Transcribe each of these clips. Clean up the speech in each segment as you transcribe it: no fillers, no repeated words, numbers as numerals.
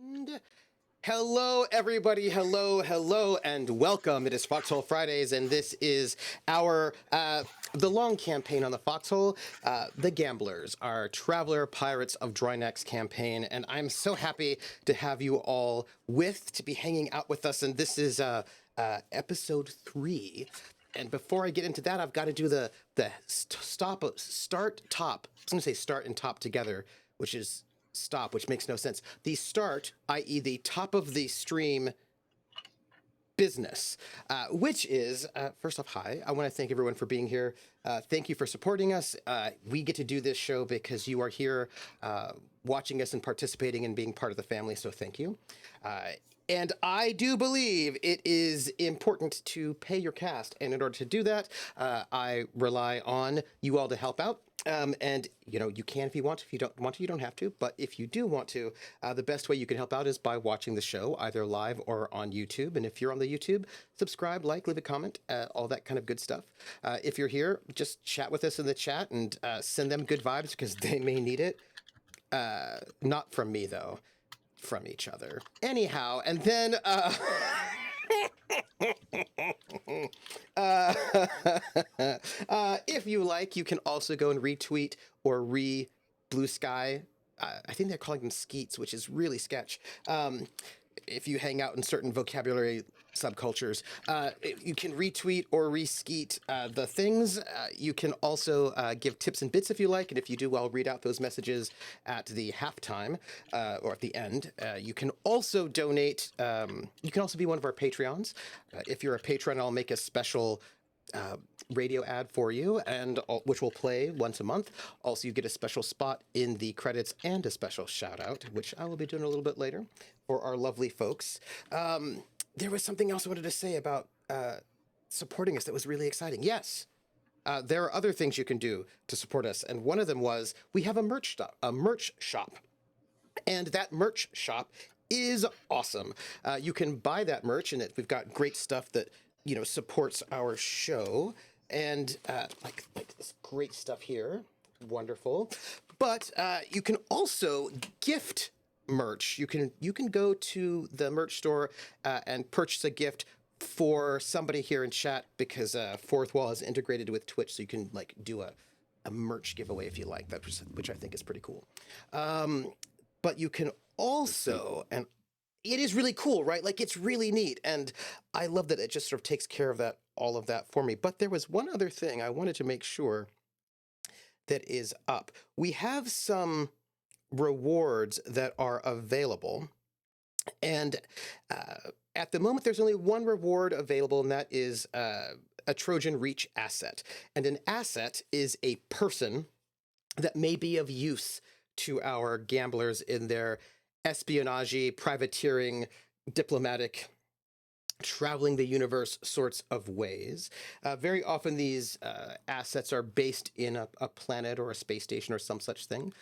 And hello, everybody. Hello, and welcome. It is Foxhole Fridays, and this is our the long campaign on the Foxhole, the Gamblers, our Traveler Pirates of Drinax campaign, and I'm so happy to have you all to be hanging out with us. And this is episode 3. And before I get into that, I've got to do the start top. I was going to say start and top together, which is stop, which makes no sense. The start, i.e. the top of the stream business, which is, first off, hi. I want to thank everyone for being here. Thank you for supporting us. We get to do this show because you are here watching us and participating and being part of the family, so thank you. And I do believe it is important to pay your cast, and in order to do that, I rely on you all to help out. And, you know, you can if you want to. If you don't want to, you don't have to. But if you do want to, the best way you can help out is by watching the show, either live or on YouTube. And if you're on the YouTube, subscribe, like, leave a comment, all that kind of good stuff. If you're here, just chat with us in the chat and send them good vibes because they may need it. Not from me, though. From each other. Anyhow, and then if you like, you can also go and retweet or Bluesky. I think they're calling them skeets, which is really sketch. If you hang out in certain vocabulary subcultures, you can retweet or reskeet the things. You can also give tips and bits if you like, and if you do, I'll read out those messages at the halftime or at the end. You can also donate. You can also be one of our Patreons. If you're a patron, I'll make a special radio ad for you, and which will play once a month. Also, you get a special spot in the credits and a special shout out, which I will be doing a little bit later for our lovely folks. There was something else I wanted to say about supporting us that was really exciting. Yes, there are other things you can do to support us, and one of them was we have a merch shop, and that merch shop is awesome. You can buy that merch, and we've got great stuff that supports our show, and like this great stuff here, wonderful. But you can also gift merch. You can go to the merch store and purchase a gift for somebody here in chat, because Fourth Wall is integrated with Twitch, so you can do a merch giveaway if you like that, which I think is pretty cool. But you can also, and it is really cool, right? It's really neat. And I love that it just sort of takes care of all of that for me. But there was one other thing I wanted to make sure that is up. We have some rewards that are available. And at the moment, there's only one reward available, and that is a Trojan Reach asset. And an asset is a person that may be of use to our gamblers in their espionage, privateering, diplomatic, traveling the universe sorts of ways. Very often these assets are based in a planet or a space station or some such thing.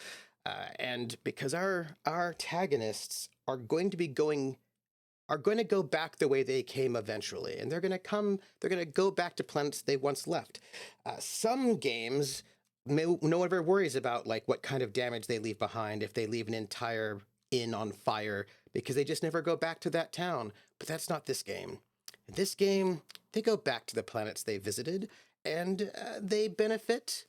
And because our Tagonists are going to go back the way they came eventually, and they're going to go back to planets they once left. Some games, no one ever worries about like what kind of damage they leave behind if they leave an entire inn on fire, because they just never go back to that town. But that's not this game. In this game, they go back to the planets they visited, and they benefit.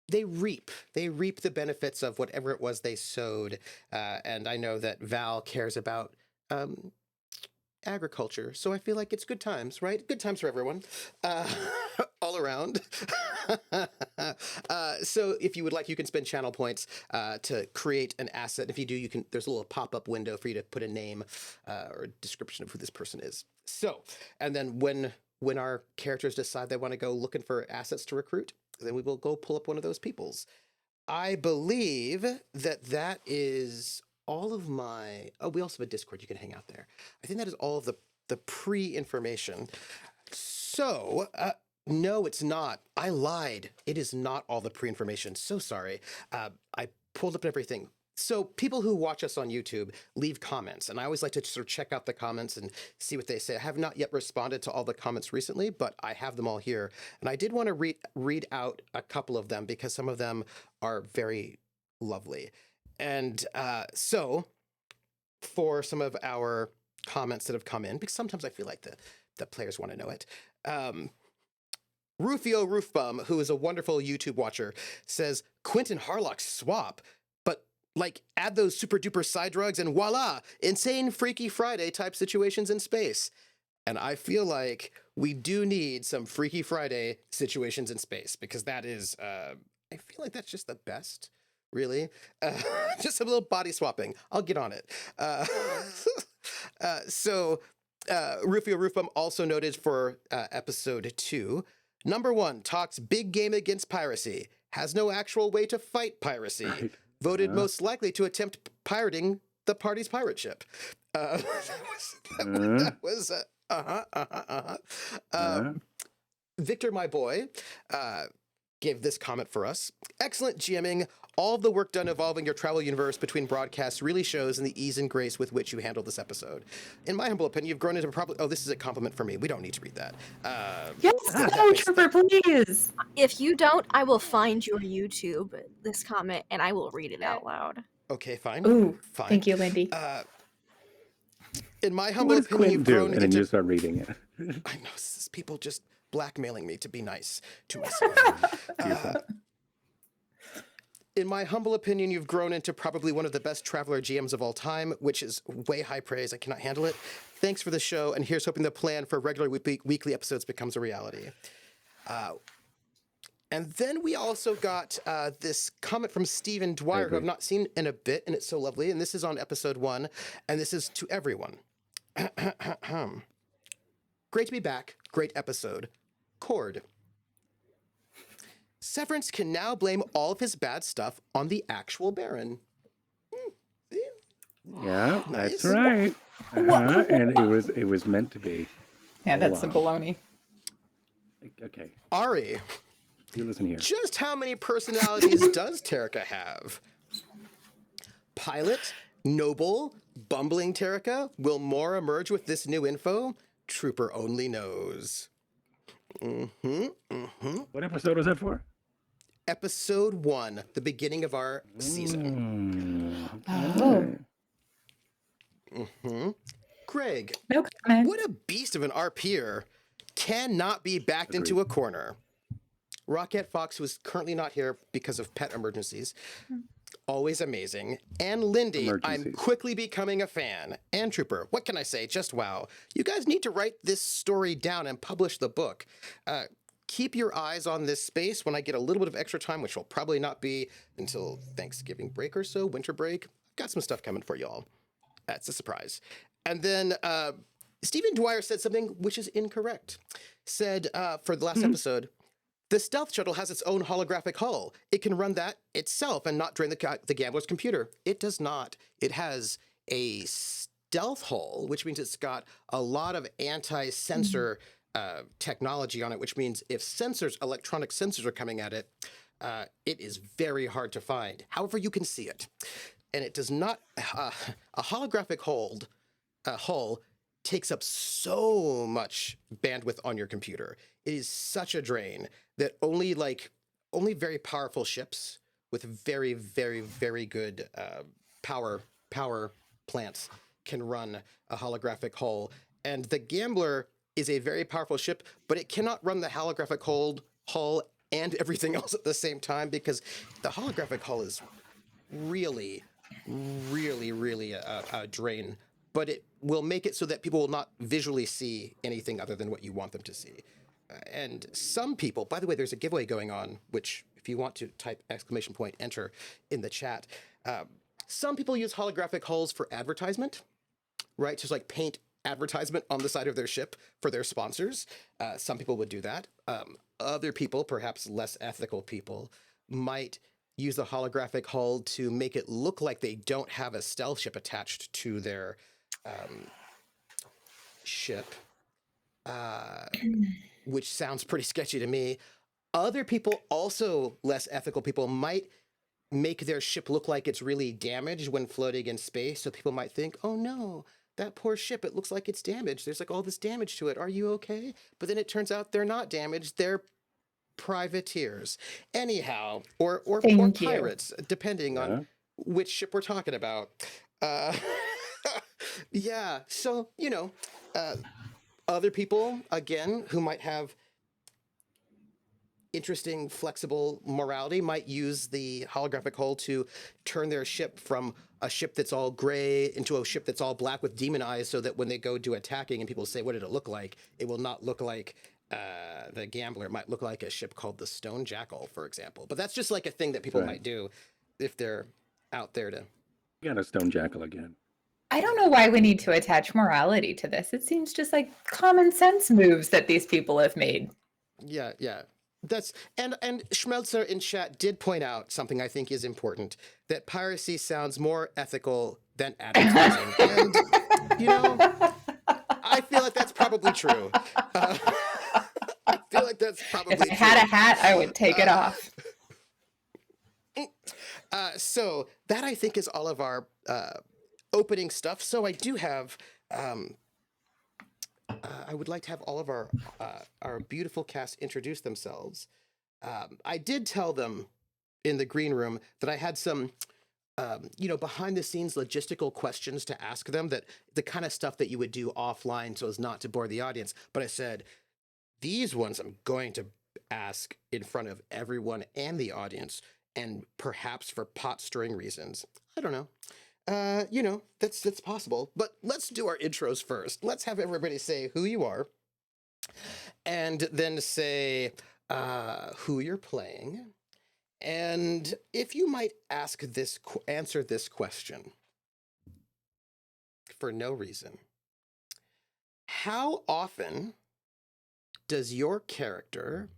They reap the benefits of whatever it was they sowed. And I know that Val cares about agriculture, so I feel like it's good times, right? Good times for everyone, all around. So if you would like, you can spend channel points to create an asset. If you do, there's a little pop-up window for you to put a name or a description of who this person is. So, and then when our characters decide they want to go looking for assets to recruit, then we will go pull up one of those peoples. I believe that is all of my... Oh, we also have a Discord. You can hang out there. I think that is all of the pre-information. So, no, it's not. I lied. It is not all the pre-information. So sorry. I pulled up everything. So people who watch us on YouTube leave comments, and I always like to sort of check out the comments and see what they say. I have not yet responded to all the comments recently, but I have them all here. And I did want to read out a couple of them because some of them are very lovely. And so for some of our comments that have come in, because sometimes I feel like the players want to know it. Rufio Roofbum, who is a wonderful YouTube watcher, says, Quint and Harlock swap, but like add those super duper side drugs and voila, insane Freaky Friday type situations in space. And I feel like we do need some Freaky Friday situations in space, because that is, I feel like that's just the best, really. Just a little body swapping. I'll get on it. So Rufio Roofbum also noted for episode 2, number 1 talks big game against piracy, has no actual way to fight piracy, right. Voted most likely to attempt pirating the party's pirate ship. That was Victor, my boy, gave this comment for us. Excellent GMing. All of the work done evolving your travel universe between broadcasts really shows in the ease and grace with which you handled this episode. In my humble opinion, you've grown into probably... Oh, this is a compliment for me. We don't need to read that. Yes, no, Trooper, please. If you don't, I will find your YouTube, this comment, and I will read it out loud. Okay, fine. Ooh, fine. Thank you, Lindy. In my humble opinion, you've grown and then you start reading it. I know, this is people just blackmailing me to be nice to myself. In my humble opinion, you've grown into probably one of the best Traveler GMs of all time, which is way high praise. I cannot handle it. Thanks for the show, and here's hoping the plan for regular weekly episodes becomes a reality. And then we also got this comment from Stephen Dwyer, who I've not seen in a bit, and it's so lovely. And this is on episode 1, and this is to everyone. Great to be back. Great episode. Cord. Severance can now blame all of his bad stuff on the actual Baron. Yeah, nice. That's right. And it was meant to be. Yeah, that's some baloney. Okay. Ari. You listen here. Just how many personalities does Terrica have? Pilot, noble, bumbling Terrica? Will more emerge with this new info? Trooper only knows. What episode was that for? Episode 1, the beginning of our season. Greg, no comment. What a beast of an RPer. Cannot be backed into a corner. Rocket Fox, who is currently not here because of pet emergencies. Always amazing. And Lindy, I'm quickly becoming a fan. And Trooper, what can I say? Just wow. You guys need to write this story down and publish the book. Keep your eyes on this space when I get a little bit of extra time, which will probably not be until Thanksgiving break or so, winter break. I've got some stuff coming for y'all. That's a surprise. And then Stephen Dwyer said something which is incorrect. Said for the last episode, The stealth shuttle has its own holographic hull. It can run that itself and not drain the gambler's computer. It does not. It has a stealth hull, which means it's got a lot of anti-sensor technology on it, which means if electronic sensors are coming at it, it is very hard to find. However, you can see it. And it does not, a holographic hull takes up so much bandwidth on your computer. It is such a drain that only very powerful ships with very, very, very good power plants can run a holographic hull. And the Gambler is a very powerful ship, but it cannot run the holographic hull and everything else at the same time, because the holographic hull is really, really, really a drain. But it will make it so that people will not visually see anything other than what you want them to see. And some people, by the way, there's a giveaway going on, which if you want to type ! Enter in the chat. Some people use holographic hulls for advertisement, right? Just like paint advertisement on the side of their ship for their sponsors. Some people would do that. Other people, perhaps less ethical people, might use the holographic hull to make it look like they don't have a stealth ship attached to their ship, which sounds pretty sketchy to me. Other people, also less ethical people, might make their ship look like it's really damaged when floating in space. So people might think, oh no, that poor ship, it looks like it's damaged. There's like all this damage to it. Are you okay? But then it turns out they're not damaged. They're privateers. Anyhow, or pirates, depending on which ship we're talking about. Yeah, so, other people, again, who might have interesting, flexible morality might use the holographic hull to turn their ship from a ship that's all gray into a ship that's all black with demon eyes, so that when they go do attacking and people say, what did it look like? It will not look like the Gambler. It might look like a ship called the Stone Jackal, for example. But that's just like a thing that people might do if they're out there to... You got a Stone Jackal again. I don't know why we need to attach morality to this. It seems just like common sense moves that these people have made. Yeah. That's and Schmelzer in chat did point out something I think is important, that piracy sounds more ethical than advertising. And, I feel like that's probably true. I feel like that's probably true. If I had a hat, I would take it off. So that, I think, is all of our opening stuff. So I do have... I would like to have all of our beautiful cast introduce themselves. I did tell them in the green room that I had some, behind the scenes logistical questions to ask them, that the kind of stuff that you would do offline so as not to bore the audience. But I said, these ones I'm going to ask in front of everyone and the audience, and perhaps for pot stirring reasons. I don't know. That's possible. But let's do our intros first. Let's have everybody say who you are, and then say who you're playing, and if you might answer this question for no reason. How often does your character...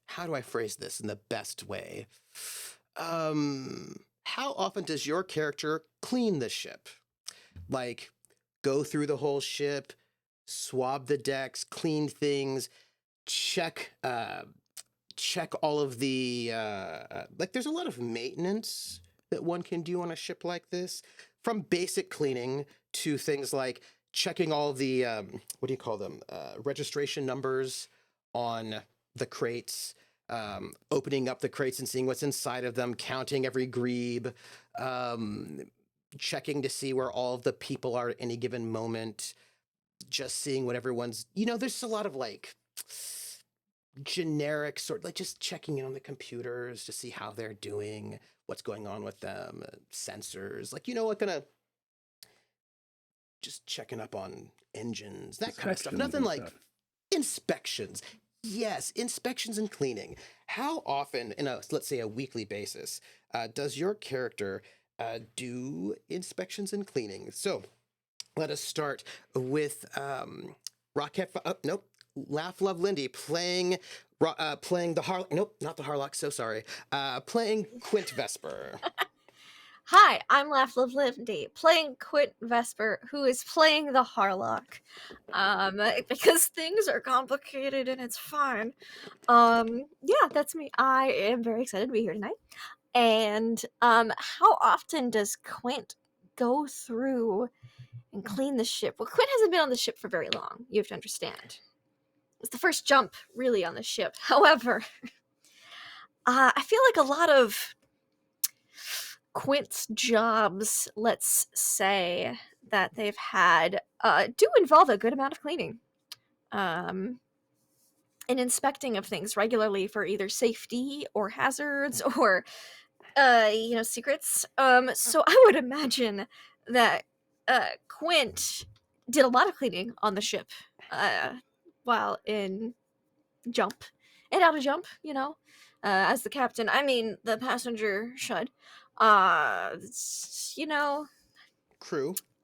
How do I phrase this in the best way? How often does your character clean the ship? Like, go through the whole ship, swab the decks, clean things, check all of the, there's a lot of maintenance that one can do on a ship like this, from basic cleaning to things like checking all the, what do you call them? Registration numbers on the crates, opening up the crates and seeing what's inside of them, counting every grebe, checking to see where all of the people are at any given moment, just seeing what everyone's, there's a lot of generic just checking in on the computers to see how they're doing, what's going on with them, sensors, just checking up on engines, that kind of stuff. Nothing like inspections. Yes, inspections and cleaning. How often, let's say a weekly basis, does your character do inspections and cleaning? So let us start with Rocket. Nope. Laugh Love Lindy playing playing the Harlock. Nope, not the Harlock. So sorry. Playing Quint Vesper. Hi, I'm Laugh Love Lindy, playing Quint Vesper, who is playing the Harlock. Because things are complicated and it's fine. Yeah, that's me. I am very excited to be here tonight. And how often does Quint go through and clean the ship? Well, Quint hasn't been on the ship for very long, you have to understand. It's the first jump, really, on the ship. However, I feel like a lot of Quint's jobs, let's say, that they've had, do involve a good amount of cleaning. And inspecting of things regularly for either safety or hazards or secrets. So I would imagine that Quint did a lot of cleaning on the ship while in jump and out of jump, as the captain. I mean, the passenger should. Crew.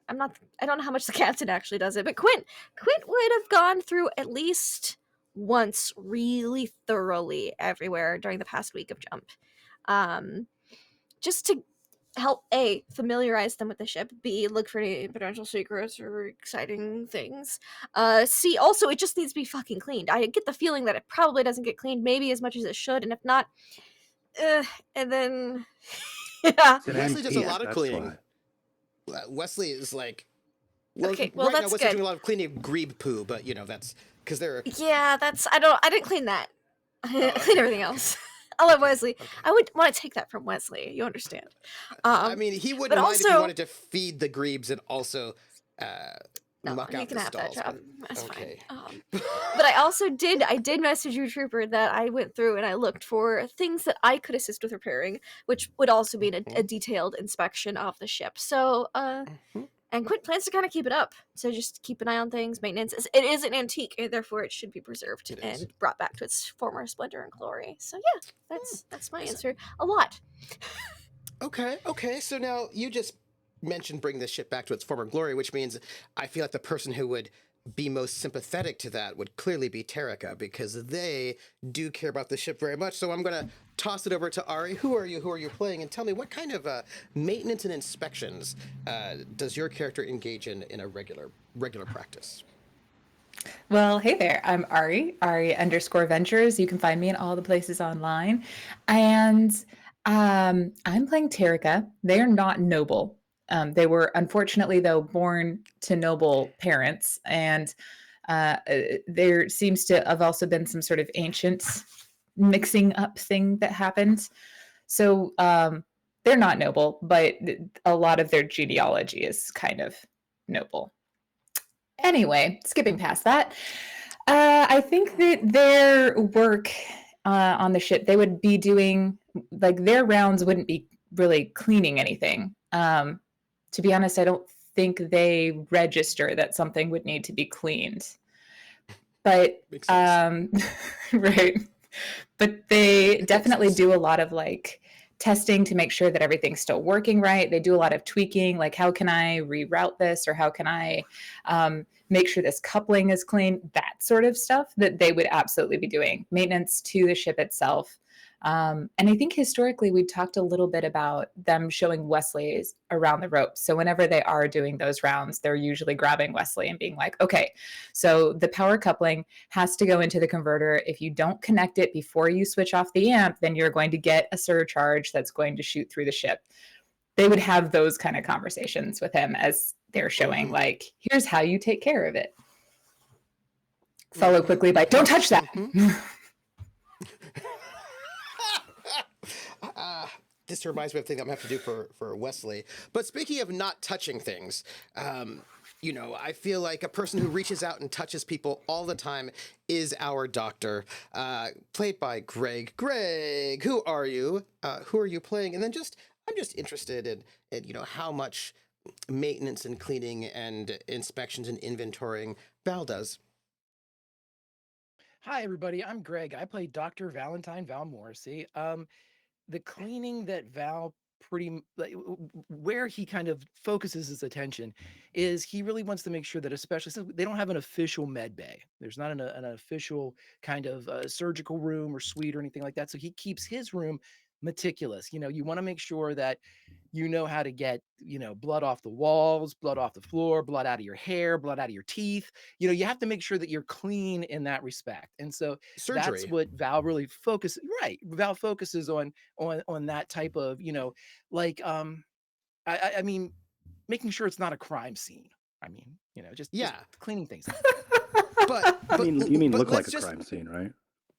I don't know how much the captain actually does it, but Quint would have gone through at least once really thoroughly everywhere during the past week of jump. Just to help A, familiarize them with the ship, B, look for any potential secrets or exciting things, C, also it just needs to be fucking cleaned. I get the feeling that it probably doesn't get cleaned maybe as much as it should, and if not, and then yeah. It's an Wesley does a MP, lot of that's cleaning. why. Wesley is like, Okay, well, right now that's Wesley's good. doing a lot of cleaning of grebe poo, but that's because they're. Yeah, I didn't clean that. I cleaned everything else. I love Wesley. Okay. I would want to take that from Wesley. You understand? I mean, he wouldn't mind if you wanted to feed the grebes and also no, muck you out can the have stalls. that job. But, That's okay. fine. But I did message you, Trooper, that I went through and I looked for things that I could assist with repairing, which would also be a detailed inspection of the ship. So, and Quint plans to kind of keep it up. So just keep an eye on things, maintenance. It is an antique, and therefore it should be preserved and brought back to its former splendor and glory. So yeah, that's my answer. A lot. Okay. So now you just mentioned bring this ship back to its former glory, which means I feel like the person who would be most sympathetic to that would clearly be Terrica, because they do care about the ship very much. So I'm going to toss it over to Ari. Who are you playing? And tell me, what kind of maintenance and inspections does your character engage in a regular practice? Well, hey there. I'm Ari _Ventures. You can find me in all the places online. And I'm playing Terrica. They are not noble. They were, unfortunately, though, born to noble parents. And there seems to have also been some sort of ancient mixing up thing that happened. So they're not noble, but a lot of their genealogy is kind of noble. Anyway, skipping past that, I think that their work on the ship, they would be doing, like, their rounds wouldn't be really cleaning anything. To be honest, I don't think they register that something would need to be cleaned. But, right. But they definitely do a lot of, like, testing to make sure that everything's still working right. They do a lot of tweaking, like, how can I reroute this, or how can I make sure this coupling is clean, that sort of stuff that they would absolutely be doing. Maintenance to the ship itself. And I think historically we talked a little bit about them showing Wesley's around the ropes. So whenever they are doing those rounds, they're usually grabbing Wesley and being like, okay, so the power coupling has to go into the converter. If you don't connect it before you switch off the amp, then you're going to get a surcharge that's going to shoot through the ship. They would have those kind of conversations with him as they're showing, like, here's how you take care of it. Follow quickly by, don't touch that. This reminds me of a thing I'm going to have to do for Wesley. But speaking of not touching things, I feel like a person who reaches out and touches people all the time is our doctor, played by Greg. Greg, who are you? Who are you playing? And then I'm just interested in how much maintenance and cleaning and inspections and inventorying Val does. Hi, everybody. I'm Greg. I play Dr. Valentine Val Morrissey. The cleaning that Val where he kind of focuses his attention is he really wants to make sure that, especially since they don't have an official med bay, there's not an official kind of surgical room or suite or anything like that. So he keeps his room meticulous. You want to make sure that you know how to get, blood off the walls, blood off the floor, blood out of your hair, blood out of your teeth. You have to make sure that you're clean in that respect. And so that's Surgery. what Val really focuses. Right. Val focuses on that type of, I mean, making sure it's not a crime scene. I mean, just cleaning things up. You mean but look like let's a just- crime scene, right?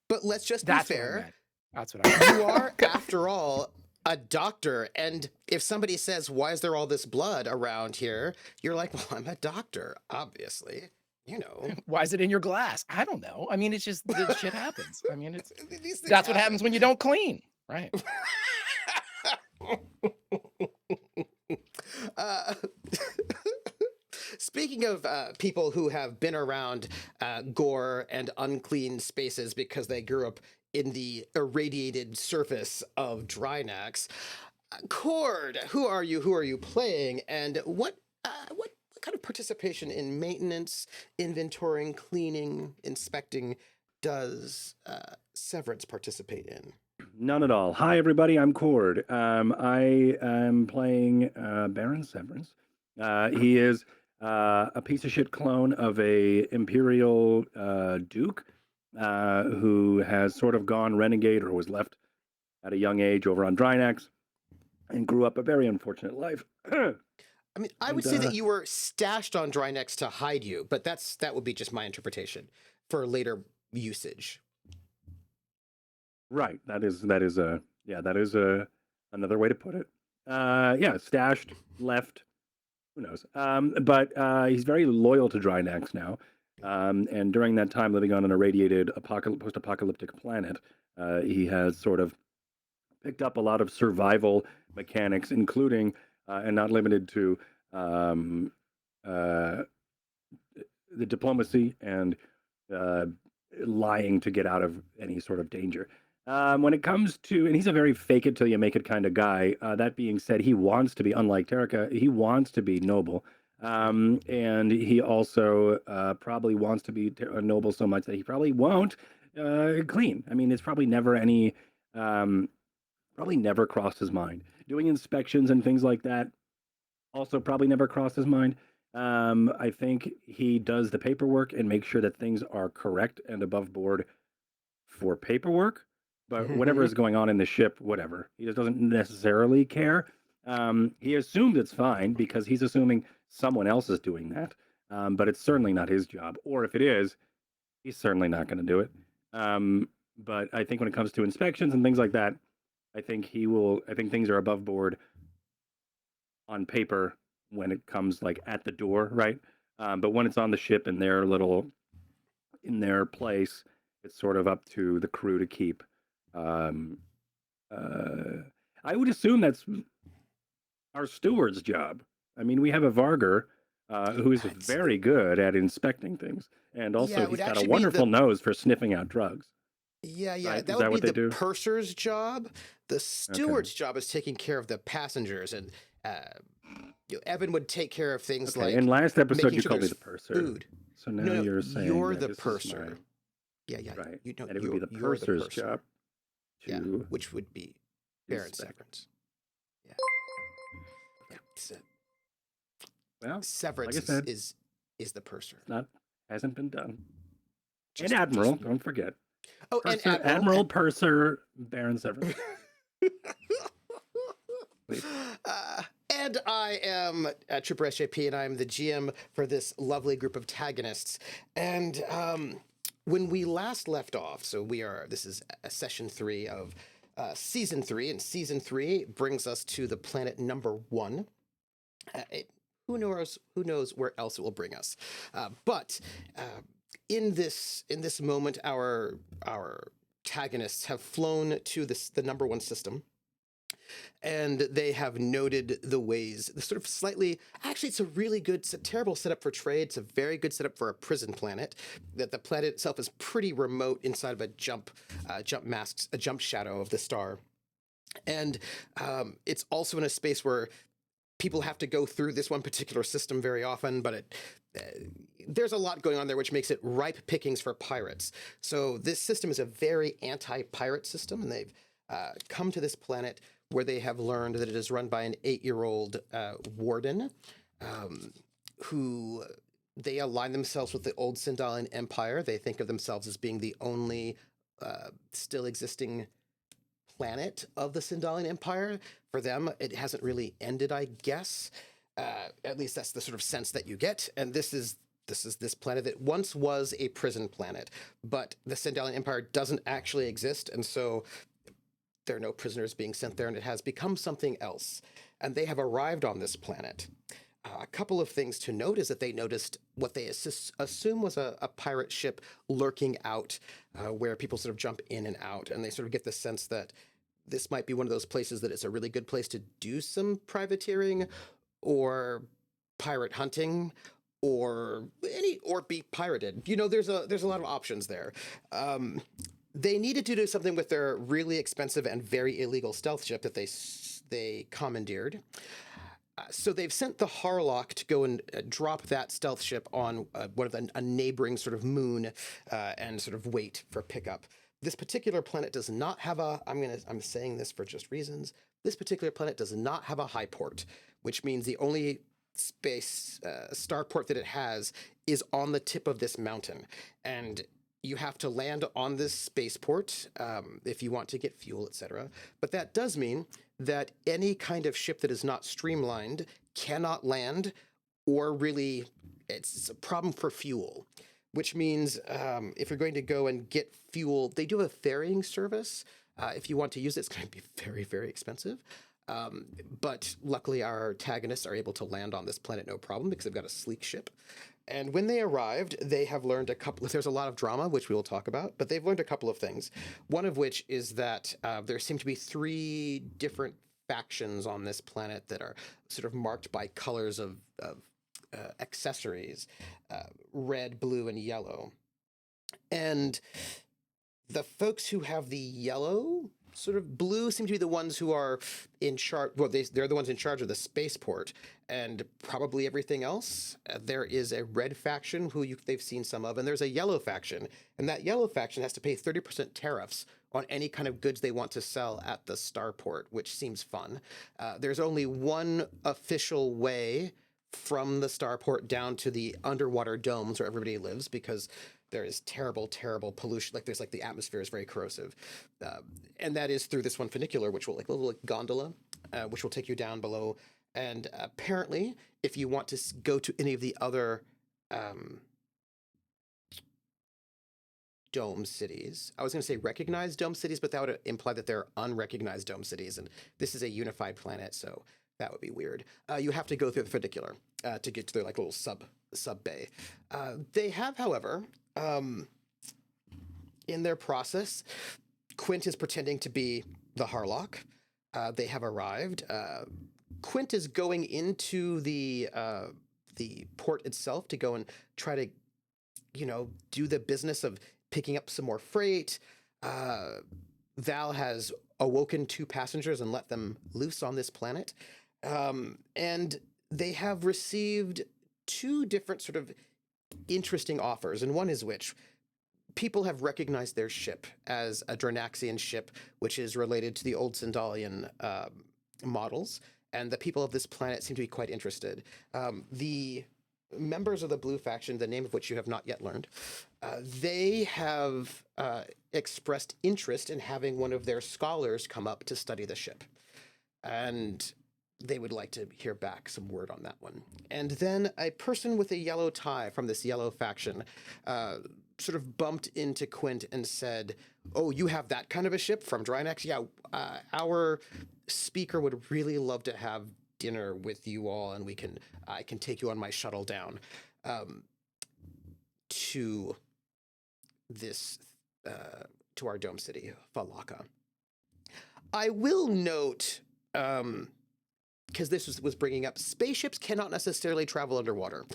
But let's just be That's what I fair. meant. That's what I meant. You are, after all, a doctor. And if somebody says, why is there all this blood around here? You're like, well, I'm a doctor, obviously. Why is it in your glass? I don't know. I mean, it's just the shit happens. I mean, These things that's what happens when you don't clean. Right. Speaking of people who have been around gore and unclean spaces because they grew up in the irradiated surface of Drinax, Cord, who are you? Who are you playing? And what kind of participation in maintenance, inventorying, cleaning, inspecting does Severance participate in? None at all. Hi, everybody. I'm Cord. I am playing Baron Severance. He is a piece of shit clone of a Imperial Duke who has sort of gone renegade or was left at a young age over on Drinax and grew up a very unfortunate life. I mean, I would say that you were stashed on Drinax to hide you, but that would be just my interpretation for later usage. Right. That is another way to put it. Stashed, left. Who knows? But he's very loyal to Drinax now. And during that time, living on an irradiated post-apocalyptic planet, he has sort of picked up a lot of survival mechanics, including and not limited to the diplomacy and lying to get out of any sort of danger. When it comes to, and he's a very fake it till you make it kind of guy. That being said, he wants to be, unlike Terrica, he wants to be noble. And he also probably wants to be noble so much that he probably won't clean. I mean, it's probably never crossed his mind. Doing inspections and things like that also probably never crossed his mind. I think he does the paperwork and makes sure that things are correct and above board for paperwork. But whatever is going on in the ship, whatever. He just doesn't necessarily care. He assumes it's fine because he's assuming someone else is doing that. But it's certainly not his job. Or if it is, he's certainly not going to do it. But I think when it comes to inspections and things like that, I think things are above board on paper when it comes like at the door, right? But when it's on the ship in their place, it's sort of up to the crew to keep. I would assume that's our steward's job. I mean, we have a Varger who is very good at inspecting things, and also he's got a wonderful nose for sniffing out drugs. Yeah, Right? that would be the purser's job. The steward's job is taking care of the passengers, and Evan would take care of things like. In last episode, you sure called me there's the purser. Food. So now you're saying you're that the this is purser. Yeah, right. and it would be the purser's job. Which would be Baron Severance. Yeah. So, well, Severance like I said, is the purser. Hasn't been done. And Admiral, don't forget. Oh, Purser, and Admiral, Purser, Baron Severance. And I am troopersjp, and I'm the GM for this lovely group of Tagonists. And when we last left off, this is session 3 of season 3, and season 3 brings us to the planet number 1. Who knows where else it will bring us? But in this moment, our Tagonists have flown to the number 1 system. And they have noted the ways, the sort of slightly, actually, it's a really good, it's a terrible setup for trade. It's a very good setup for a prison planet. That the planet itself is pretty remote inside of a jump shadow of the star. And it's also in a space where people have to go through this one particular system very often, but there's a lot going on there, which makes it ripe pickings for pirates. So this system is a very anti-pirate system, and they've come to this planet where they have learned that it is run by an 8-year-old warden who they align themselves with the old Sindalian Empire. They think of themselves as being the only still existing planet of the Sindalian Empire. For them, it hasn't really ended, I guess. At least that's the sort of sense that you get. And this is this planet that once was a prison planet, but the Sindalian Empire doesn't actually exist, and so there are no prisoners being sent there, and it has become something else. And they have arrived on this planet. A couple of things to note is that they noticed what they assume was a pirate ship lurking out where people sort of jump in and out. And they sort of get the sense that this might be one of those places that it's a really good place to do some privateering or pirate hunting or be pirated. You know, there's a lot of options there. They needed to do something with their really expensive and very illegal stealth ship that they commandeered. So they've sent the Harlock to go and drop that stealth ship on one of a neighboring sort of moon and sort of wait for pickup. This particular planet does not have I'm saying this for just reasons. This particular planet does not have a high port, which means the only space starport that it has is on the tip of this mountain. And you have to land on this spaceport if you want to get fuel, etc. But that does mean that any kind of ship that is not streamlined cannot land, or really, it's a problem for fuel, which means if you're going to go and get fuel, they do have a ferrying service. If you want to use it, it's going to be very, very expensive. But luckily, our Tagonists are able to land on this planet no problem because they've got a sleek ship. And when they arrived, they have learned there's a lot of drama, which we will talk about, but they've learned a couple of things. One of which is that there seem to be 3 different factions on this planet that are sort of marked by colors of accessories, red, blue, and yellow. And the folks who have the yellow, sort of blue, seem to be the ones who are in charge. Well, they're the ones in charge of the spaceport and probably everything else. There is a red faction who they've seen some of, and there's a yellow faction. And that yellow faction has to pay 30% tariffs on any kind of goods they want to sell at the starport, which seems fun. There's only one official way from the starport down to the underwater domes where everybody lives, because there is terrible, terrible pollution. Like the atmosphere is very corrosive. And that is through this one funicular, which will, like a little gondola, which will take you down below. And apparently, if you want to go to any of the other dome cities, I was going to say recognized dome cities, but that would imply that they're unrecognized dome cities. And this is a unified planet, so that would be weird. You have to go through the funicular to get to their like little sub bay. They have, however, in their process, Quint is pretending to be the Harlock. They have arrived. Quint is going into the port itself to go and try to, do the business of picking up some more freight. Val has awoken 2 passengers and let them loose on this planet. And they have received 2 different sort of interesting offers, and one is which people have recognized their ship as a Drinaxian ship, which is related to the old Sindalian models, and the people of this planet seem to be quite interested. The members of the Blue faction, the name of which you have not yet learned, they have expressed interest in having one of their scholars come up to study the ship. And they would like to hear back some word on that one. And then a person with a yellow tie from this yellow faction sort of bumped into Quint and said, "Oh, you have that kind of a ship from Drinax? Yeah, our speaker would really love to have dinner with you all, and I can take you on my shuttle down to this to our dome city, Falaka." I will note, because this was bringing up, spaceships cannot necessarily travel underwater.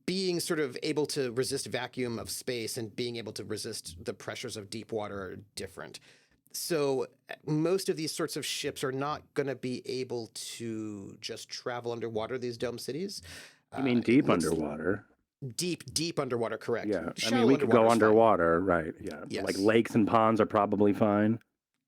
Being sort of able to resist vacuum of space and being able to resist the pressures of deep water are different. So most of these sorts of ships are not going to be able to just travel underwater, these dome cities. You mean It deep looks underwater? deep underwater, correct. Yeah. I Shallow mean, we could go underwater's fine. underwater, right? Yeah. Yes. Like lakes and ponds are probably fine.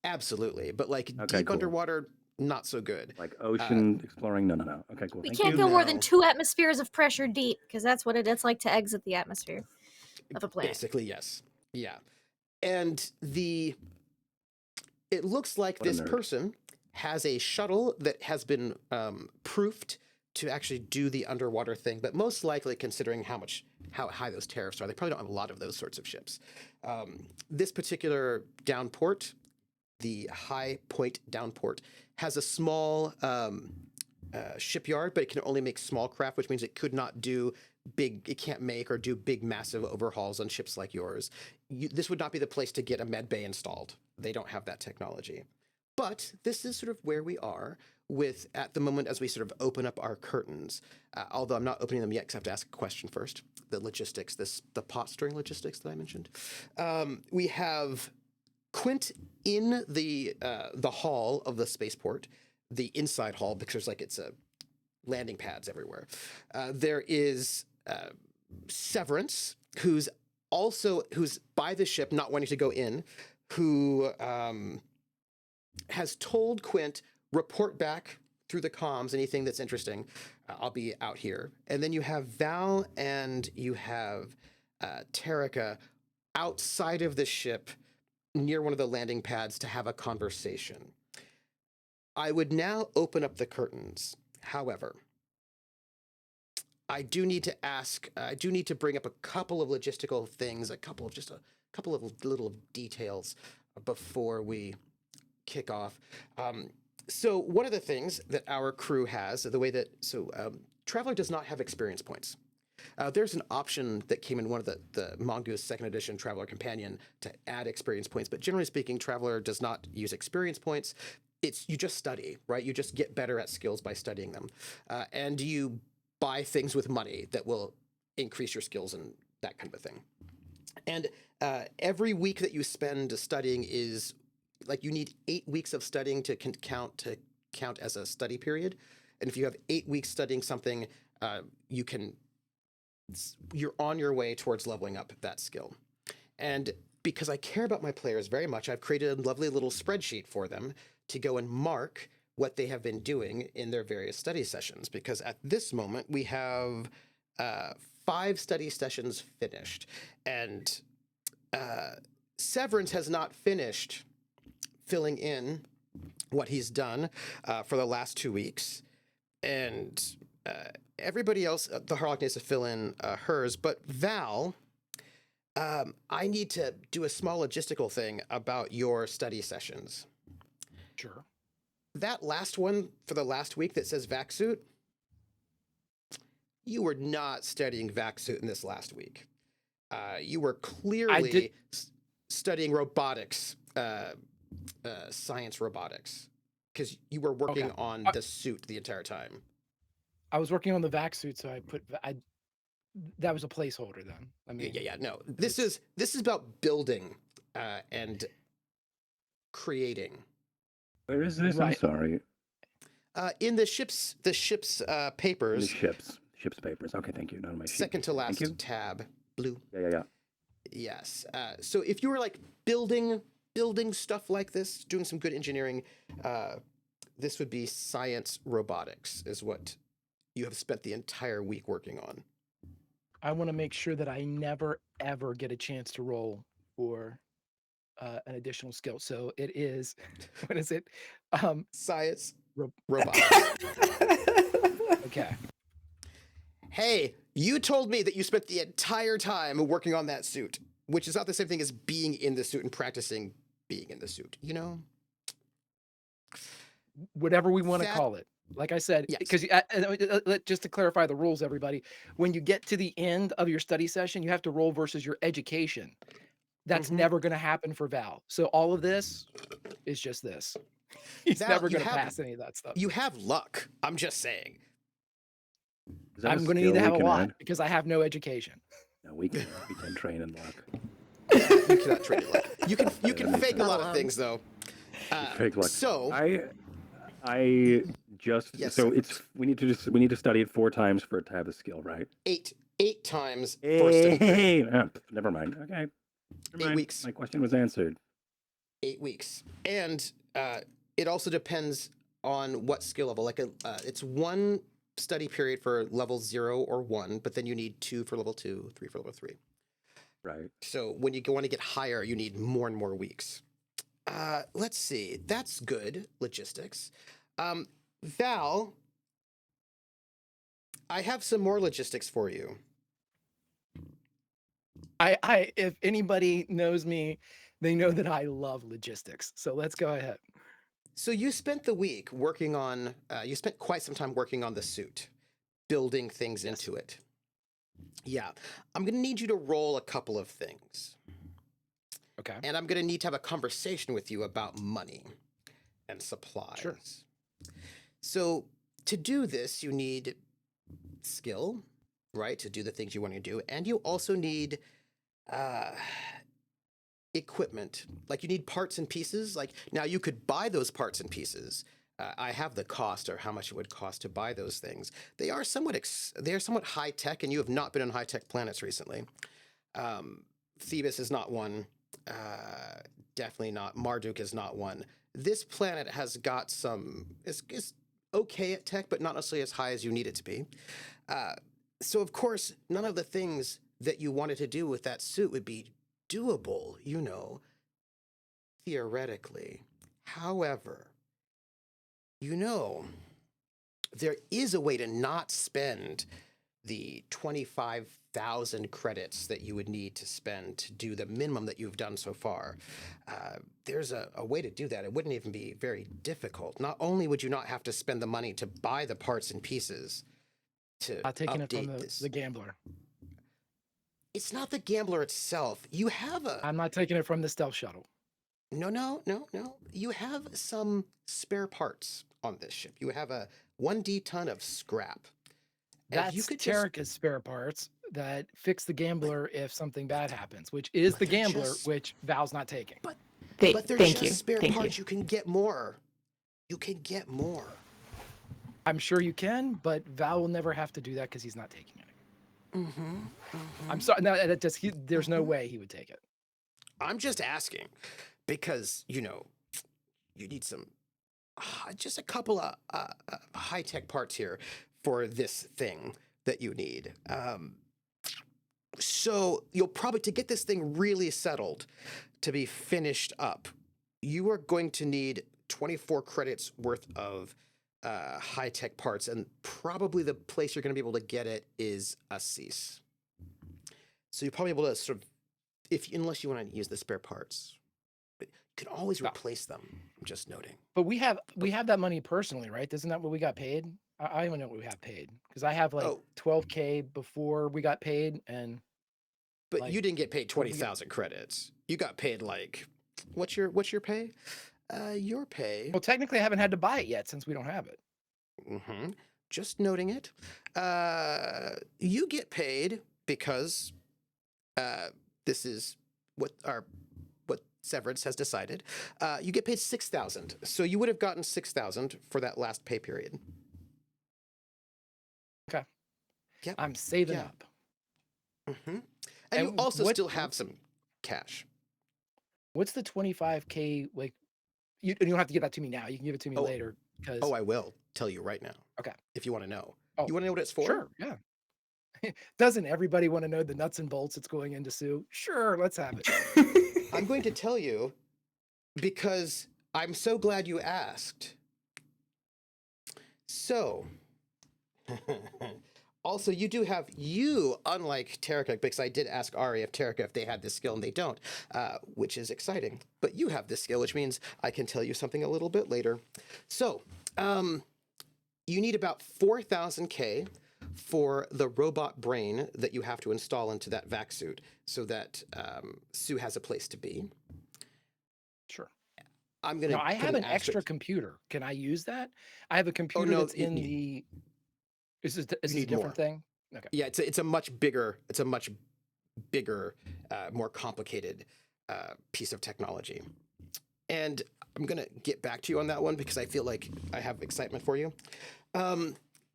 Absolutely. But like Okay, deep cool. underwater, not so good. Like ocean exploring? No. Okay, cool. We Thank can't you. go more than No. 2 atmospheres of pressure deep, because that's what it's like to exit the atmosphere of a planet. Basically, yes. Yeah. And it looks like What a this nerd. person has a shuttle that has been proofed to actually do the underwater thing, but most likely, considering how high those tariffs are, they probably don't have a lot of those sorts of ships. This particular downport, the High Point downport, has a small shipyard, but it can only make small craft, which means it could not do it can't make or do big, massive overhauls on ships like yours. This would not be the place to get a med bay installed. They don't have that technology. But this is sort of where we are at the moment as we sort of open up our curtains. Although I'm not opening them yet because I have to ask a question first. The logistics, the pot stirring logistics that I mentioned. We have Quint in the hall of the spaceport, the inside hall, because it's a landing pads everywhere. There is Severance, who's by the ship, not wanting to go in, who has told Quint, report back through the comms, anything that's interesting. I'll be out here. And then you have Val and you have Terrica outside of the ship near one of the landing pads to have a conversation. I would now open up the curtains. However, I do need to bring up a couple of logistical things, a couple of little details before we kick off. So one of the things that our crew has, Traveler does not have experience points. There's an option that came in one of the Mongoose 2nd edition Traveler Companion to add experience points, but generally speaking, Traveler does not use experience points. You just study, right? You just get better at skills by studying them. And you buy things with money that will increase your skills and that kind of a thing. And every week that you spend studying is you need 8 weeks of studying to count as a study period. And if you have 8 weeks studying something, you're on your way towards leveling up that skill. And because I care about my players very much, I've created a lovely little spreadsheet for them to go and mark what they have been doing in their various study sessions. Because at this moment, we have 5 study sessions finished. And Severance has not finished filling in what he's done for the last 2 weeks. And everybody else, the Harlock needs to fill in hers. But Val, I need to do a small logistical thing about your study sessions. Sure. That last one for the last week that says vac suit, you were not studying vac suit in this last week. You were clearly studying robotics, science robotics, because you were working on the suit the entire time. I was working on the vac suit, so that was a placeholder then. I mean, yeah. No, this is about building and creating. Where is this? Right. I'm sorry. In the ship's papers. In the ship's papers. Okay, thank you. Not on my sheet. Second to last tab, blue. Yeah. Yes. So if you were building stuff like this, doing some good engineering, this would be science robotics is what you have spent the entire week working on. I want to make sure that I never, ever get a chance to roll for an additional skill. So it is, what is it? Science robotics. Okay. Hey, you told me that you spent the entire time working on that suit, which is not the same thing as being in the suit and practicing being in the suit, you know? Whatever we want to call it. Like I said, because just to clarify the rules, everybody, when you get to the end of your study session, you have to roll versus your education. That's never going to happen for Val. So all of this is just this. He's never going to pass any of that stuff. You have luck. I'm just saying. I'm going to need to have a lot because I have no education. No, we can train in luck. You cannot train in luck. You can fake a lot of things though. Fake luck. So I just Yes, so sir. it's we need to study it 4 times for it to have the skill, right? eight times for study period. Hey, never mind. Okay, never 8 mind. weeks. My question was answered. 8 weeks, and it also depends on what skill level. Like it's 1 study period for level 0 or 1, but then you need 2 for level 2, 3 for level 3. Right. So when you want to get higher, you need more and more weeks. Let's see. That's good logistics. Val, I have some more logistics for you. If anybody knows me, they know that I love logistics. So let's go ahead. So you spent the week working on, you spent quite some time working on the suit, building things into it. Yeah. I'm going to need you to roll a couple of things. Okay. And I'm going to need to have a conversation with you about money and supplies. Sure. So to do this, you need skill, right? To do the things you want to do. And you also need equipment. Like you need parts and pieces. Like now you could buy those parts and pieces. I have the cost or how much it would cost to buy those things. They are somewhat high tech, and you have not been on high tech planets recently. Phoebus is not one. Definitely not. Marduk is not one. This planet has got some. It's okay at tech, but not necessarily as high as you need it to be. So of course, none of the things that you wanted to do with that suit would be doable, theoretically. However, there is a way to not spend the 25,000 credits that you would need to spend to do the minimum that you've done so far. There's a way to do that. It wouldn't even be very difficult. Not only would you not have to spend the money to buy the parts and pieces to Not taking it from update the gambler. It's not the gambler itself. You have I'm not taking it from the stealth shuttle. No. You have some spare parts on this ship. You have a 1D ton of scrap. And That's you could Terrica's spare parts that fix the gambler if something bad happens, which is the they're gambler, just- which Val's not taking. But they're Thank just you. spare Thank parts. you. You can get more. You can get more. I'm sure you can, but Val will never have to do that because he's not taking it. I'm sorry. No, there's no way he would take it. I'm just asking because, you need some, just a couple of high-tech parts here for this thing that you need. So you'll probably, to get this thing really settled, to be finished up, you are going to need 24 credits worth of high-tech parts, and probably the place you're going to be able to get it is Assis. So you're probably able to sort of, unless you want to use the spare parts, but you can always replace them. I'm just noting. But we have that money personally, right? Isn't that what we got paid? I don't even know what we have paid because I have like 12K before we got paid, and but you didn't get paid 20,000 credits. You got paid like, what's your pay? Your pay. Well, technically, I haven't had to buy it yet since we don't have it. Just noting it. You get paid because this is what Severance has decided. You get paid 6,000. So you would have gotten 6,000 for that last pay period. Okay. Yep. I'm saving up. And you also still have some cash. What's the 25K like? You don't have to give that to me now. You can give it to me later. I will tell you right now. Okay. If you want to know. You want to know what it's for? Sure. Yeah. Doesn't everybody want to know the nuts and bolts that's going into Sue? Sure. Let's have it. I'm going to tell you because I'm so glad you asked. So, also, unlike Terrica, because I did ask Ari if they had this skill, and they don't, which is exciting. But you have this skill, which means I can tell you something a little bit later. So, you need about 4,000K for the robot brain that you have to install into that vac suit so that Sue has a place to be. Sure. I'm gonna. I have an extra computer. Can I use that? I have a computer that's in the. Is this a different thing? Okay. Yeah, it's a much bigger, more complicated piece of technology. And I'm going to get back to you on that one because I feel like I have excitement for you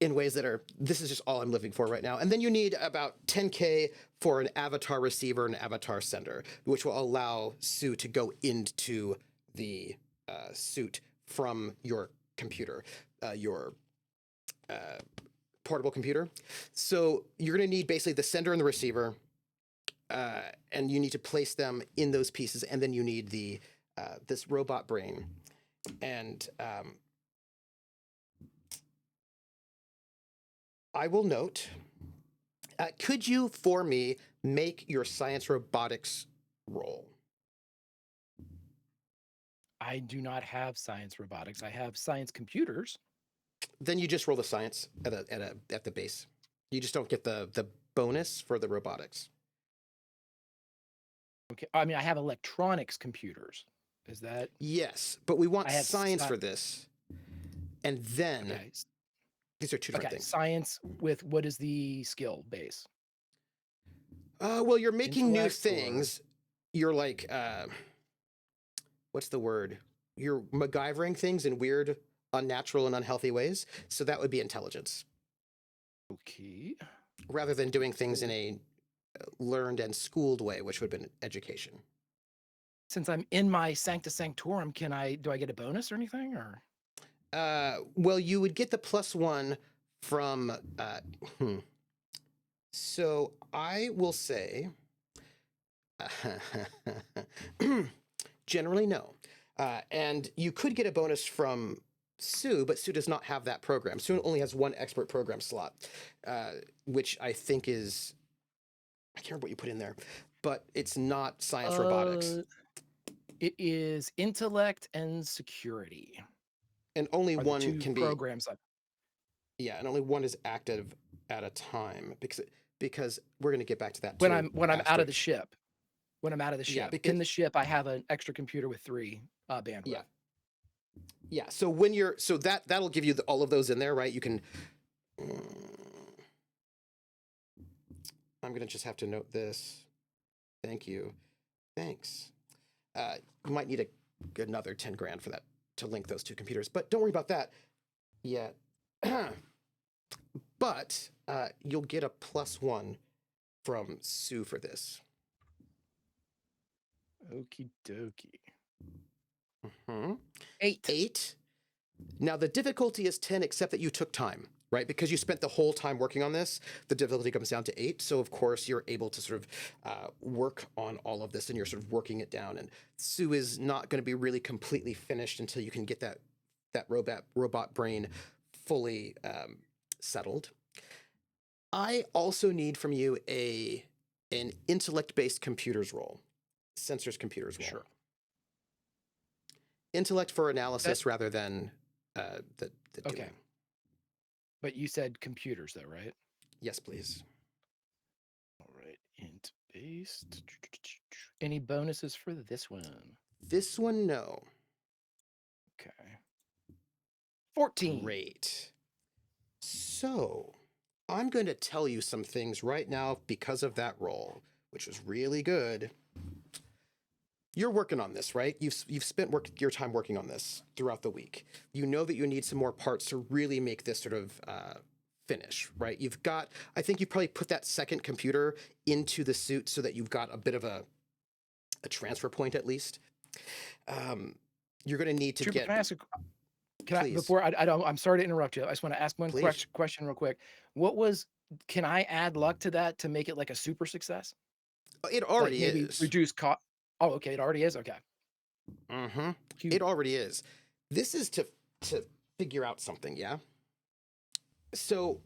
in ways that are, this is just all I'm living for right now. And then you need about 10K for an avatar receiver and avatar sender, which will allow Sue to go into the suit from your computer, your portable computer. So you're going to need basically the sender and the receiver, and you need to place them in those pieces. And then you need the this robot brain. And I will note, could you, for me, make your science robotics roll? I do not have science robotics. I have science computers. Then you just roll the science at the base. You just don't get the bonus for the robotics. Okay. I mean, I have electronics computers. Is that? Yes, but we want I have science for this. And then Okay. these are two different Okay. things. Science with what is the skill base? Well, you're making new Intellect or- things. You're like, what's the word? You're MacGyvering things in weird, unnatural, and unhealthy ways. So that would be intelligence, Okay. rather than doing things in a learned and schooled way, which would have been education. Since I'm in my Sancta Sanctorum, do I get a bonus or anything, or? Well, you would get the +1 from. So I will say, generally no, and you could get a bonus from Sue, but Sue does not have that program. Sue only has one expert program slot, which I think is, I can't remember what you put in there, but it's not science robotics. It is intellect and security. And only are the one two can be, programs. yeah, and only one is active at a time because we're going to get back to that When too I'm out after. of the ship. When I'm out of the Yeah, ship. because- In the ship, I have an extra computer with 3 bandwidth. Yeah. Yeah. So when you're, so that'll give you all of those in there, right? You can, I'm going to just have to note this. Thank you. Thanks. You might need another 10 grand for that to link those two computers, but don't worry about that yet. But you'll get a +1 from Sue for this. Okie dokie. Mm-hmm. 8. 8. Now the difficulty is 10, except that you took time, right? Because you spent the whole time working on this, the difficulty comes down to 8. So of course you're able to sort of work on all of this, and you're sort of working it down. And Sue is not going to be really completely finished until you can get that robot brain fully settled. I also need from you an intellect-based computers roll, sensors computers roll. Sure. Intellect for analysis rather than the Okay. doing. But you said computers, though, right? Yes, please. All right. Int based. Any bonuses for this one? This one, no. Okay. 14. Great. So I'm going to tell you some things right now because of that roll, which was really good. You're working on this, right? You've spent your time working on this throughout the week. You know that you need some more parts to really make this sort of finish, right? I think you probably put that second computer into the suit so that you've got a bit of a transfer point at least. You're going to need to Trooper, get. can I ask Please. before I don't, I'm sorry to interrupt you. I just want to ask one Please. question real quick. Can I add luck to that to make it like a super success? It already maybe is. Reduce cost. Oh, okay. It already is. Okay. Mm-hmm. It already is. This is to figure out something, yeah? So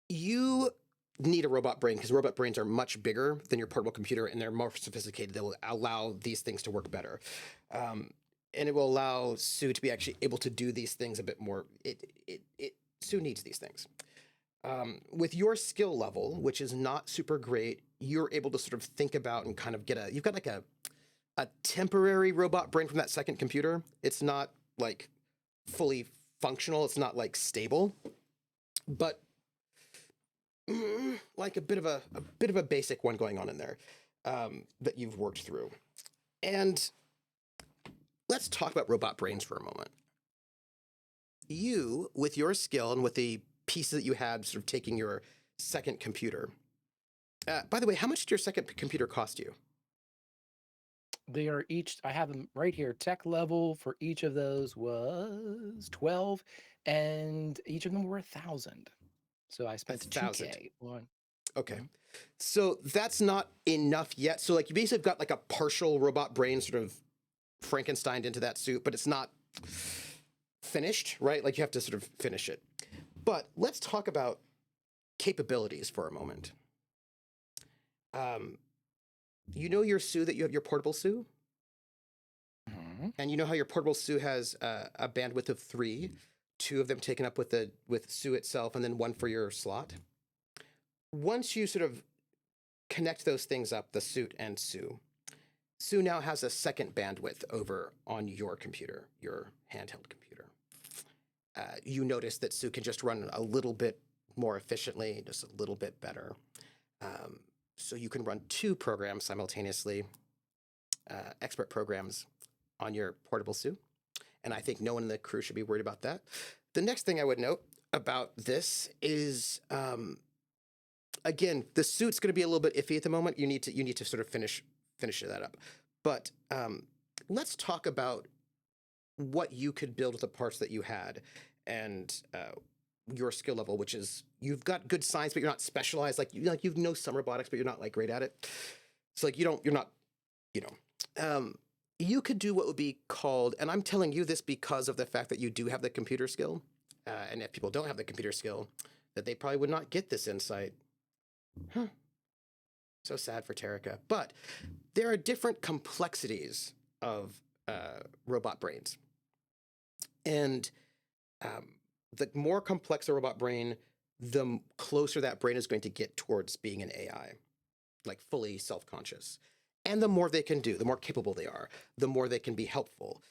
you need a robot brain because robot brains are much bigger than your portable computer, and they're more sophisticated. They will allow these things to work better. And it will allow Sue to be actually able to do these things a bit more. Sue needs these things. With your skill level, which is not super great, you're able to sort of think about and kind of you've got like a temporary robot brain from that second computer. It's not like fully functional. It's not like stable, but like a bit of a basic one going on in there that you've worked through. And let's talk about robot brains for a moment. You, with your skill and with the pieces that you had sort of taking your second computer. By the way, how much did your second computer cost you? They are each, I have them right here. Tech level for each of those was 12, and each of them were 1,000. So I spent 1,000. 2K on. Okay. Mhm. So that's not enough yet. So like you basically got like a partial robot brain sort of Frankensteined into that suit, but it's not finished, right? Like you have to sort of finish it. But let's talk about capabilities for a moment. You know your Sue that you have your portable Sue? Mhm. And you know how your portable Sue has a bandwidth of 3, 2 of them taken up with Sue itself, and then 1 for your slot. Once you sort of connect those things up, the suit and Sue, Sue now has a second bandwidth over on your computer, your handheld computer. You notice that Sue can just run a little bit more efficiently, just a little bit better. So you can run 2 programs simultaneously, expert programs on your portable Sue. And I think no one in the crew should be worried about that. The next thing I would note about this is, again, the suit's going to be a little bit iffy at the moment. You need to sort of finish that up. But let's talk about what you could build with the parts that you had and your skill level, which is you've got good science, but you're not specialized. Like you know some robotics, but you're not like great at it. So like you're not, you know. You could do what would be called, and I'm telling you this because of the fact that you do have the computer skill, and if people don't have the computer skill, that they probably would not get this insight. Huh. So sad for Terrica. But there are different complexities of robot brains. And the more complex a robot brain, the closer that brain is going to get towards being an AI, like fully self-conscious. And the more they can do, the more capable they are, the more they can be helpful.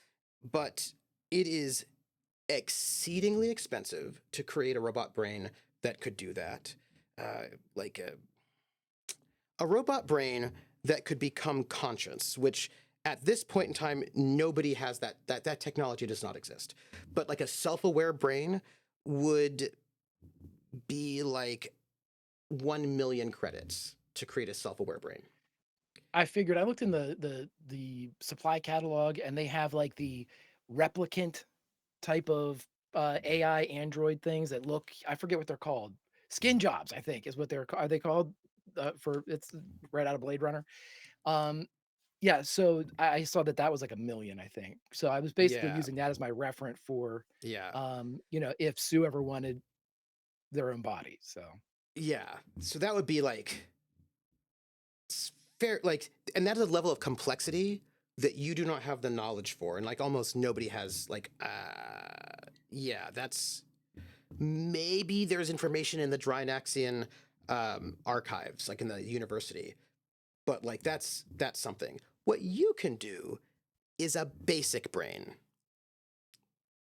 But it is exceedingly expensive to create a robot brain that could do that. Like a robot brain that could become conscious, which at this point in time, nobody has that technology does not exist. But like a self-aware brain would be like 1 million credits to create a self-aware brain. I figured I looked in the supply catalog, and they have like the replicant type of AI android things that look, I forget what they're called. Skin jobs, I think, is what are they called? For it's right out of Blade Runner. Yeah, so I saw that was like 1 million, I think. So I was basically Yeah. using that as my referent for, Yeah. you know, if Sue ever wanted their own body. So Yeah. So that would be like fair, like, and that is a level of complexity that you do not have the knowledge for, and like almost nobody has. Like, yeah, that's maybe there's information in the Drinaxian archives, like in the university, but like that's something. What you can do is a basic brain.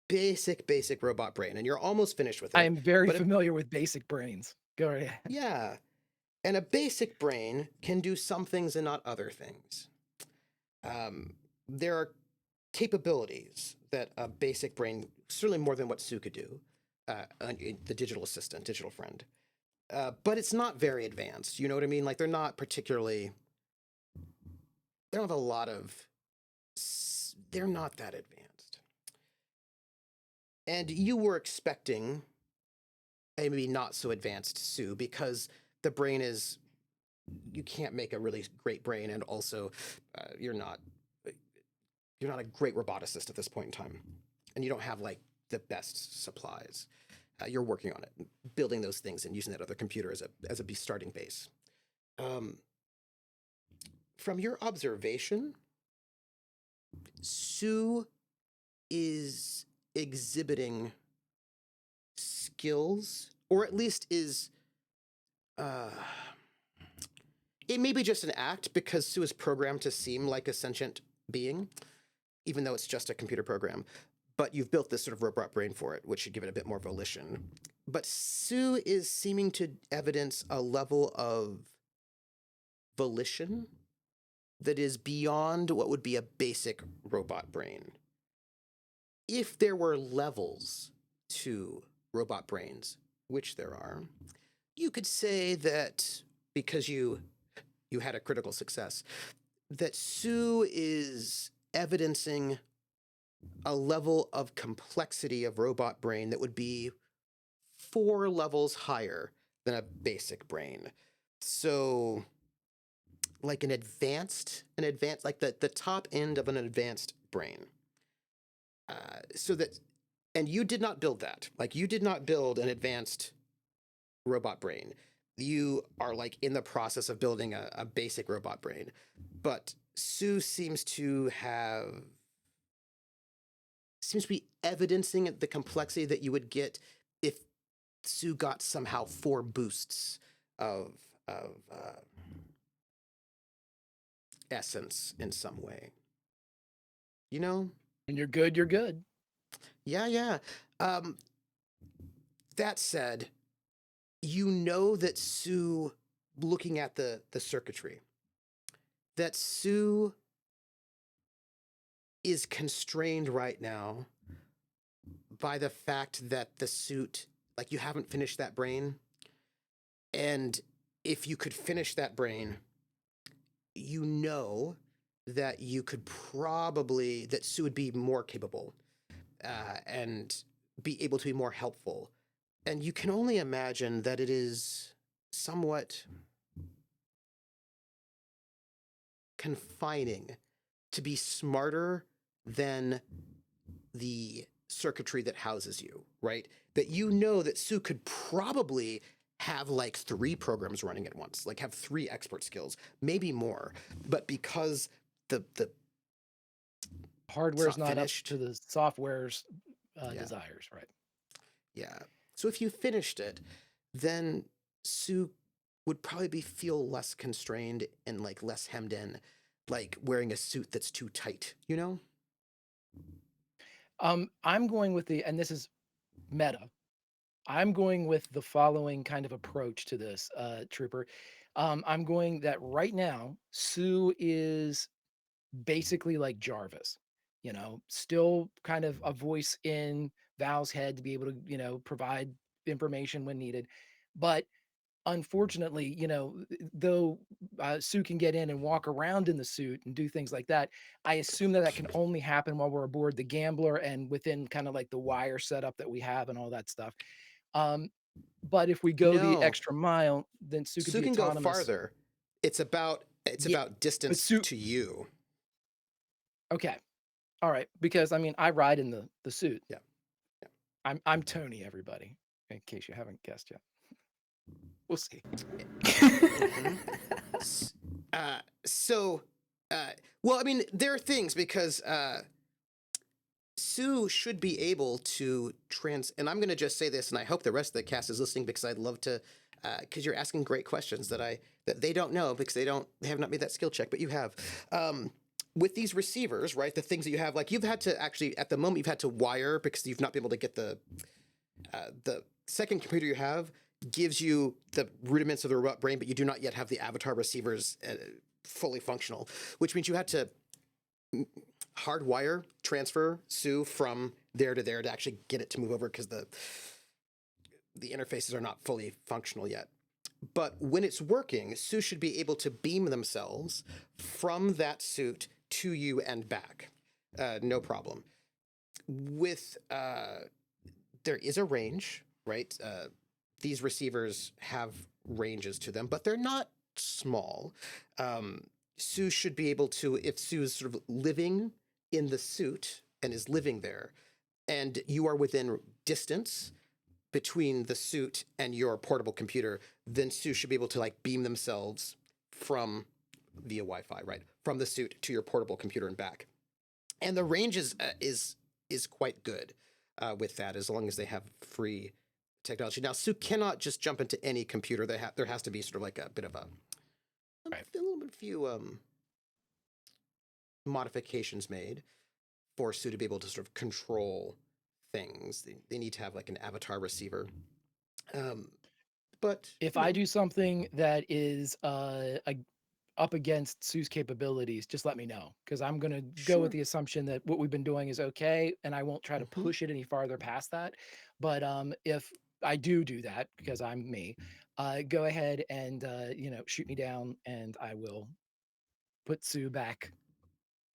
Basic robot brain, and you're almost finished with it. I am very but familiar with basic brains. Go ahead. Yeah. And a basic brain can do some things and not other things. There are capabilities that a basic brain, certainly more than what Sue could do, the digital assistant, digital friend. But it's not very advanced. You know what I mean? Like they're not particularly, they don't have a lot of, they're not that advanced. And you were expecting a maybe not so advanced Sue because the brain is, you can't make a really great brain, and also you're not a great roboticist at this point in time, and you don't have like the best supplies. You're working on it, building those things and using that other computer as a starting base. From your observation, Sue is exhibiting skills, or at least is it may be just an act because Sue is programmed to seem like a sentient being, even though it's just a computer program. But you've built this sort of robot brain for it, which should give it a bit more volition. But Sue is seeming to evidence a level of volition that is beyond what would be a basic robot brain. If there were levels to robot brains, which there are, you could say that because you had a critical success, that Sue is evidencing a level of complexity of robot brain that would be 4 levels higher than a basic brain. So like an advanced, like the top end of an advanced brain. So that, and you did not build that. Like you did not build an advanced robot brain. You are like in the process of building a basic robot brain. But Sue seems to be evidencing the complexity that you would get if Sue got somehow 4 boosts of essence in some way. You know? And you're good, you're good. Yeah. That said, you know that Sue, looking at the circuitry, that Sue is constrained right now by the fact that the suit, like you haven't finished that brain. And if you could finish that brain, you know that you could probably, that Sue would be more capable and be able to be more helpful. And you can only imagine that it is somewhat confining to be smarter than the circuitry that houses you, right? That you know that Sue could probably have like 3 programs running at once, like have 3 expert skills, maybe more. But because the Hardware's not finished up to the software's Yeah. desires, right? Yeah. So if you finished it, then Sue would probably feel less constrained and like less hemmed in, like wearing a suit that's too tight, you know? I'm going with and this is meta. I'm going with the following kind of approach to this, Trooper. I'm going that right now, Sue is basically like Jarvis, still kind of a voice in Val's head to be able to, provide information when needed. But unfortunately, though Sue can get in and walk around in the suit and do things like that, I assume that can only happen while we're aboard the Gambler and within kind of like the wire setup that we have and all that stuff. But if we go the No. extra mile, then Sue could Sue be can go autonomous. farther. It's about distance Sue- to you. Okay. All right. Because I ride in the suit. Yeah. I'm Tony, everybody, in case you haven't guessed yet. We'll see. Well, I mean, there are things because Sue should be able to and I'm going to just say this, and I hope the rest of the cast is listening because I'd love to, because you're asking great questions that they don't know because they have not made that skill check, but you have. With these receivers, right, the things that you have, like you've had to actually, at the moment, you've had to wire because you've not been able to get the second computer you have gives you the rudiments of the robot brain, but you do not yet have the avatar receivers fully functional, which means you had to hardwire transfer Sue from there to there to actually get it to move over because the interfaces are not fully functional yet. But when it's working, Sue should be able to beam themselves from that suit to you and back. No problem. With there is a range, right? These receivers have ranges to them, but they're not small. Sue should be able to, if Sue is sort of living in the suit and is living there, and you are within distance between the suit and your portable computer, then Sue should be able to like beam themselves from via Wi-Fi, right, from the suit to your portable computer and back. And the range is quite good with that, as long as they have free technology. Now, Sue cannot just jump into any computer. There has to be sort of like a bit of a few modifications made for Sue to be able to sort of control things. They need to have like an avatar receiver. But if I do something that is up against Sue's capabilities, just let me know, because I'm going to go with Sure. the assumption that what we've been doing is okay, and I won't try to Mhm. push it any farther past that. But if I do that, because I'm me, go ahead and shoot me down, and I will put Sue back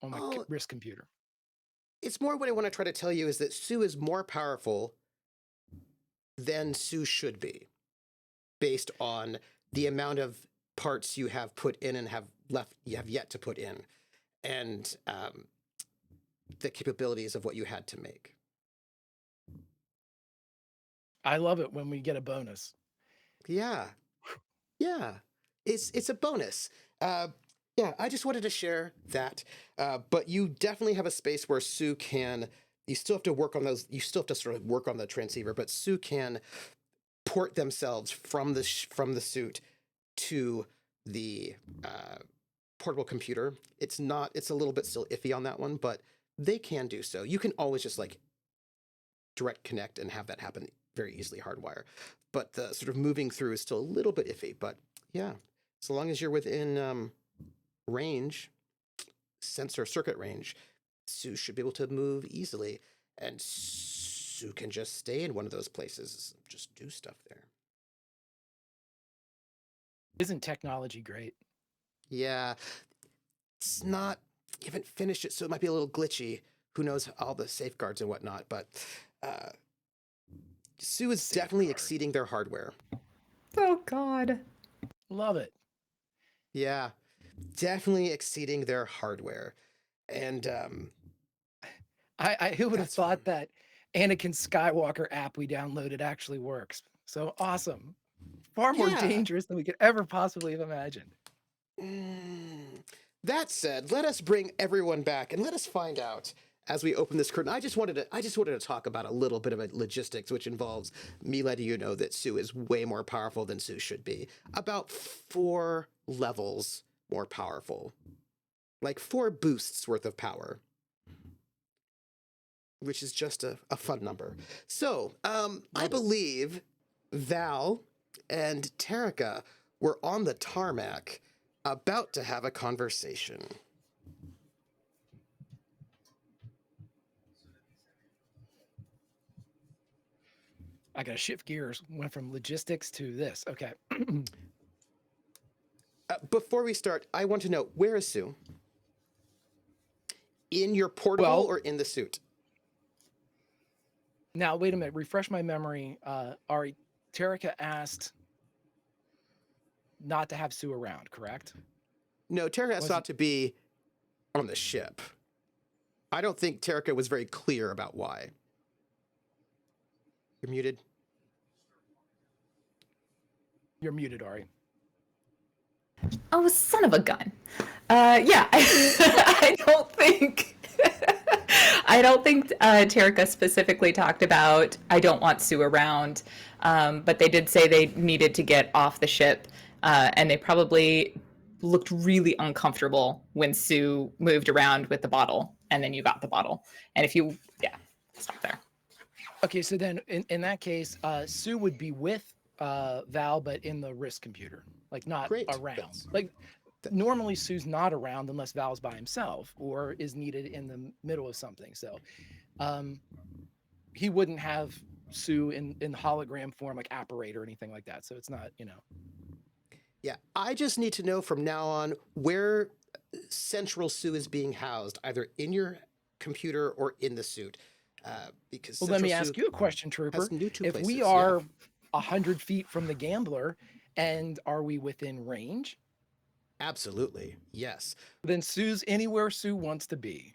on my Oh, risk computer. it's more what I want to try to tell you is that Sue is more powerful than Sue should be, based on the amount of parts you have put in and you have yet to put in, and the capabilities of what you had to make. I love it when we get a bonus. Yeah, yeah, it's a bonus. Yeah, I just wanted to share that. But you definitely have a space where Sue can. You still have to work on those. You still have to sort of work on the transceiver, but Sue can port themselves from the suit to the portable computer. It's a little bit still iffy on that one, but they can do so. You can always just like direct connect and have that happen very easily, hardwire. But the sort of moving through is still a little bit iffy. But yeah, so long as you're within range, sensor circuit range, Sue should be able to move easily. And Sue can just stay in one of those places, just do stuff there. Isn't technology great? Yeah, it's not, you haven't finished it, so it might be a little glitchy. Who knows all the safeguards and whatnot, but Sue is definitely exceeding their hardware. Oh God. Love it. Yeah, definitely exceeding their hardware. And Who would have That's thought fun. that Anakin Skywalker app we downloaded actually works? So awesome. Far more Yeah. dangerous than we could ever possibly have imagined. That said, let us bring everyone back and let us find out as we open this curtain. I just wanted to talk about a little bit of a logistics, which involves me letting you know that Sue is way more powerful than Sue should be. About 4 levels more powerful. Like 4 boosts worth of power. Which is just a fun number. So, I believe Val and Terrica were on the tarmac about to have a conversation. I got to shift gears. Went from logistics to this. Okay. Before we start, I want to know, where is Sue? In your portable Well- or in the suit? Now, wait a minute. Refresh my memory. Ari, Terrica asked not to have Sue around, correct? No, Terrica asked Was not to be on the ship. I don't think Terrica was very clear about why. You're muted. You're muted, Ari. Oh, son of a gun. Yeah, I don't think. I don't think Terrica specifically talked about I don't want Sue around, but they did say they needed to get off the ship, and they probably looked really uncomfortable when Sue moved around with the bottle, and then you got the bottle. And if you, yeah, stop there. Okay, so then in that case, Sue would be with Val, but in the risk computer, like not Great. around. Like normally Sue's not around unless Val's by himself or is needed in the middle of something. So he wouldn't have Sue in hologram form, like apparate or anything like that. So it's not, Yeah, I just need to know from now on where Central Sue is being housed, either in your computer or in the suit. Because Well, let me Central ask Sue you a question, Trooper. has new 2 If places. we are 100 feet from the gambler, and are we within range? Absolutely, yes. Then Sue's anywhere Sue wants to be.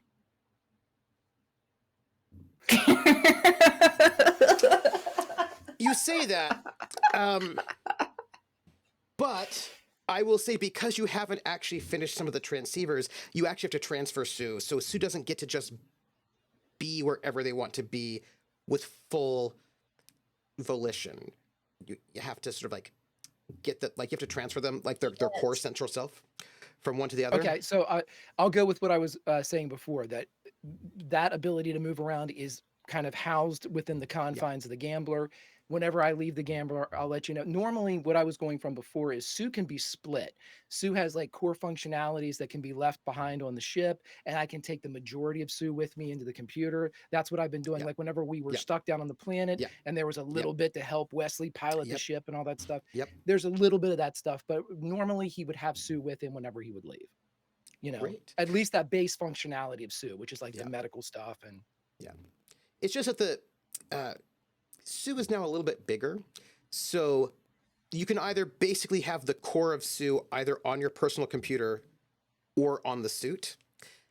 You say that, but I will say, because you haven't actually finished some of the transceivers, you actually have to transfer Sue. So Sue doesn't get to just be wherever they want to be with full volition. You have to sort of like get the, like you have to transfer them, like their core central self from one to the other. Okay, so I'll go with what I was saying before, that ability to move around is kind of housed within the confines of the gambler. whenever I leave the game, I'll let you know. Normally, what I was going from before is Sue can be split. Sue has like core functionalities that can be left behind on the ship, and I can take the majority of Sue with me into the computer. That's what I've been doing. Yeah. Like whenever we were Yeah. stuck down on the planet, Yeah. and there was a little bit to help Wesley pilot the Yep. ship and all that stuff. Yep. There's a little bit of that stuff, but normally he would have Sue with him whenever he would leave. You know, Great. at least that base functionality of Sue, which is like Yeah. the medical stuff and It's just that the Sue is now a little bit bigger, so you can either basically have the core of Sue either on your personal computer or on the suit,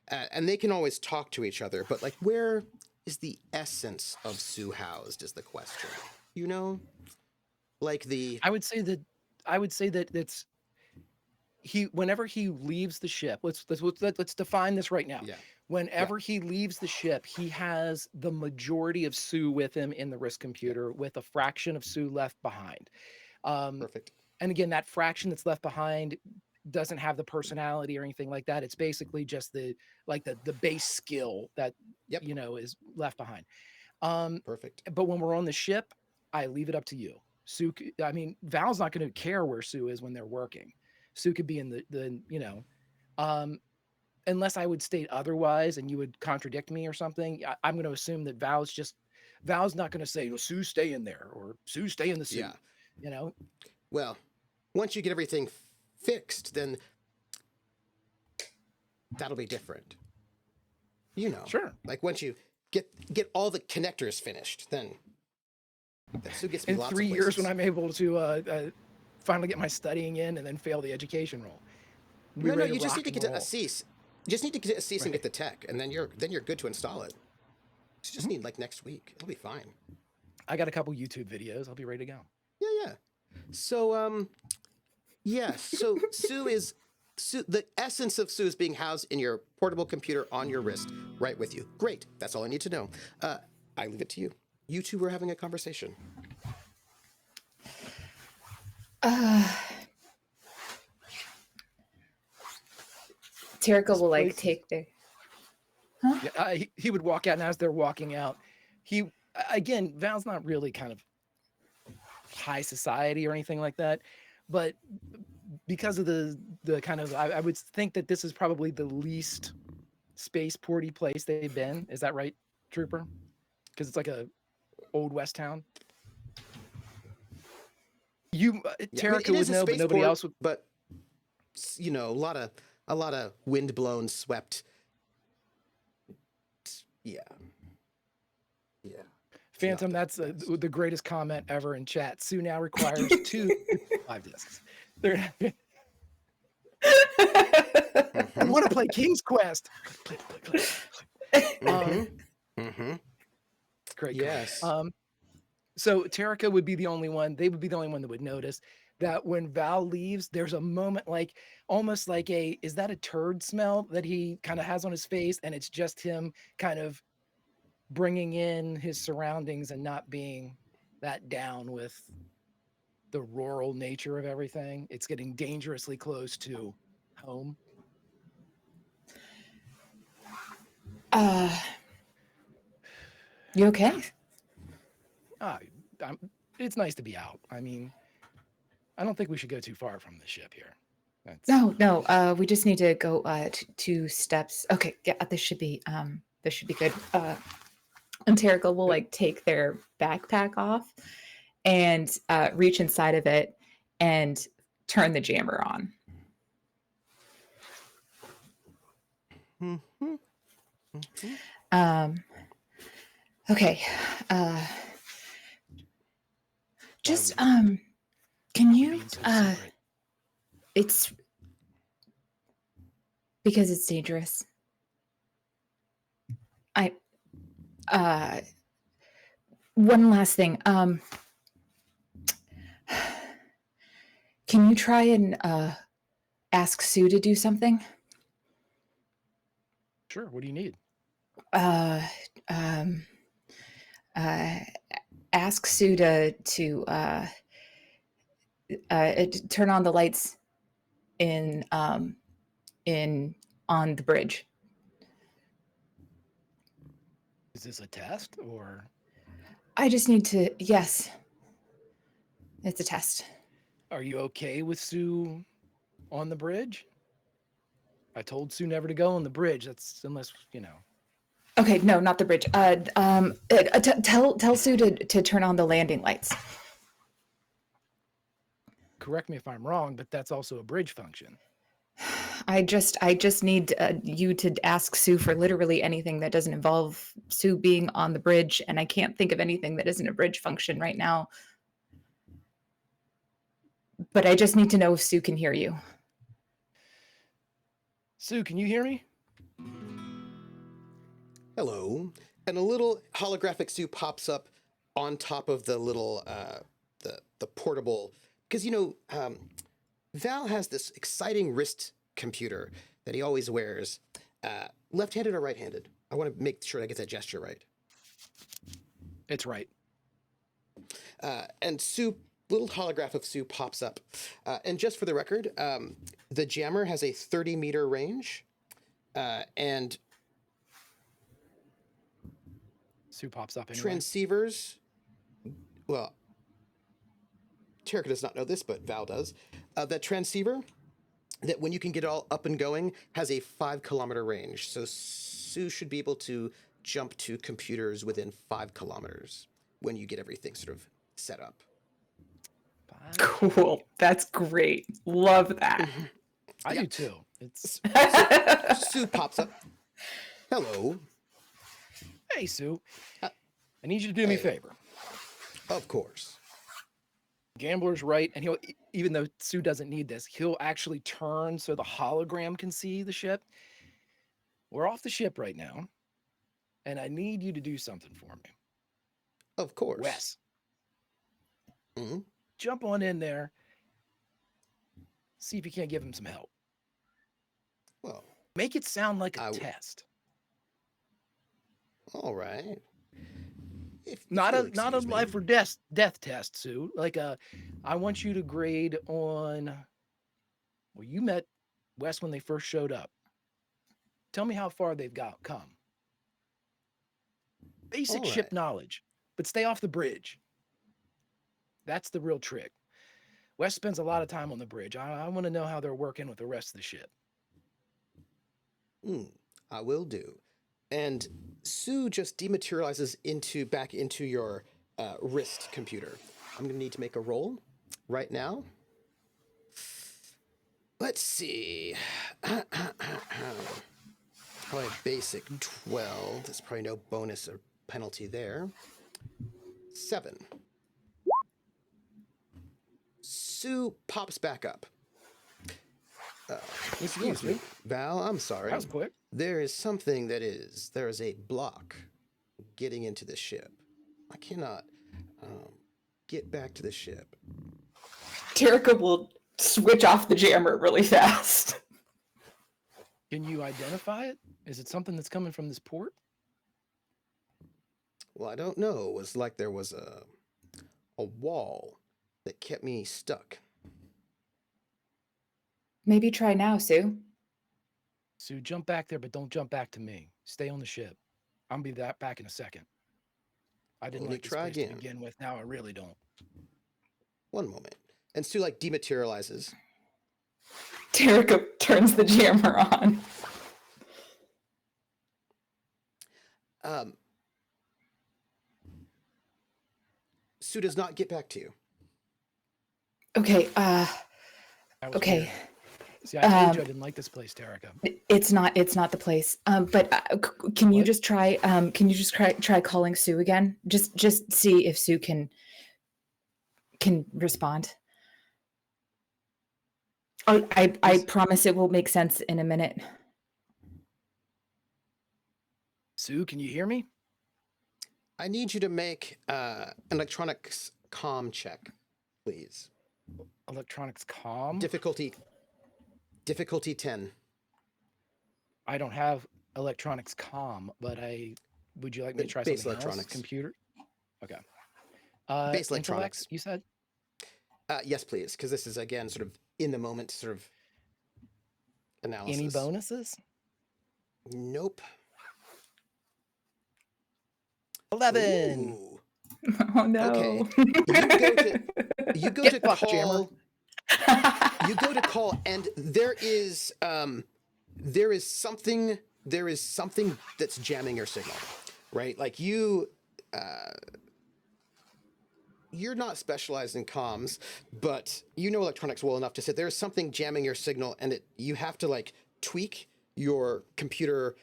and they can always talk to each other. But like, where is the essence of Sue housed? Is the question. You know, like the I would say that it's whenever he leaves the ship. Let's define this right now. yeah. Whenever he leaves the ship, he has the majority of Sue with him in the wrist computer, with a fraction of Sue left behind. Perfect. And again, that fraction that's left behind doesn't have the personality or anything like that. It's basically just the base skill that Yep. you know is left behind. Perfect. But when we're on the ship, I leave it up to you. Sue, I mean, Val's not going to care where Sue is when they're working. Sue could be in the you know, unless I would state otherwise and you would contradict me or something. I'm going to assume that Val's not going to say, well, Sue, stay in there, or Sue, stay in the suit. Yeah. You know, Well, once you get everything fixed, then that'll be different. You know, sure. like once you get all the connectors finished, then Sue gets to be In lots 3 of years, places. when I'm able to finally get my studying in and then fail the education role. No, you just need to get to Assis. You just need to get to Assis and Right. get the tech, and then you're good to install it. You just need like next week. It'll be fine. I got a couple YouTube videos. I'll be ready to go. Yeah. So so Sue. The essence of Sue is being housed in your portable computer on your wrist, right with you. Great. That's all I need to know. I leave it to you. You two were having a conversation. Terrica will like places- take the. Yeah, he would walk out, and as they're walking out, again, Val's not really kind of high society or anything like that, but because of the kind of, I would think that this is probably the least spaceporty place they've been. Is that right, Trooper? Because it's like a old West town. Terrica it would is a know, but nobody spaceport, else would. But you know, a lot of wind-blown, swept. Yeah. Phantom, that's the greatest comment ever in chat. Sue now requires 2 5 discs. I want to play King's Quest. Great. Yes. So Terrica would be the only one. They would be the only one that would notice that when Val leaves, there's a moment like almost like is that a turd smell that he kind of has on his face, and it's just him kind of bringing in his surroundings and not being that down with the rural nature of everything. It's getting dangerously close to home. You okay? It's nice to be out. I mean, I don't think we should go too far from the ship here. No. We just need to go 2 steps. Okay, yeah, this should be good. And Terrica will like take their backpack off and reach inside of it and turn the jammer on. Okay. Just can you it's because it's dangerous. One last thing. Can you try and ask Sue to do something? Sure. What do you need? Ask Sue to turn on the lights in on the bridge. Is this a test or? I just need to. Yes. It's a test. Are you okay with Sue on the bridge? I told Sue never to go on the bridge. That's unless, you know. Okay, no, not the bridge. Tell Sue to turn on the landing lights. Correct me if I'm wrong, but that's also a bridge function. I just need you to ask Sue for literally anything that doesn't involve Sue being on the bridge, and I can't think of anything that isn't a bridge function right now. But I just need to know if Sue can hear you. Sue, can you hear me? Hello. And a little holographic Sue pops up on top of the little the portable, because Val has this exciting wrist computer that he always wears. Left-handed or right-handed? I want to make sure I get that gesture right. It's right. And Sue, little holograph of Sue pops up. And just for the record, the jammer has a 30-meter range, and Sue pops up anyway. transceivers, well, Terrica does not know this, but Val does. That transceiver, that when you can get it all up and going, has a 5-kilometer range. So Sue should be able to jump to computers within 5 kilometers when you get everything sort of set up. Cool. That's great. Love that. I do too. It's Sue pops up. Hello. Hey, Sue. I need you to do me a favor. Of course. Gambler's right, and he'll, even though Sue doesn't need this, he'll actually turn so the hologram can see the ship. We're off the ship right now, and I need you to do something for me. Of course. Wes, Mm-hmm. jump on in there, see if you can't give him some help. Well, Make it sound like a test. all right. Not you'll a excuse me. life or death test, Sue. Like I want you to grade on. Well, you met Wes when they first showed up. Tell me how far they've come. Basic All ship right. knowledge, but stay off the bridge. That's the real trick. Wes spends a lot of time on the bridge. I want to know how they're working with the rest of the ship. I will do. And Sue just dematerializes back into your wrist computer. I'm going to need to make a roll right now. Let's see. Probably a basic 12. There's probably no bonus or penalty there. 7. Sue pops back up. Excuse me, Val, I'm sorry. That was quick. There is a block getting into the ship. I cannot get back to the ship. Terrica will switch off the jammer really fast. Can you identify it? Is it something that's coming from this port? Well, I don't know. It was like there was a wall that kept me stuck. Maybe try now, Sue. Sue, jump back there, but don't jump back to me. Stay on the ship. I'll be back in a second. I didn't like this place to begin with. Now I really don't. One moment. And Sue dematerializes. Terrica turns the jammer on. Sue does not get back to you. Okay, okay. Weird. See, I told you I didn't like this place, Terrica. It's not the place. But can you just try try calling Sue again? Just see if Sue can respond. I promise it will make sense in a minute. Sue, can you hear me? I need you to make an electronics comm check, please. Electronics comm? Difficulty 10. I don't have electronics comm, but would you like me to try Base something electronics. else? Computer? Okay. Base electronics. Intellect, you said? Yes, please, because this is, again, sort of in the moment sort of analysis. Any bonuses? Nope. 11. Ooh. Oh no. Okay. You go Get to fucked, Jammer. call. You go to call, and there is something that's jamming your signal, right? Like you're not specialized in comms, but you know electronics well enough to say there's something jamming your signal, and you have to like tweak your computer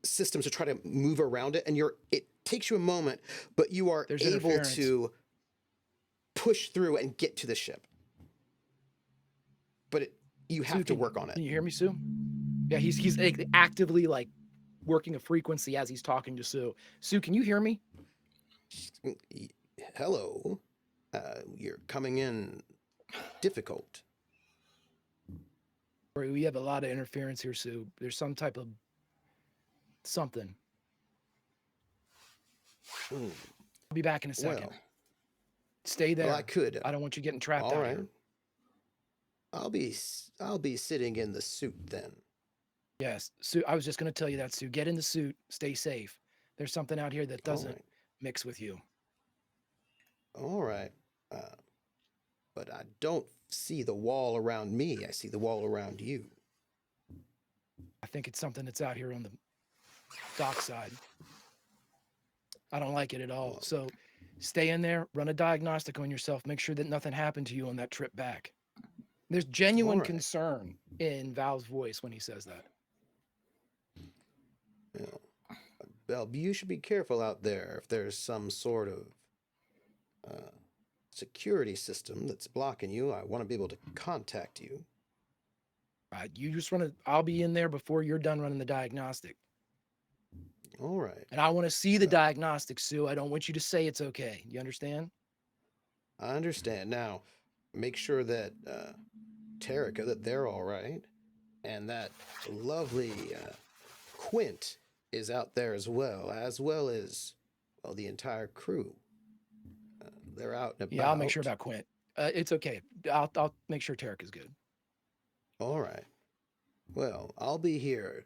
systems to try to move around it, and it takes you a moment, but you are There's able interference. to push through and get to the ship. But you have Sue, to work on Can it. you hear me, Sue? Yeah, he's actively like working a frequency as he's talking to Sue. Sue, can you hear me? Hello, you're coming in difficult. We have a lot of interference here, Sue. There's some type of something. Hmm. I'll be back in a second. Well, Stay there. well, I could. I don't want you getting trapped All out right. here. I'll be sitting in the suit then. Yes, Sue. I was just going to tell you that, Sue. Get in the suit. Stay safe. There's something out here that All doesn't right. mix with you. All right. But I don't see the wall around me. I see the wall around you. I think it's something that's out here on the dock side. I don't like it at all. So stay in there, run a diagnostic on yourself, make sure that nothing happened to you on that trip back. There's genuine right. concern in Val's voice when he says that. Yeah. Well, you should be careful out there if there's some sort of security system that's blocking you. I want to be able to contact you. You just I'll be in there before you're done running the diagnostic. All right. And I want to see the diagnostic, Sue. I don't want you to say it's okay. You understand? I understand. Now, make sure that Terrica, that they're all right, and that lovely Quint is out there as well as well, the entire crew. They're out and about. Yeah, I'll make sure about Quint. It's okay. I'll make sure Terrica's good. All right. Well, I'll be here.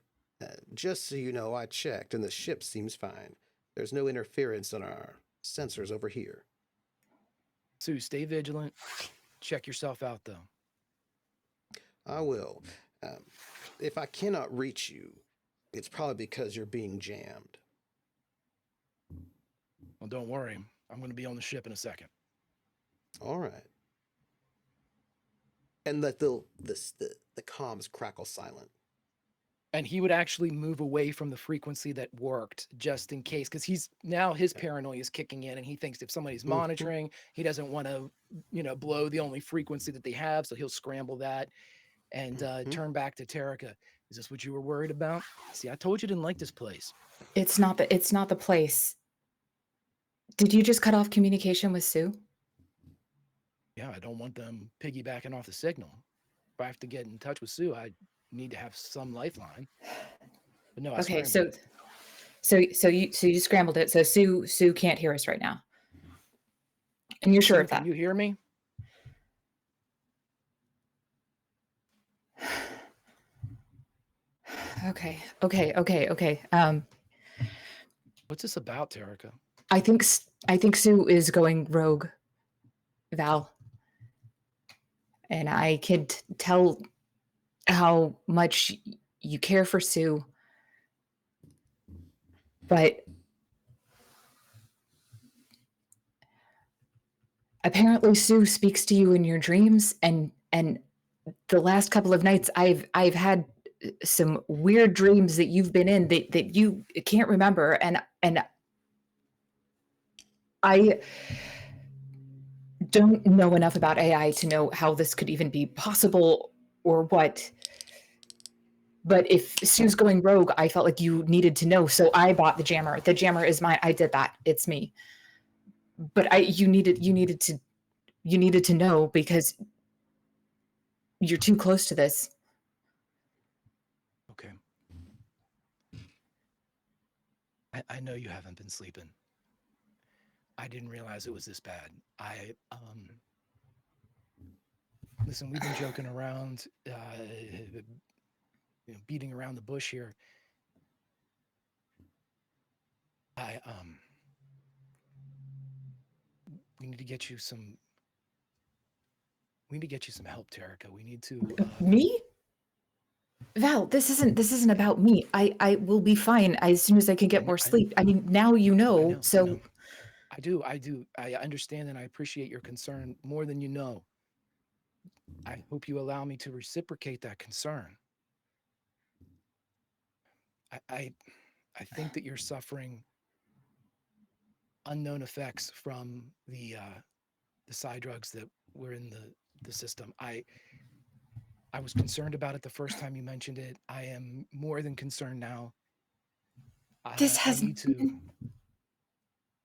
Just so you know, I checked, and the ship seems fine. There's no interference on our sensors over here. Sue, stay vigilant. Check yourself out, though. I will. If I cannot reach you, it's probably because you're being jammed. Well, don't worry. I'm going to be on the ship in a second. All right. And let the comms crackle silent. And he would actually move away from the frequency that worked just in case, because his paranoia is kicking in, and he thinks if somebody's monitoring, he doesn't want to, blow the only frequency that they have, so he'll scramble that and turn back to Terrica. Is this what you were worried about? See, I told you didn't like this place. It's not the place. Did you just cut off communication with Sue? Yeah, I don't want them piggybacking off the signal. If I have to get in touch with Sue, I need to have some lifeline. But no, I Okay, scrambled it. so you scrambled it. So Sue can't hear us right now. And you're sure Sue, of that? Can you hear me? Okay. What's this about, Terrica? I think Sue is going rogue, Val. And I could tell how much you care for Sue. But apparently Sue speaks to you in your dreams, and the last couple of nights I've had some weird dreams that you've been in that you can't remember, and I don't know enough about AI to know how this could even be possible or what. But if Sue's going rogue, I felt like you needed to know, so I bought the jammer. The jammer is mine. I did that. It's me. But you needed to know because you're too close to this. Okay. I know you haven't been sleeping. I didn't realize it was this bad. Listen, we've been joking around, beating around the bush here. We need to get you some. We need to get you some help, Terrica. We need to. Me? Val, this isn't about me. I will be fine as soon as I can get more sleep. I mean, now you know, so I do. I understand and I appreciate your concern more than you know. I hope you allow me to reciprocate that concern. I think that you're suffering unknown effects from the side drugs that were in the system. I was concerned about it the first time you mentioned it. I am more than concerned now. this I need to.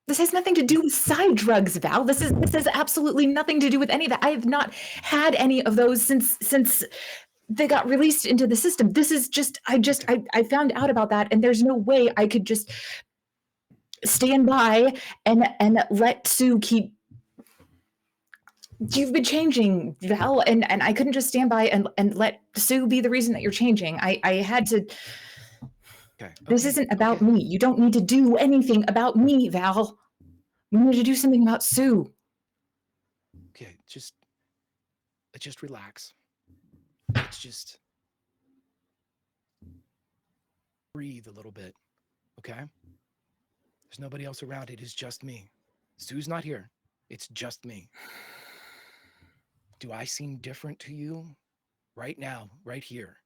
This has nothing to do with side drugs, Val. This has absolutely nothing to do with any of that. I have not had any of those since they got released into the system. This is just I found out about that, and there's no way I could just stand by and let Sue keep. You've been changing, Val, and I couldn't just stand by and let Sue be the reason that you're changing. I had to. Okay. This isn't about me. You don't need to do anything about me, Val. We need to do something about Sue. Okay, let's just relax. Let's just breathe a little bit, okay? There's nobody else around. It is just me. Sue's not here. It's just me. Do I seem different to you right now, right here?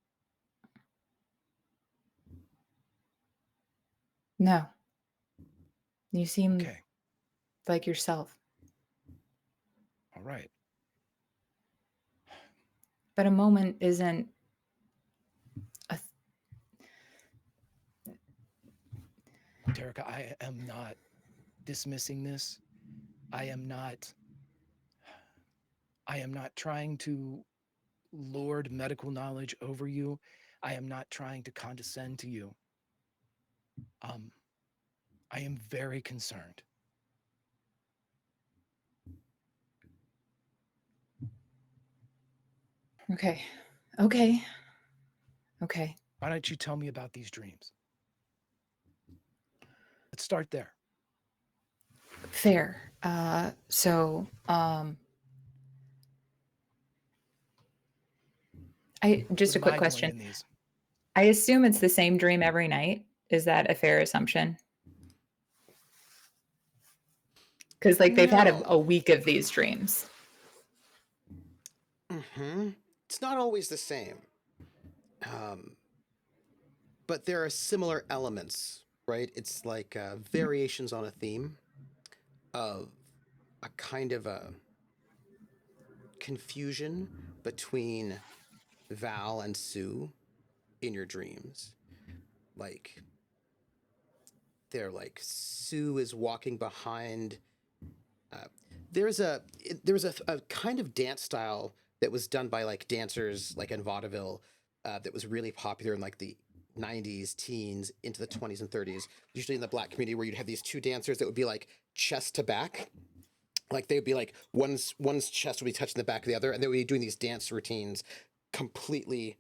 No. You seem Okay. like yourself. All right. But a moment isn't a Terrica, I am not dismissing this. I am not trying to lord medical knowledge over you. I am not trying to condescend to you. I am very concerned. Okay. Why don't you tell me about these dreams? Let's start there. Fair. Just a quick question. I assume it's the same dream every night. Is that a fair assumption? Because they've had a week of these dreams. It's not always the same. But there are similar elements, right? It's like variations on a theme of a kind of a confusion between Val and Sue in your dreams. Like, they're like, Sue is walking behind. There was a kind of dance style that was done by like dancers like in vaudeville that was really popular in like the 90s, teens, into the 20s and 30s, usually in the Black community, where you'd have these two dancers that would be like chest to back. Like they would be like one's chest would be touching the back of the other, and they would be doing these dance routines completely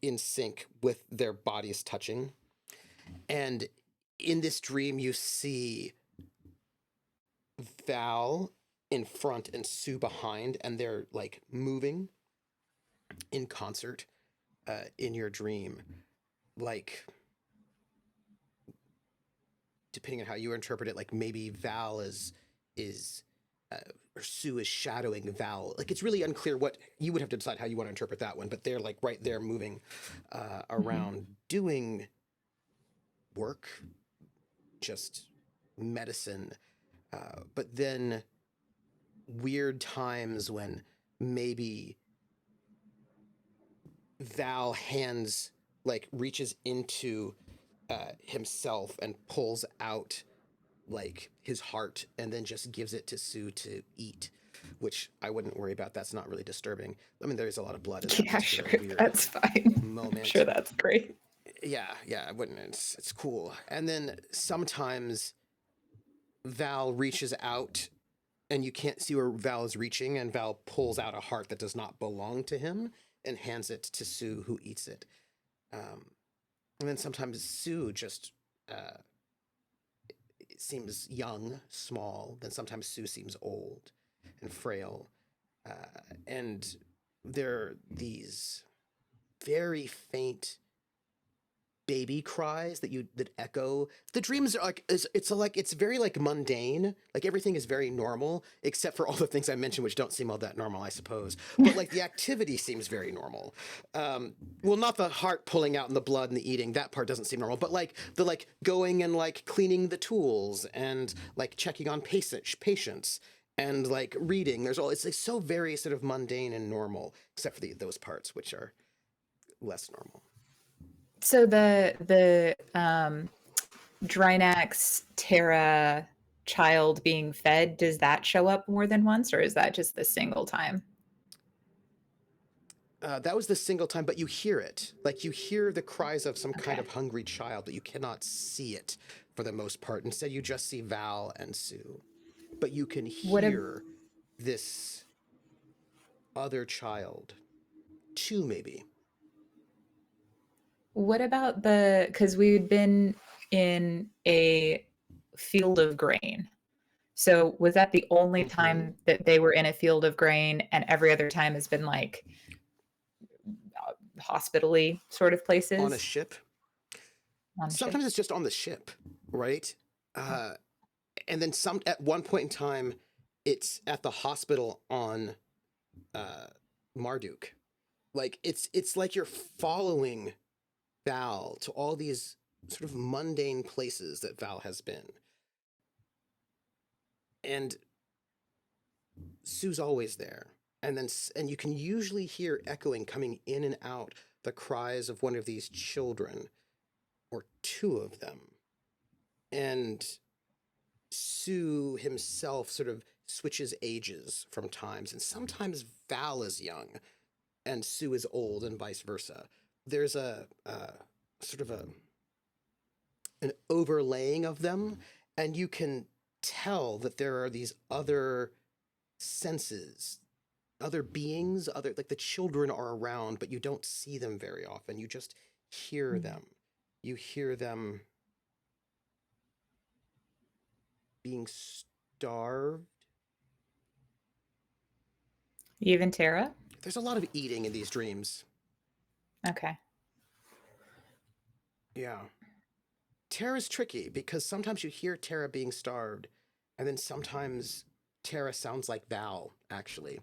in sync with their bodies touching. And in this dream, you see Val in front and Sue behind, and they're like moving in concert in your dream. Like, depending on how you interpret it, like maybe Val is or Sue is shadowing Val. Like, it's really unclear what you would have to decide how you want to interpret that one, but they're like right there moving around doing work, just medicine. But then weird times when maybe Val reaches into himself and pulls out like his heart and then just gives it to Sue to eat, which I wouldn't worry about. That's not really disturbing. I mean, there's a lot of blood in that. Yeah, sure. That's fine. Moment. I'm sure that's great. Yeah, I wouldn't. It's cool. And then sometimes Val reaches out and you can't see where Val is reaching, and Val pulls out a heart that does not belong to him and hands it to Sue, who eats it. And then sometimes Sue just seems young, small. Then sometimes Sue seems old and frail. And there are these very faint baby cries that echo. The dreams are like it's very like mundane. Like everything is very normal except for all the things I mentioned, which don't seem all that normal, I suppose. But like the activity seems very normal. Well, not the heart pulling out and the blood and the eating. That part doesn't seem normal. But like the like going and like cleaning the tools and like checking on patients and like reading. There's all it's like so very sort of mundane and normal, except for those parts which are less normal. So the Drinax Terra child being fed, does that show up more than once, or is that just the single time? That was the single time, but you hear it. Like you hear the cries of some kind Okay. of hungry child, but you cannot see it for the most part. Instead, you just see Val and Sue. But you can What ab- hear this other child. Two, maybe. What about because we'd been in a field of grain. So was that the only time that they were in a field of grain, and every other time has been like hospital-y sort of places? On a ship. On a ship. Sometimes it's just on the ship, right? And then at one point in time, it's at the hospital on Marduk. Like it's like you're following Val to all these sort of mundane places that Val has been. And Sue's always there. And you can usually hear echoing coming in and out the cries of one of these children, or two of them. And Sue himself sort of switches ages from times, and sometimes Val is young and Sue is old, and vice versa. There's a sort of an overlaying of them, and you can tell that there are these other senses, other beings, other like the children are around, but you don't see them very often. You just hear them. You hear them being starved. Even Terra? There's a lot of eating in these dreams. Okay. Yeah. Terra's tricky because sometimes you hear Terra being starved, and then sometimes Terra sounds like Val, actually.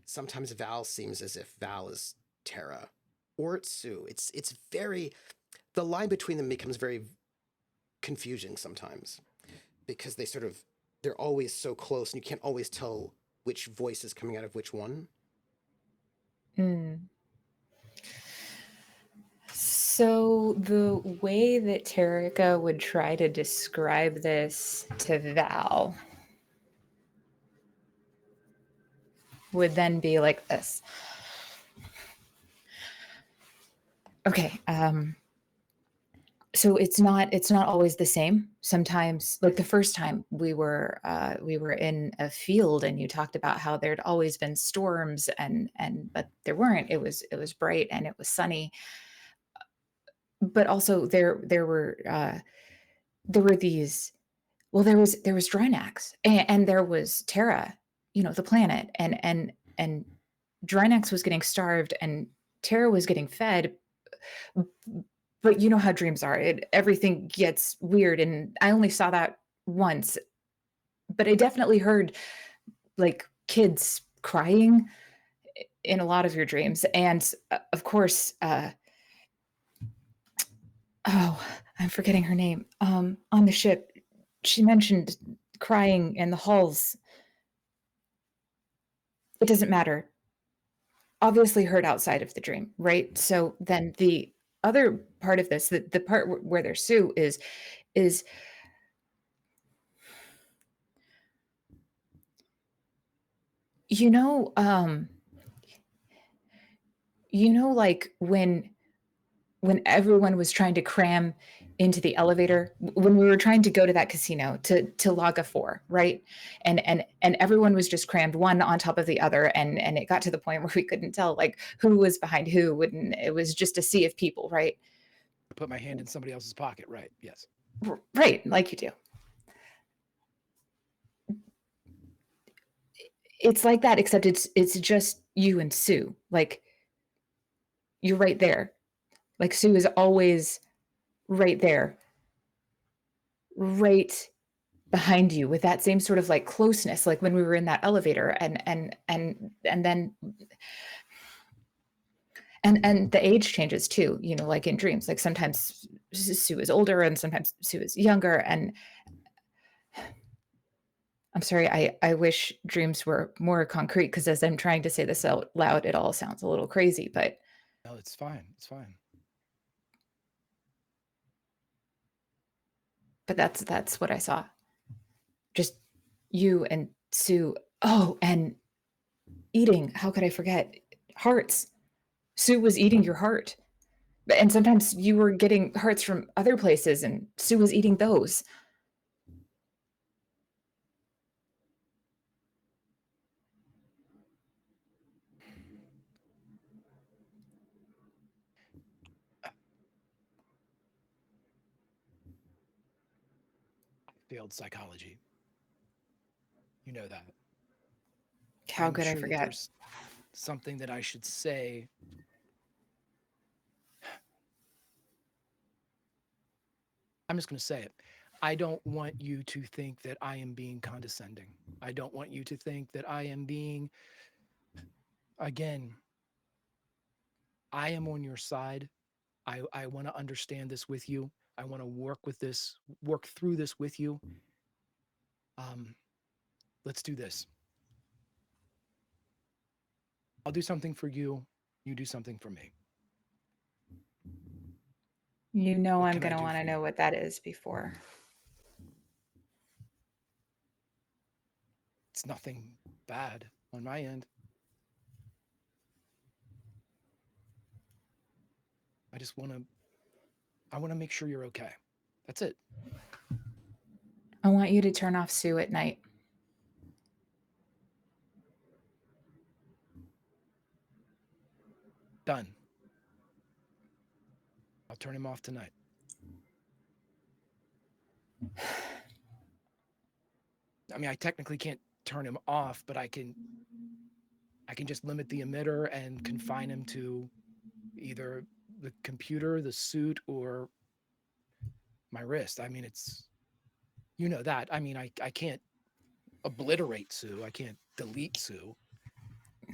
Sometimes Val seems as if Val is Terra, or it's Sue. It's very, the line between them becomes very confusing sometimes because they're always so close, and you can't always tell which voice is coming out of which one. So the way that Terrica would try to describe this to Val would then be like this. Okay, so it's not always the same. Sometimes, like the first time we were in a field, and you talked about how there'd always been storms, but there weren't. It was bright and it was sunny. But also there were these. Well, there was Drinax, and there was Terra, the planet, and Drinax was getting starved, and Terra was getting fed. But you know how dreams are. Everything gets weird, and I only saw that once. But I definitely heard like kids crying in a lot of your dreams. And of course, I'm forgetting her name. On the ship, she mentioned crying in the halls. It doesn't matter. Obviously heard outside of the dream, right? So then the other part of this, the part where there's Sue is like when everyone was trying to cram into the elevator, when we were trying to go to that casino to Laga 4, right? And everyone was just crammed one on top of the other, and it got to the point where we couldn't tell like who was behind who, and it was just a sea of people, right? Put my hand in somebody else's pocket, right? Yes. Right, like you do. It's like that, except it's just you and Sue. Like, you're right there. Like, Sue is always right there, right behind you, with that same sort of like closeness, like when we were in that elevator, and then and the age changes too, you know, like in dreams. Like sometimes Sue is older and sometimes Sue is younger. And I'm sorry, I wish dreams were more concrete, because as I'm trying to say this out loud, it all sounds a little crazy, but No, it's fine. It's fine. that's what I saw. Just you and Sue. Oh, and eating. How could I forget? Hearts. Sue was eating your heart. And sometimes you were getting hearts from other places and Sue was eating those. Failed psychology. You know that. How I'm could I sure that forget? there's something that I should say. I'm just going to say it. I don't want you to think that I am being condescending. I don't want you to think that I am being, again, I am on your side. I want to understand this with you. I want to work through this with you. Let's do this. I'll do something for you. You do something for me. You know, What I'm can I going to do want to for know you? what that is before. It's nothing bad on my end. I want to make sure you're okay. That's it. I want you to turn off Sue at night. Done. I'll turn him off tonight. I mean, I technically can't turn him off, but I can just limit the emitter and confine him to either the computer, the suit, or my wrist. I mean, it's, you know that. I mean, I can't obliterate Sue. I can't delete Sue.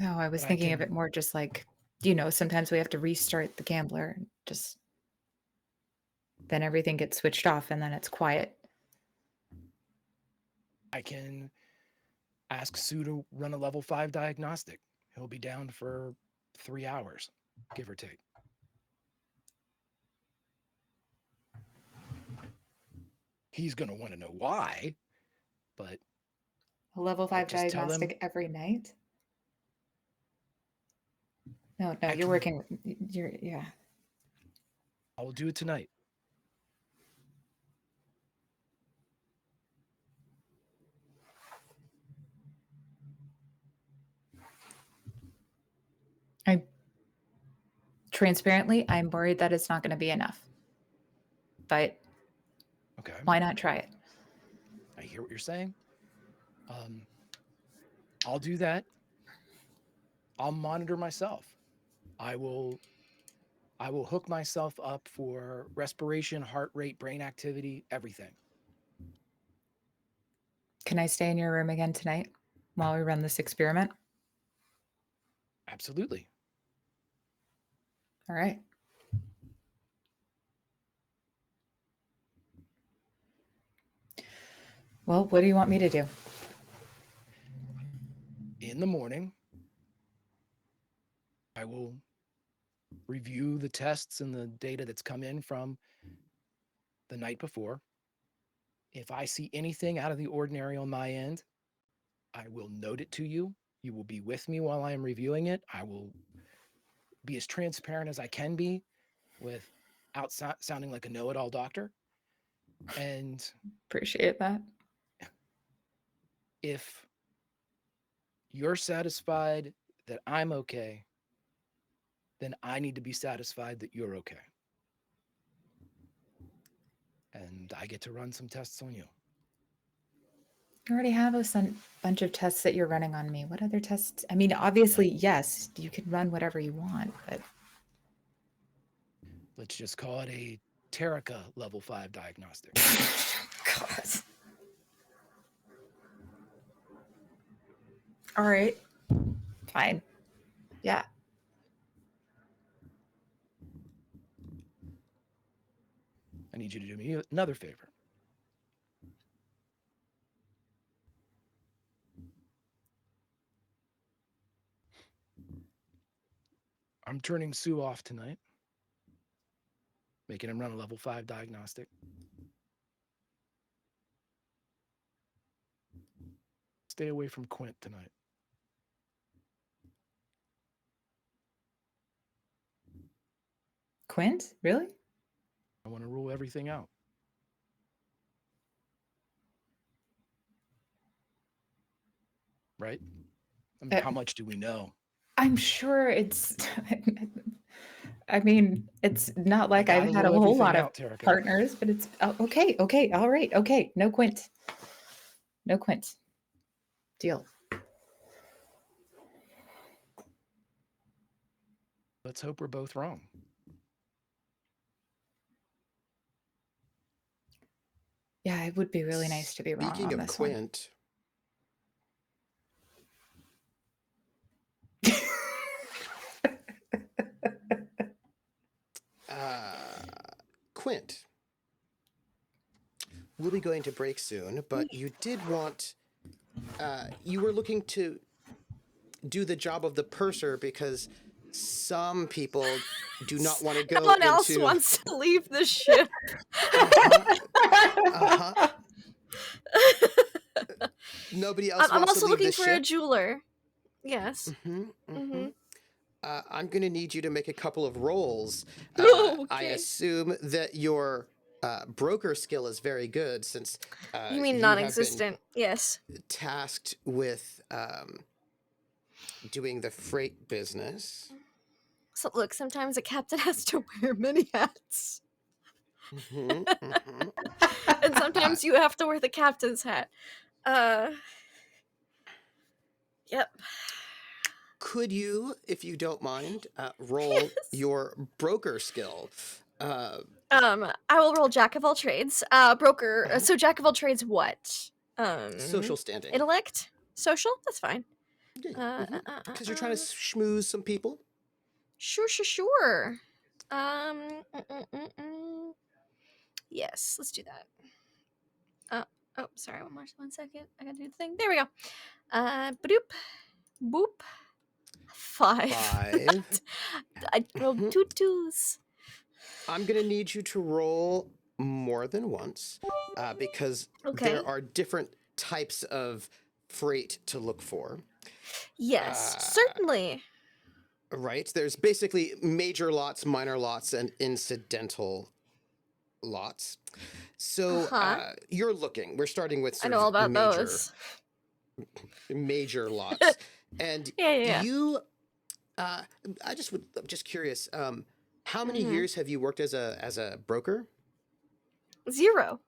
Oh, I was But I thinking of can, it more just like, you know, sometimes we have to restart the gambler and just then everything gets switched off and then it's quiet. I can ask Sue to run a level 5 diagnostic. He'll be down for 3 hours, give or take. He's going to want to know why, but A level 5 just tell him diagnostic every night? No, I you're can, working. Yeah. I will do it tonight. Transparently, I'm worried that it's not going to be enough. But Okay. why not try it? I hear what you're saying. I'll do that. I'll monitor myself. I will hook myself up for respiration, heart rate, brain activity, everything. Can I stay in your room again tonight while we run this experiment? Absolutely. All right. Well, what do you want me to do? In the morning, I will review the tests and the data that's come in from the night before. If I see anything out of the ordinary on my end, I will note it to you. You will be with me while I am reviewing it. I will be as transparent as I can be without sounding like a know-it-all doctor. And Appreciate that. if you're satisfied that I'm okay, then I need to be satisfied that you're okay. And I get to run some tests on you. You already have a bunch of tests that you're running on me. What other tests? I mean, obviously, yes, you can run whatever you want, but Let's just call it a Terrica level 5 diagnostic. God. All right. Fine. Yeah. I need you to do me another favor. I'm turning Sue off tonight, making him run a level 5 diagnostic. Stay away from Quint tonight. Quint? Really? I want to rule everything out. Right? I mean, how much do we know? I'm sure it's. I mean, it's not like gotta I've had a rule whole everything lot of out, Terrica. partners, but it's okay. Okay. All right. Okay. No Quint. No Quint. Deal. Let's hope we're both wrong. Yeah, it would be really nice to be wrong Speaking on of this one. Quint, Quint, we'll be going to break soon, but you did want, you were looking to do the job of the purser because some people do not want to go No one else into. wants to leave the ship. Nobody else I'm wants also to leave looking the for ship. a jeweler. Yes. I'm going to need you to make a couple of rolls. Okay. I assume that your broker skill is very good since You mean have non-existent? Yes. been tasked with doing the freight business. So look, sometimes a captain has to wear many hats, and sometimes you have to wear the captain's hat. Yep. Could you, if you don't mind, roll your broker skill? I will roll jack of all trades. Broker. So jack of all trades, what? Social standing. Intellect, social. That's fine. Because you're trying to schmooze some people. Sure. Yes, let's do that. Oh, sorry. 1 second. I gotta do the thing. There we go. Boop, boop. 5. I rolled 2 2s. I'm gonna need you to roll more than once because there are different types of freight to look for. Yes, certainly. Right? There's basically major lots, minor lots, and incidental lots. So you're looking. We're starting with I know all about those. Major lots. And Yeah. you, I'm just curious. How many years have you worked as a broker? 0.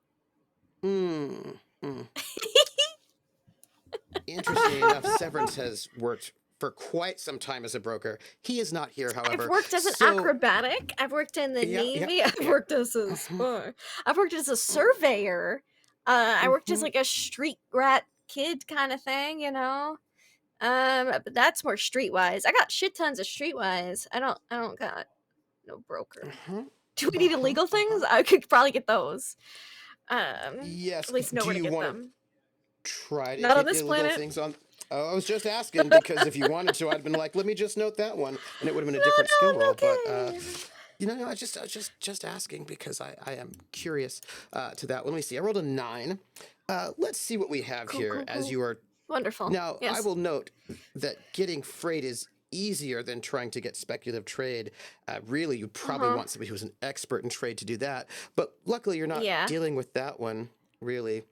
Interesting enough, Severance has worked for quite some time as a broker. He is not here, however. I've worked as an acrobatic. I've worked in the Navy. I've worked as a spy. I've worked as a surveyor. I worked as like a street rat kid kind of thing, you know. But that's more streetwise. I got shit tons of streetwise. I don't got no broker. Do we need illegal things? I could probably get those. Yes. At least know where to get them. Try to Not get on this illegal planet. things on. Oh, I was just asking because if you wanted to, I'd been like, let me just note that one, and it would have been a different skill roll. But I was just asking because I am curious to that one. Let me see. I rolled a 9. Let's see what we have here as you are. Wonderful. Now, yes. I will note that getting freight is easier than trying to get speculative trade. Really, you probably want somebody who's an expert in trade to do that. But luckily, you're not dealing with that one, really.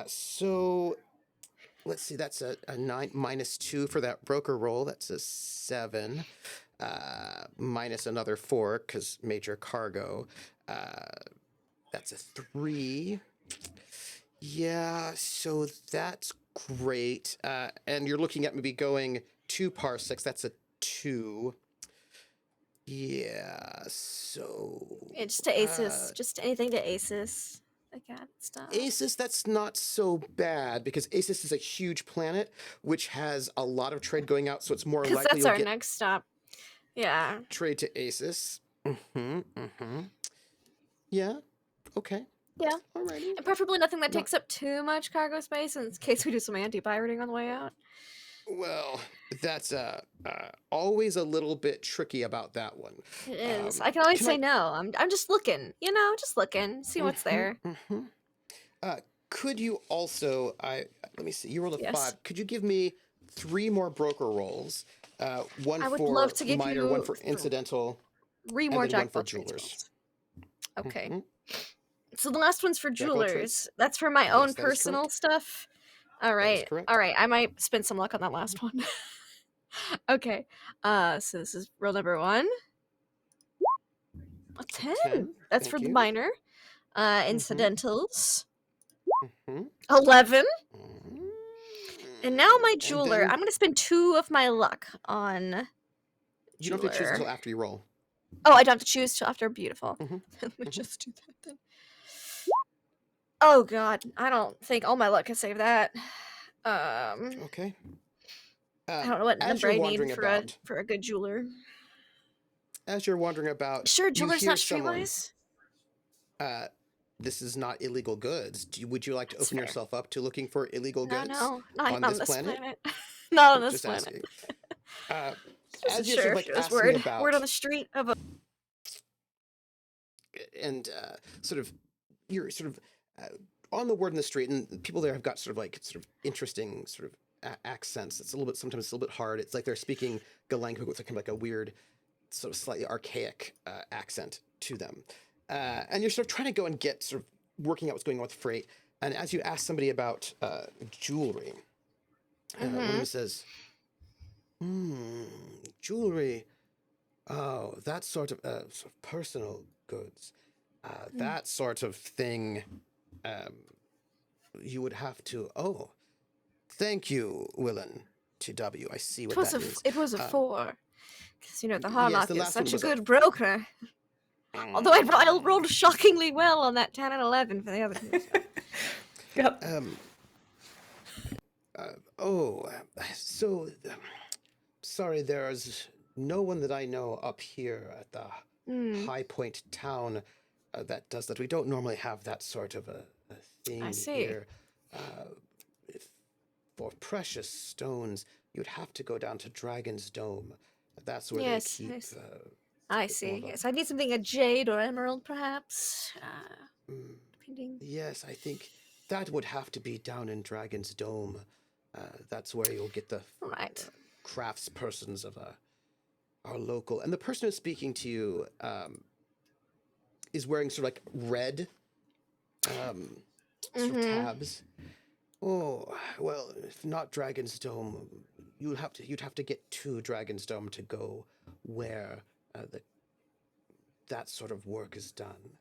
So let's see. That's a 9 minus 2 for that broker roll. That's a 7. Minus another 4 because major cargo. That's a 3. Yeah, so that's great. And you're looking at maybe going 2 parsecs. That's a 2. Yeah, so It's to Asus. Just anything to Asus. Again, stuff. Asus, that's not so bad because Asus is a huge planet which has a lot of trade going out, so it's more Because likely that's you'll our get next stop. Yeah. trade to Asus. Yeah. Okay. Yeah. Alrighty. And preferably nothing that Not- takes up too much cargo space in case we do some anti-pirating on the way out. Well, that's always a little bit tricky about that one. It is. I can always can say I- no. I'm just looking, just looking, see what's there. Could you also? Let me see. You rolled a Yes. 5. Could you give me 3 more broker rolls? One I would for love to give minor, you one for incidental, 3 and more then one for jackpot trades jewelers. rolls. Okay. Mhm. So the last one's for Jackpot trades? jewelers. That's for my Yes, own that is personal correct. stuff. All That is right. correct. All right. I might spend some luck on that last one. Okay. So this is roll number 1. A 10. 10, That's thank for the you. minor. Incidentals. Mhm. 11. Mm. And now my And jeweler. then I'm going to spend 2 of my luck on you don't have to choose jeweler. until after you roll. Oh, I don't have to choose till after. Beautiful. Mhm, Let me mhm. just do that then. Oh god, I don't think all my luck can save that. Okay. I don't know what As number you're I wandering need about, for a good jeweler. as you're wandering about, Sure, you jeweler's hear not someone. streetwise. This is not illegal goods. Would you like to That's open fair. yourself up to looking for illegal No, goods no, not on on this this planet? planet. Not on this Just planet. asking. Uh, Just as you're sort of like just asking word about, on the street of a. and sort of, you're sort of on the word in the street, and people there have got sort of interesting sort of accents. It's a little bit sometimes it's a little bit hard. It's like they're speaking Galangu with kind of like a weird, sort of slightly archaic accent to them, and you're sort of trying to go and get sort of working out what's going on with freight. And as you ask somebody about jewelry, one of them says, jewelry. Oh, that sort of personal goods. That sort of thing. You would have to. Oh, thank you, Willen. TW. I see what that means. It was a 4. Because the yes, Harlock the is last one such a was a- good broker. Although I rolled shockingly well on that 10 and 11 for the other two. Yep. Sorry, there's no one that I know up here at the High Point town that does that. We don't normally have that sort of a thing I see. here. For precious stones, you'd have to go down to Dragonsdome. That's where Yes, they keep. yes. I bit see. more of a- Yes, I need something a jade or emerald, perhaps. Depending. Yes, I think that would have to be down in Dragonsdome. That's where you'll get the Right. craftspersons of our local. And the person who's speaking to you is wearing sort of like red sort of tabs. Oh, well, if not Dragonsdome, you'd have to get to Dragonsdome to go where that sort of work is done.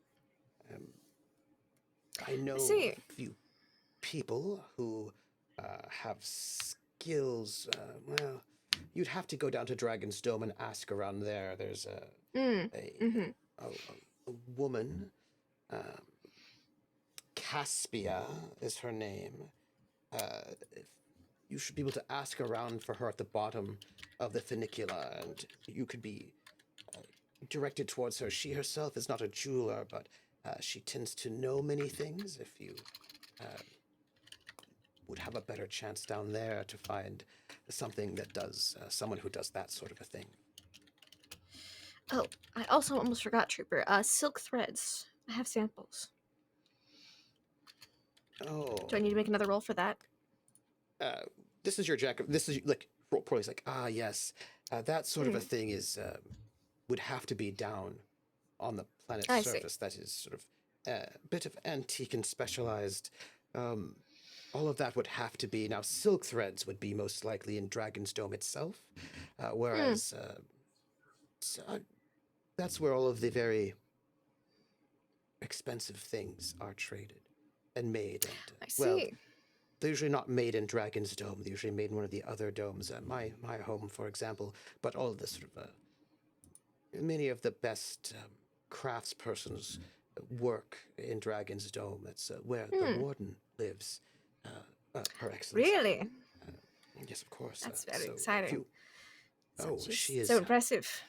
I know see. a few people who have skills. Well, you'd have to go down to Dragonsdome and ask around there. There's a woman, Caspia is her name. You should be able to ask around for her at the bottom of the funicula, and you could be directed towards her. She herself is not a jeweler, but she tends to know many things. If you would have a better chance down there to find something that does, someone who does that sort of a thing. Oh, I also almost forgot, Trooper. Silk threads. I have samples. Oh. Do I need to make another roll for that? This is your jacket. This is like Proy's like, yes, that sort of a thing is would have to be down on the planet's I see. surface. That is sort of a bit of antique and specialized. All of that would have to be now. Silk threads would be most likely in Dragonsdome itself, whereas that's where all of the very expensive things are traded. and made. And, I well, see. they're usually not made in Dragonsdome. They're usually made in one of the other domes. My home, for example. But all of the sort of many of the best craftspersons work in Dragonsdome. That's where the warden lives. Her Excellency. Really? Yes, of course. That's very so if exciting. you- Oh, She's she is. so impressive.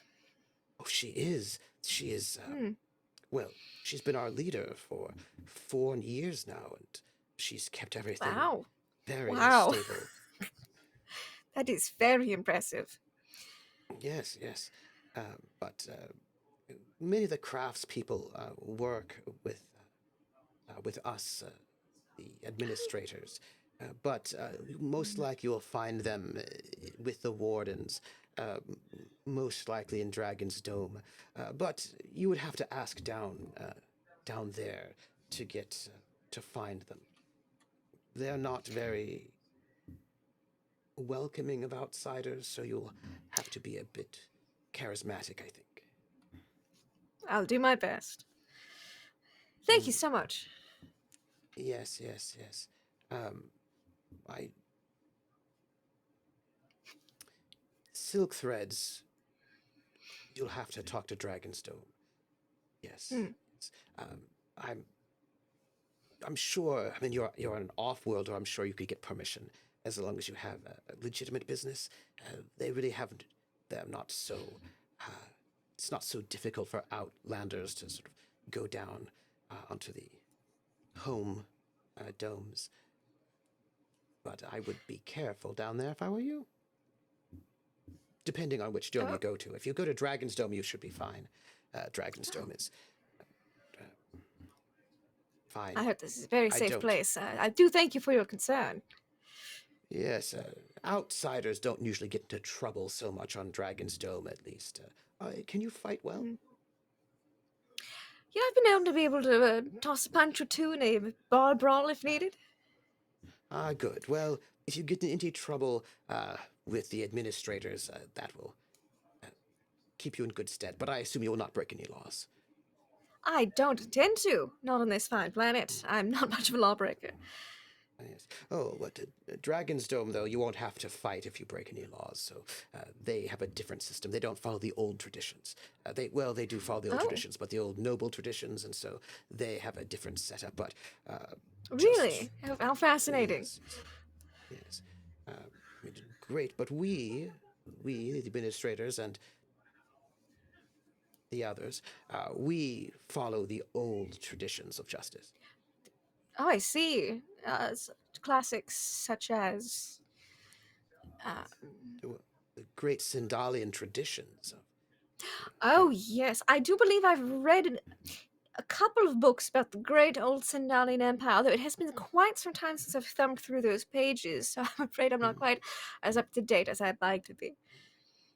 Oh, she is. She is. Hmm. Well, she's been our leader for 4 years now, and she's kept everything Wow. very Wow. stable. That is very impressive. Yes, yes. But many of the craftspeople work with us, the administrators. But most likely you'll find them with the wardens, uh, most likely in Dragon's Dome. But you would have to ask down there to get to find them. They're not very welcoming of outsiders, so you'll have to be a bit charismatic, I think. I'll do my best. Thank you so much. Yes, yes, yes. I silk threads. You'll have to talk to Dragonsdome. Yes. Hmm. Yes. I'm sure. I mean, you're an off-worlder. I'm sure you could get permission as long as you have a legitimate business. They really haven't. They're not so. It's not so difficult for outlanders to sort of go down onto the home domes. But I would be careful down there if I were you. Depending on which dome you go to. If you go to Dragon's Dome, you should be fine. Dragon's Dome is fine. I hope this is a very I safe don't. place. I do thank you for your concern. Yes, outsiders don't usually get into trouble so much on Dragon's Dome, at least. Can you fight well? Yeah, I've been known to be able to toss a punch or two in a bar brawl if needed. Ah, good. Well, if you get into trouble with the administrators, that will keep you in good stead. But I assume you will not break any laws. I don't intend to. Not on this fine planet. I'm not much of a lawbreaker. Yes. Oh, but Dragon's Dome, though, you won't have to fight if you break any laws. So they have a different system. They don't follow the old traditions. They do follow the old traditions, but the old noble traditions, and so they have a different setup. But Really? How fascinating. Yes. Yes. Great, but we, the administrators and the others, we follow the old traditions of justice. Oh, I see. Classics such as. The great Sindalian traditions. Oh, yes. I do believe I've read a couple of books about the great old Sindalian Empire, although it has been quite some time since I've thumbed through those pages, so I'm afraid I'm not quite as up to date as I'd like to be.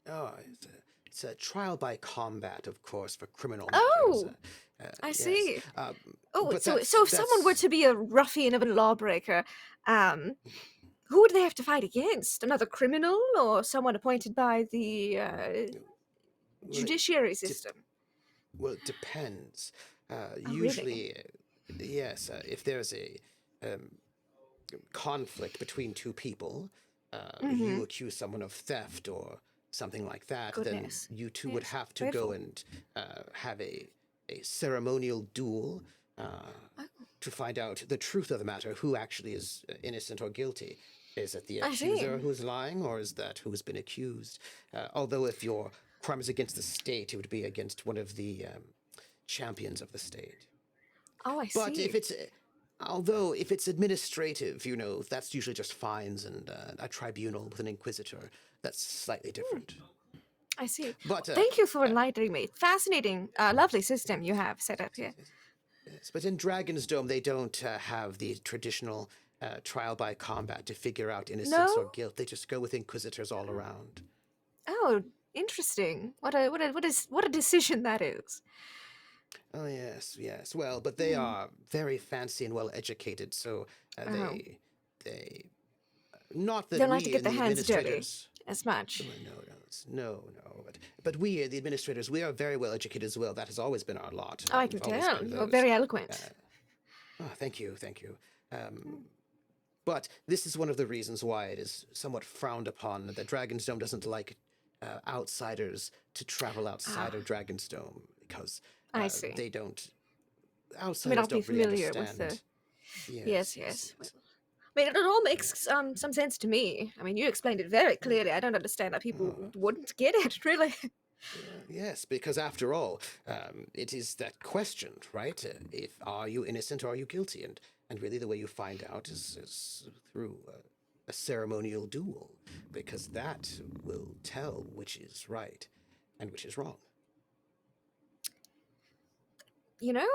Oh, it's a trial by combat, of course, for criminal Oh, matters. I Yes. see. Oh, But so that's- if someone were that's- to be a ruffian of a lawbreaker, who would they have to fight against? Another criminal or someone appointed by the well, judiciary system? Well, it depends. really? Usually, yes, if there's a conflict between two people, you accuse someone of theft or something like that, Goodness. then you two would Yes, have to dreadful. go and have a ceremonial duel to find out the truth of the matter, who actually is innocent or guilty. Is it the I see. accuser who's lying, or is that who's been accused? Although if your crime is against the state, it would be against one of the champions of the state. Oh, I But see. if it's administrative, that's usually just fines and a tribunal with an inquisitor. That's slightly different. I see. But Thank you for enlightening me. Fascinating, lovely system you have set up here. yes, but in Dragon's Dome, they don't have the traditional trial by combat to figure out innocence or No? guilt. They just go with inquisitors all around. Oh, interesting. What a decision that is. Oh yes, yes. Well, but they are very fancy and well educated, so they not that They don't we like to get and their the hands dirty administrators. as much. No. But we, the administrators, we are very well educated as well. That has always been our lot. Oh, I can We've always tell. been You're those, very eloquent. Oh, thank you, thank you. But this is one of the reasons why it is somewhat frowned upon. The Dragonsdome doesn't like outsiders to travel outside of Dragonsdome because I see. they don't. I may Outsiders not be don't really familiar with the. understand. Yes. I mean, it all makes some sense to me. I mean, you explained it very clearly. I don't understand how people wouldn't get it, really. Yes, because after all, it is that question, right? If are you innocent or are you guilty? And really, the way you find out is through a ceremonial duel, because that will tell which is right and which is wrong. You know,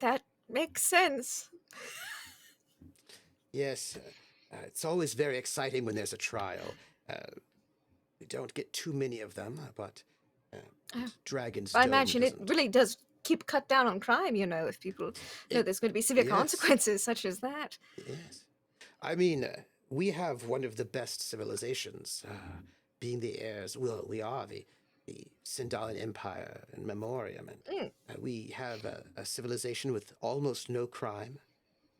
that makes sense. Yes, it's always very exciting when there's a trial. We don't get too many of them, but Dragonsdome. I imagine it really does keep cut down on crime, if people know there's going to be severe consequences such as that. Yes. I mean, we have one of the best civilizations, being the heirs. Well, we are the Sindalian Empire in memoriam, and we have a civilization with almost no crime,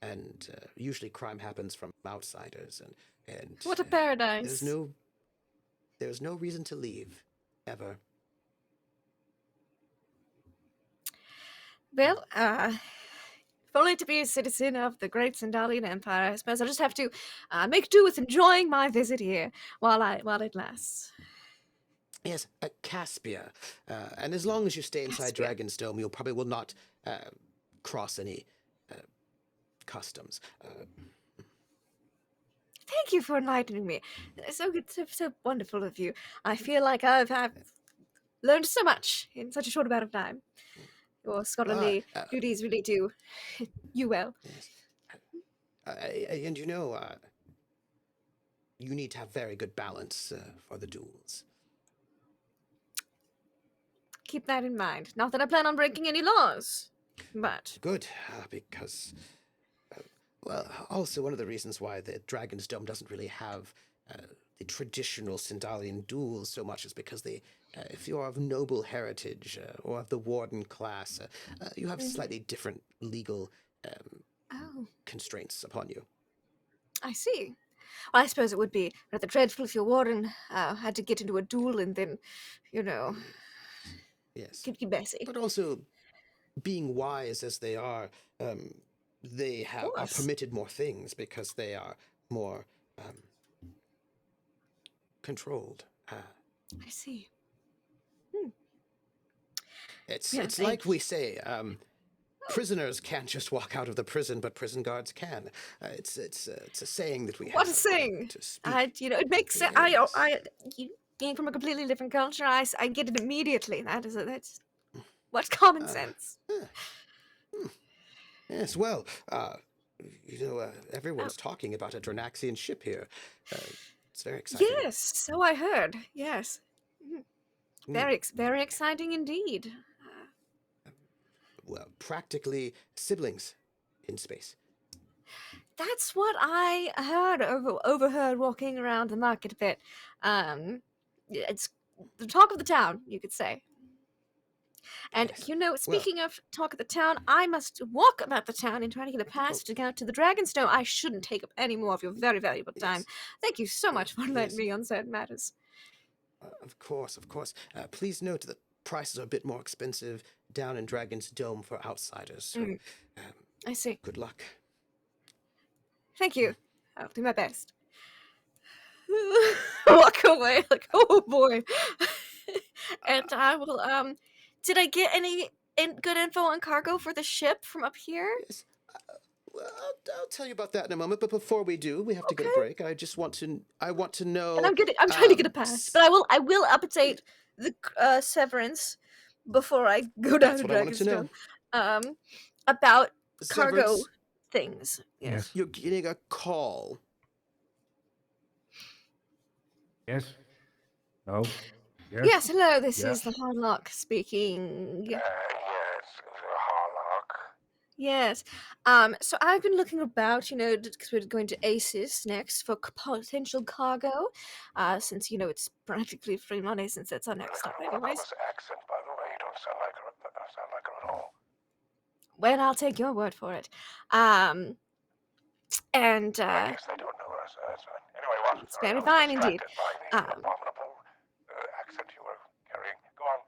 and usually crime happens from outsiders. And what a paradise! There's no reason to leave, ever. Well, if only to be a citizen of the great Sindalian Empire, I suppose I'll just have to make do with enjoying my visit here while it lasts. Yes, Caspia. And as long as you stay inside Dragonsdome, you probably will not cross any customs. Thank you for enlightening me. So good, so wonderful of you. I feel like I've learned so much in such a short amount of time. Your scholarly duties really do you well. Yes. And you need to have very good balance for the duels. Keep that in mind. Not that I plan on breaking any laws, but... Good, because... well, also one of the reasons why the Dragonsdome doesn't really have the traditional Sindalian duels so much is because if you're of noble heritage or of the warden class, you have slightly different legal constraints upon you. I see. Well, I suppose it would be rather dreadful if your warden had to get into a duel and then, Yes. could be messy. But also, being wise as they are permitted more things because they are more controlled. I see. It's like we say, prisoners can't just walk out of the prison, but prison guards can. It's a saying that we have. What a saying! To speak. It makes sense. Yes. You being from a completely different culture, I get it immediately. That's what's common sense. Yes, well, everyone's talking about a Drinaxian ship here. It's very exciting. Yes, so I heard. Yes. Very exciting indeed. Well, practically siblings in space. That's what I overheard walking around the market a bit. It's the talk of the town, you could say. And, speaking of talk of the town, I must walk about the town and try to get a pass to go to the Dragonsdome. I shouldn't take up any more of your very valuable time. Thank you so much for letting me on certain matters. Of course. Please note that prices are a bit more expensive down in Dragonsdome for outsiders. So, I see. Good luck. Thank you. I'll do my best. Walk away like, oh boy. And I will, did I get any good info on cargo for the ship from up here? Yes. Well, I'll tell you about that in a moment. But before we do, we have to get a break. I want to know. And I'm trying to get a pass, but I will update the severance before I go down to Dragonsdome. About cargo things. Yes. You're getting a call. Yes. No. Yes. Yes. Hello. This is the Hardlock speaking. Yes, Harlock. Yes. So I've been looking about, because we're going to ACES next for potential cargo. Since it's practically free money since that's our next stop, anyways. This accent, by the way, you don't sound like her at all. well, I'll take your word for it. And I guess they don't know us. That's fine. Anyway, what? it's Sorry, very I was fine indeed. distracted by the Um, abominable accent you were carrying. Go on.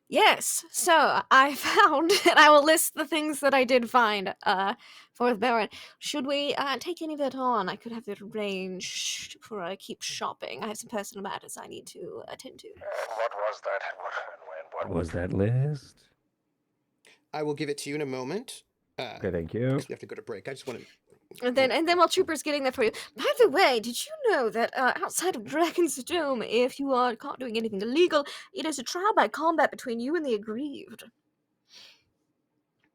Yes, so I found, and I will list the things that I did find for the Baron. Should we take any of it on? I could have it arranged before I keep shopping. I have some personal matters I need to attend to. And what was that? What Was that list? I will give it to you in a moment. Okay, thank you. Because we have to go to break. I just want to. And then while Trooper's getting that for you. By the way, did you know that outside of Dragonsdome, if you are caught doing anything illegal, it is a trial by combat between you and the aggrieved.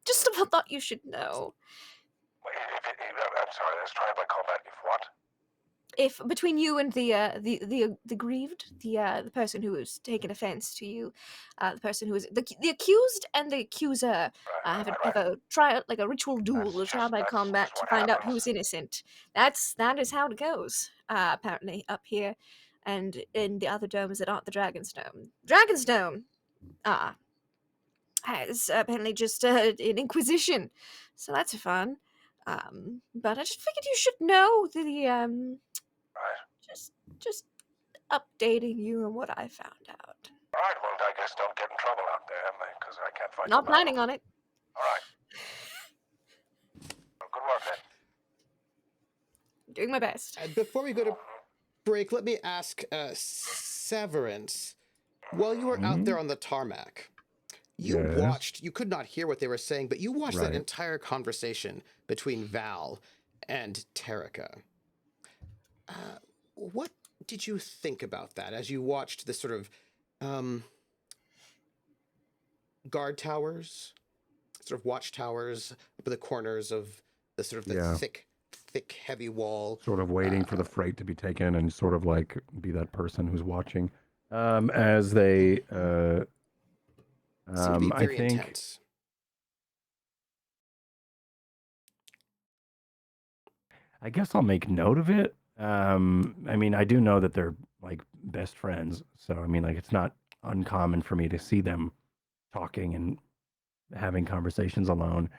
Just thought you should know. I'm sorry, let's try by combat. If what? If between you and the grieved, the person who has taken offense to you, the person who is the accused and the accuser have a trial, like a ritual duel, a trial by combat to find out who's innocent. That is how it goes. Apparently up here, and in the other domes that aren't the Dragonsdome. Dragonsdome, has apparently just an inquisition, so that's fun. But I just figured you should know the just updating you on what I found out. All right, well, I guess don't get in trouble out there, because I can't fight. Not planning on it. All right. Well, good work then. Doing my best. Before we go to break, let me ask Severance. While you were out there on the tarmac, you watched, you could not hear what they were saying, but you watched that entire conversation between Val and Terrica. What did you think about that as you watched the sort of guard towers, sort of watchtowers up in the corners of the sort of the thick, heavy wall? Sort of waiting for the freight to be taken and sort of like be that person who's watching. As they, Seemed to be very I think, intense. I guess I'll make note of it. I mean, I do know that they're like best friends, so I mean, like it's not uncommon for me to see them talking and having conversations alone.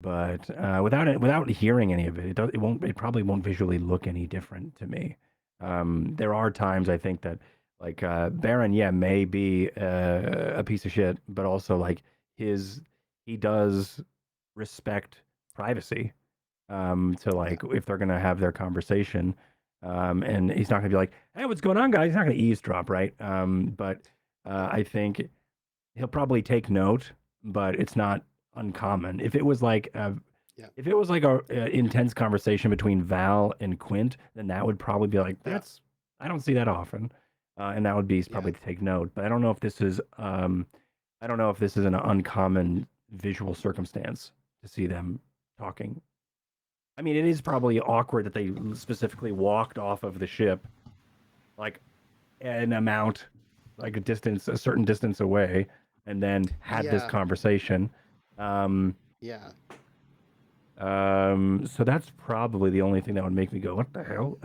But without hearing any of it, it probably won't visually look any different to me. There are times I think that like Baron, may be a piece of shit, but also like he does respect privacy. To like if they're gonna have their conversation, and he's not gonna be like, "Hey, what's going on, guys?" He's not gonna eavesdrop, right? But I think he'll probably take note, but it's not uncommon. If it was like a intense conversation between Val and Quint, then that would probably be like, I don't see that often, and that would be probably to take note. But I don't know if this is an uncommon visual circumstance to see them talking. I mean, it is probably awkward that they specifically walked off of the ship, like an amount, like a certain distance away, and then had this conversation. So that's probably the only thing that would make me go, "What the hell?"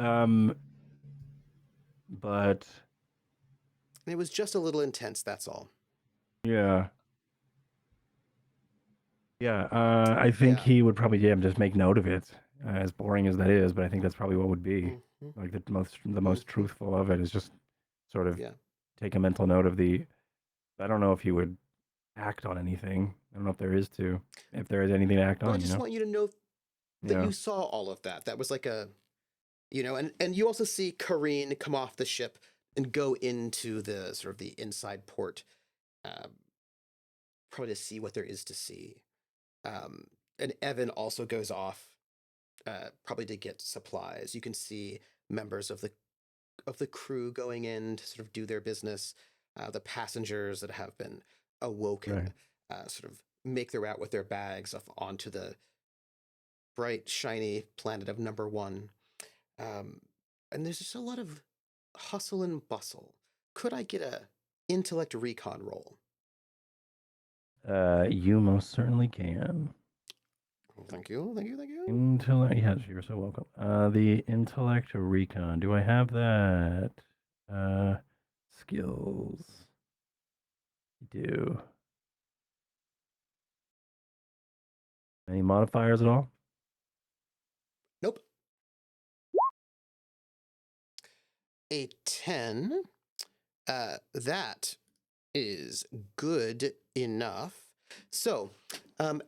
But it was just a little intense. That's all. Yeah. I think he would probably just make note of it, as boring as that is. But I think that's probably what would be like the most truthful of it is just sort of take a mental note of the. I don't know if he would act on anything. I don't know if there is anything to act on. I just want you to know that you saw all of that. That was like a, and you also see Kareen come off the ship and go into the sort of the inside port, probably to see what there is to see. And Evan also goes off, probably to get supplies. You can see members of the crew going in to sort of do their business. The passengers that have been awoken sort of make their way out with their bags onto the bright, shiny planet of number 1. And there's just a lot of hustle and bustle. Could I get a intellect recon roll? You most certainly can. Thank you. Intellect, yes, you're so welcome. The intellect recon. Do I have that? skills. You do. Any modifiers at all? Nope. A 10. That is good enough. So,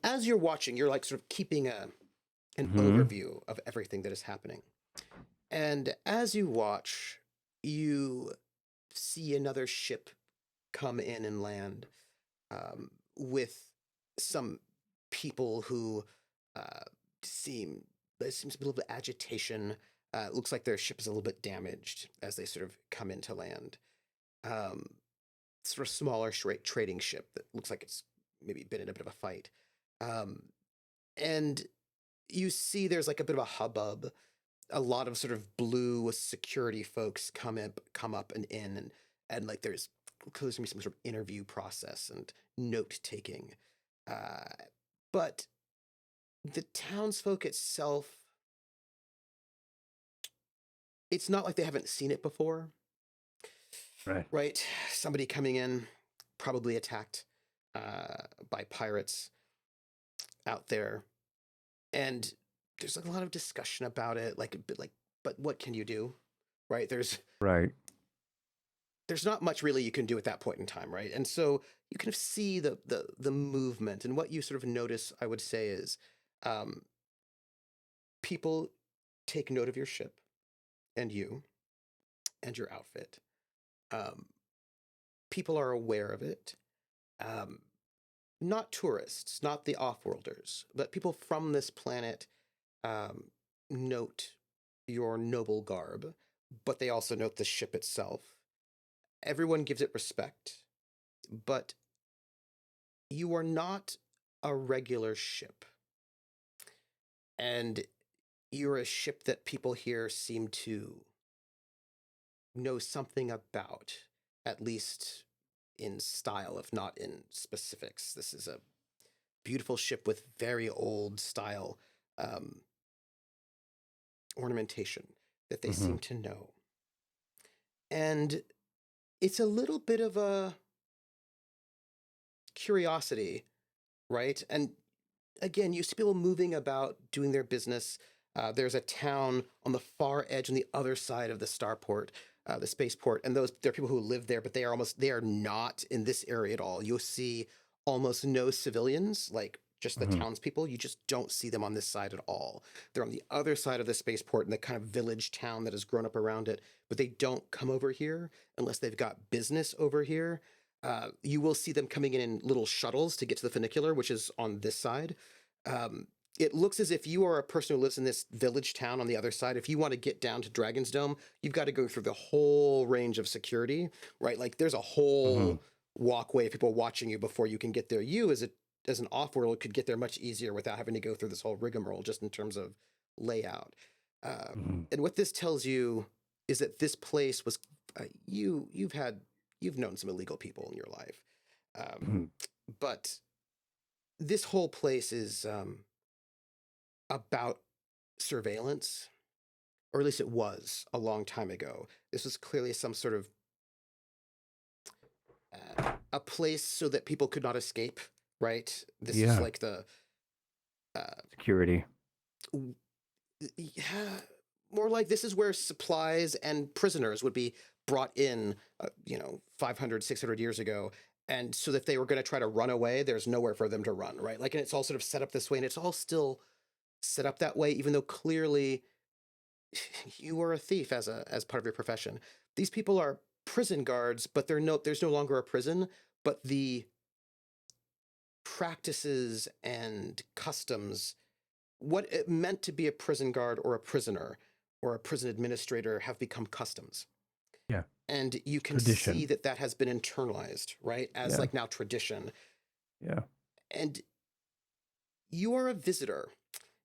as you're watching, you're like sort of keeping an overview of everything that is happening. And as you watch, you see another ship come in and land with some people who there seems a little bit of agitation. It looks like their ship is a little bit damaged as they sort of come into land. Sort of smaller trading ship that looks like it's maybe been in a bit of a fight. And you see there's like a bit of a hubbub. A lot of sort of blue security folks come up and in, and like there's clearly some sort of interview process and note taking. But the townsfolk itself, it's not like they haven't seen it before. Right? Somebody coming in, probably attacked by pirates out there. And there's like a lot of discussion about it, like a bit like, but what can you do? Right? There's not much really you can do at that point in time, right? And so you kind of see the movement, and what you sort of notice, I would say, is people take note of your ship and you and your outfit. People are aware of it. Not tourists, not the off-worlders, but people from this planet note your noble garb, but they also note the ship itself. Everyone gives it respect, but you are not a regular ship. And you're a ship that people here seem to know something about, at least in style, if not in specifics. This is a beautiful ship with very old style ornamentation that they seem to know. And it's a little bit of a curiosity, right? And again, you see people moving about, doing their business. There's a town on the far edge on the other side of the starport, the spaceport, and there are people who live there, but they are not in this area at all. You'll see almost no civilians, like just the townspeople. You just don't see them on this side at all. They're on the other side of the spaceport in the kind of village town that has grown up around it, but they don't come over here unless they've got business over here. You will see them coming in little shuttles to get to the funicular, which is on this side. It looks as if you are a person who lives in this village town on the other side. If you want to get down to Dragonsdome, you've got to go through the whole range of security, right? Like there's a whole walkway of people watching you before you can get there. You, as an off-world, could get there much easier without having to go through this whole rigmarole, just in terms of layout. And what this tells you is that this place was you've known some illegal people in your life, but this whole place is about surveillance, or at least it was a long time ago. This was clearly some sort of a place so that people could not escape, right? This is like the security. Yeah, more like this is where supplies and prisoners would be brought in, 500, 600 years ago. And so that if they were going to try to run away, there's nowhere for them to run, right? Like, and it's all sort of set up this way, and it's all still set up that way, even though clearly you are a thief as part of your profession. These people are prison guards, but there's no longer a prison, but the practices and customs, what it meant to be a prison guard or a prisoner or a prison administrator, have become customs. Yeah. And you can see that has been internalized, right? As like now tradition. Yeah. And you are a visitor,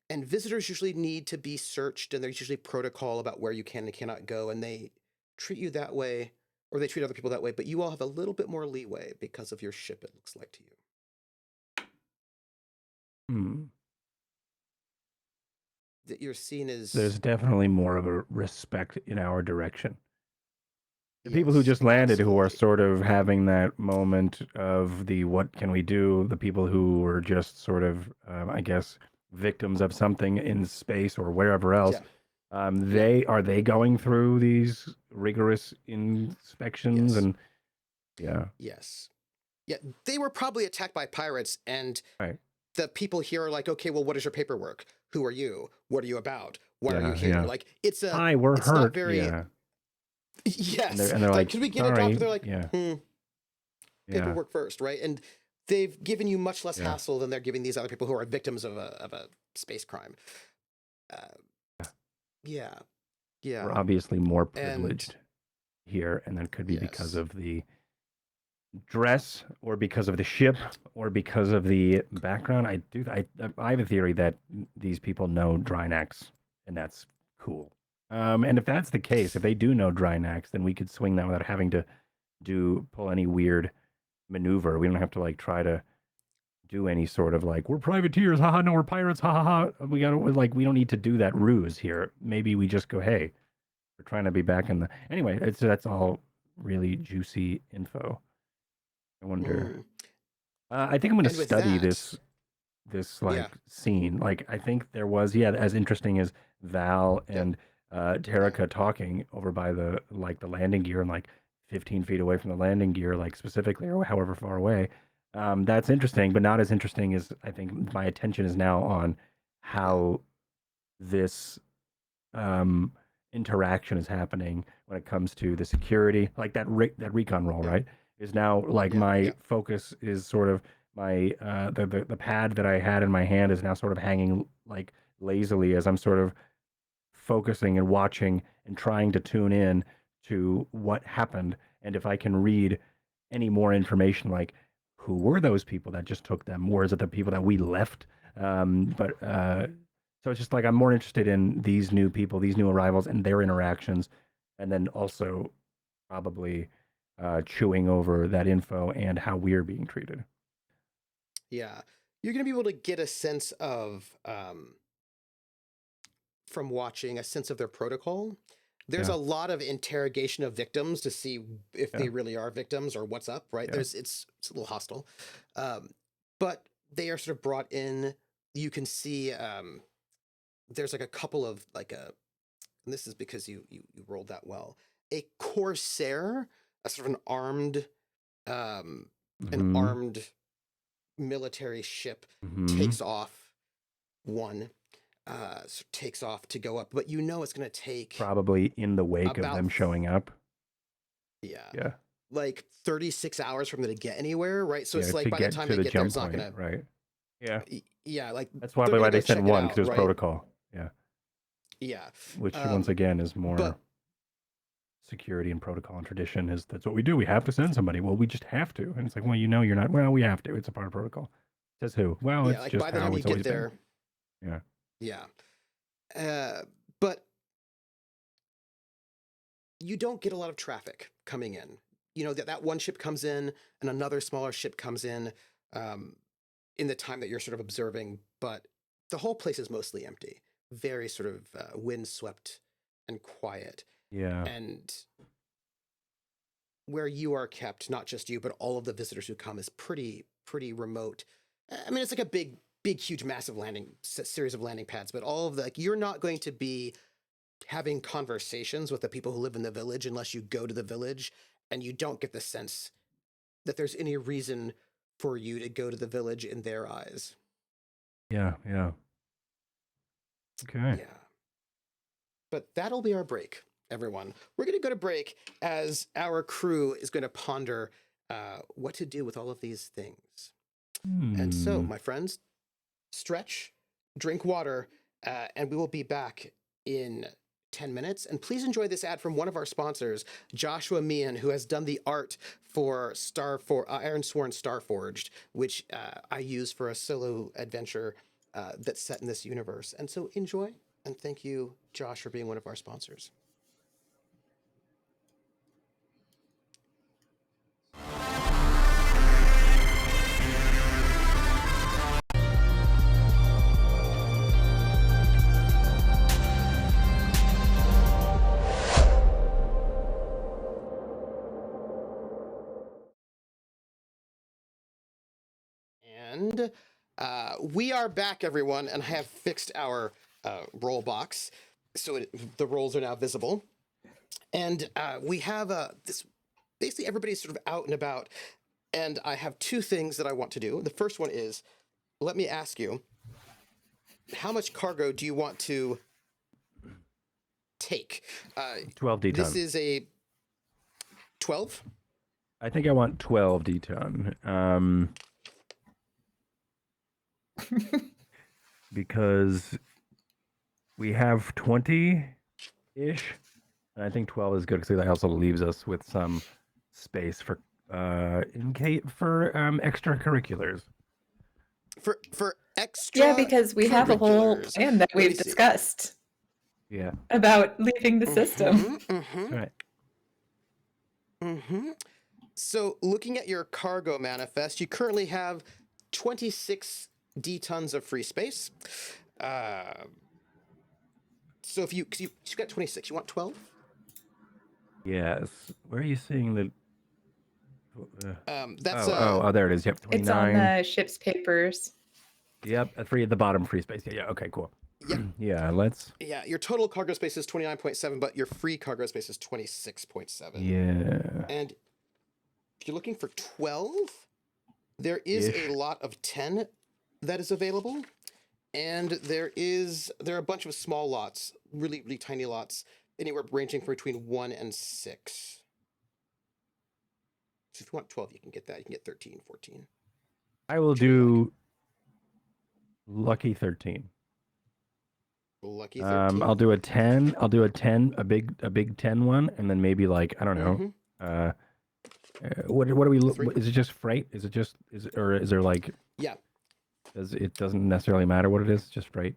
and visitors usually need to be searched, and there's usually protocol about where you can and cannot go, and they treat you that way, or they treat other people that way, but you all have a little bit more leeway because of your ship, it looks like to you. That you're seen as... There's definitely more of a respect in our direction. The people who Yes, just landed, who are absolutely. sort of having that moment of the what can we do, the people who were just sort of, I guess, victims of something in space or wherever else, Yeah. Yeah. they going through these rigorous inspections Yes. and yeah, Yes. Yeah. They were probably attacked by pirates, and right, the people here are like, okay, well, what is your paperwork? Who are you? What are you about? Why are you yeah, here? yeah. Like, it's Hi, we're it's not hurt, very, yeah, yes. and they're Like, like, could we get a doctor? sorry, They're like, yeah, yeah, paperwork first, right? And they've given you much less yeah. hassle than they're giving these other people who are victims of a space crime. Uh, yeah. Yeah. We're obviously more And privileged here, and that could be because yes. of the dress or because of the ship or because of the background. I have a theory that these people know Drinax, and that's cool. And if that's the case, if they do know Drinax, then we could swing that without having to pull any weird maneuver. We don't have to like try to do any sort of like we're privateers, haha, no, we're pirates, ha ha ha. We don't need to do that ruse here. Maybe we just go, hey, we're trying to be back in the anyway. That's all really juicy info. I wonder. Mm. I think I'm going to And with study that, this yeah. like scene. Like I think there was as interesting as Val Yep. and Terrica talking over by the landing gear and like 15 feet away from the landing gear, like specifically or however far away. That's interesting, but not as interesting as I think my attention is now on how this interaction is happening when it comes to the security, like that recon roll, Yeah. right? Is now like Yeah. my Yeah. focus is sort of my the pad that I had in my hand is now sort of hanging like lazily as I'm sort of focusing and watching and trying to tune in to what happened, and if I can read any more information, like who were those people that just took them, or is it the people that we left? But so it's just like I'm more interested in these new people, these new arrivals, and their interactions, and then also probably chewing over that info and how we're being treated. Yeah. You're going to be able to get a sense of, from watching, a sense of their protocol. There's Yeah. a lot of interrogation of victims to see if Yeah. they really are victims or what's up, right? Yeah. It's a little hostile. But they are sort of brought in. You can see there's like a couple of like and this is because you rolled that well. A corsair, a sort of an Mhm. armed military ship Mhm. takes off takes off to go up, but you know it's going to take Probably in the wake of about them showing up. yeah, like 36 hours from them to get anywhere, right? So Yeah, it's like to by the get time to they the get there, jump it's not point, going to right? Yeah, yeah, like that's they're why gonna they go said check it one because it out, was right? protocol. Yeah, Yeah. which once again is more But security and protocol and tradition. That's what we do. We have to send somebody. Well, we just have to, and it's like, well, you're not. Well, we have to. It's a part of protocol. Says who? Well, yeah, it's like just by the how time you it's get always been. there, Yeah. yeah. But you don't get a lot of traffic coming in. You know, that one ship comes in and another smaller ship comes in the time that you're sort of observing, but the whole place is mostly empty, very sort of windswept and quiet. Yeah. And where you are kept, not just you, but all of the visitors who come, is pretty remote. I mean, it's like a big, huge, massive series of landing pads, but all of the, like, you're not going to be having conversations with the people who live in the village unless you go to the village, and you don't get the sense that there's any reason for you to go to the village in their eyes. Yeah. Yeah. Okay. Yeah. But that'll be our break, everyone. We're going to go to break as our crew is going to ponder what to do with all of these things. And so, my friends, stretch, drink water, and we will be back in 10 minutes. And please enjoy this ad from one of our sponsors, Joshua Meehan, who has done the art for Ironsworn Starforged, which I use for a solo adventure that's set in this universe. And so enjoy, and thank you, Josh, for being one of our sponsors. And we are back, everyone, and I have fixed our roll box, so the rolls are now visible. And we have this. Basically, everybody's sort of out and about, and I have two things that I want to do. The first one is, let me ask you, how much cargo do you want to take? 12 D ton. This is a 12. I think I want 12 D ton. Because we have 20-ish, and I think 12 is good because that also leaves us with some space for extracurriculars. For extra. Yeah, because we have a whole plan that we've discussed. Yeah. About leaving the system. Right. So, looking at your cargo manifest, you currently have 26 D tons of free space. So, if you got 26, you want 12? Yes. Where are you seeing the? That's there it is. Yep, 29. It's on the ship's papers. Yep, free at the bottom, free space. Yeah. Okay, cool. Yep. Yeah, let's. Yeah, your total cargo space is 29.7, but your free cargo space is 26.7. Yeah. And if you're looking for 12, there is a lot of 10 that is available, and there are a bunch of small lots, really, really tiny lots, anywhere ranging from between 1 and 6. So if you want 12, you can get that. You can get 13, 14. I will do lucky 13. Lucky 13. I'll do a 10. I'll do a 10, a big 10 one, and then maybe like I don't know. What do we? Is it just freight? Is there like? Yeah. It doesn't necessarily matter what it is, just freight.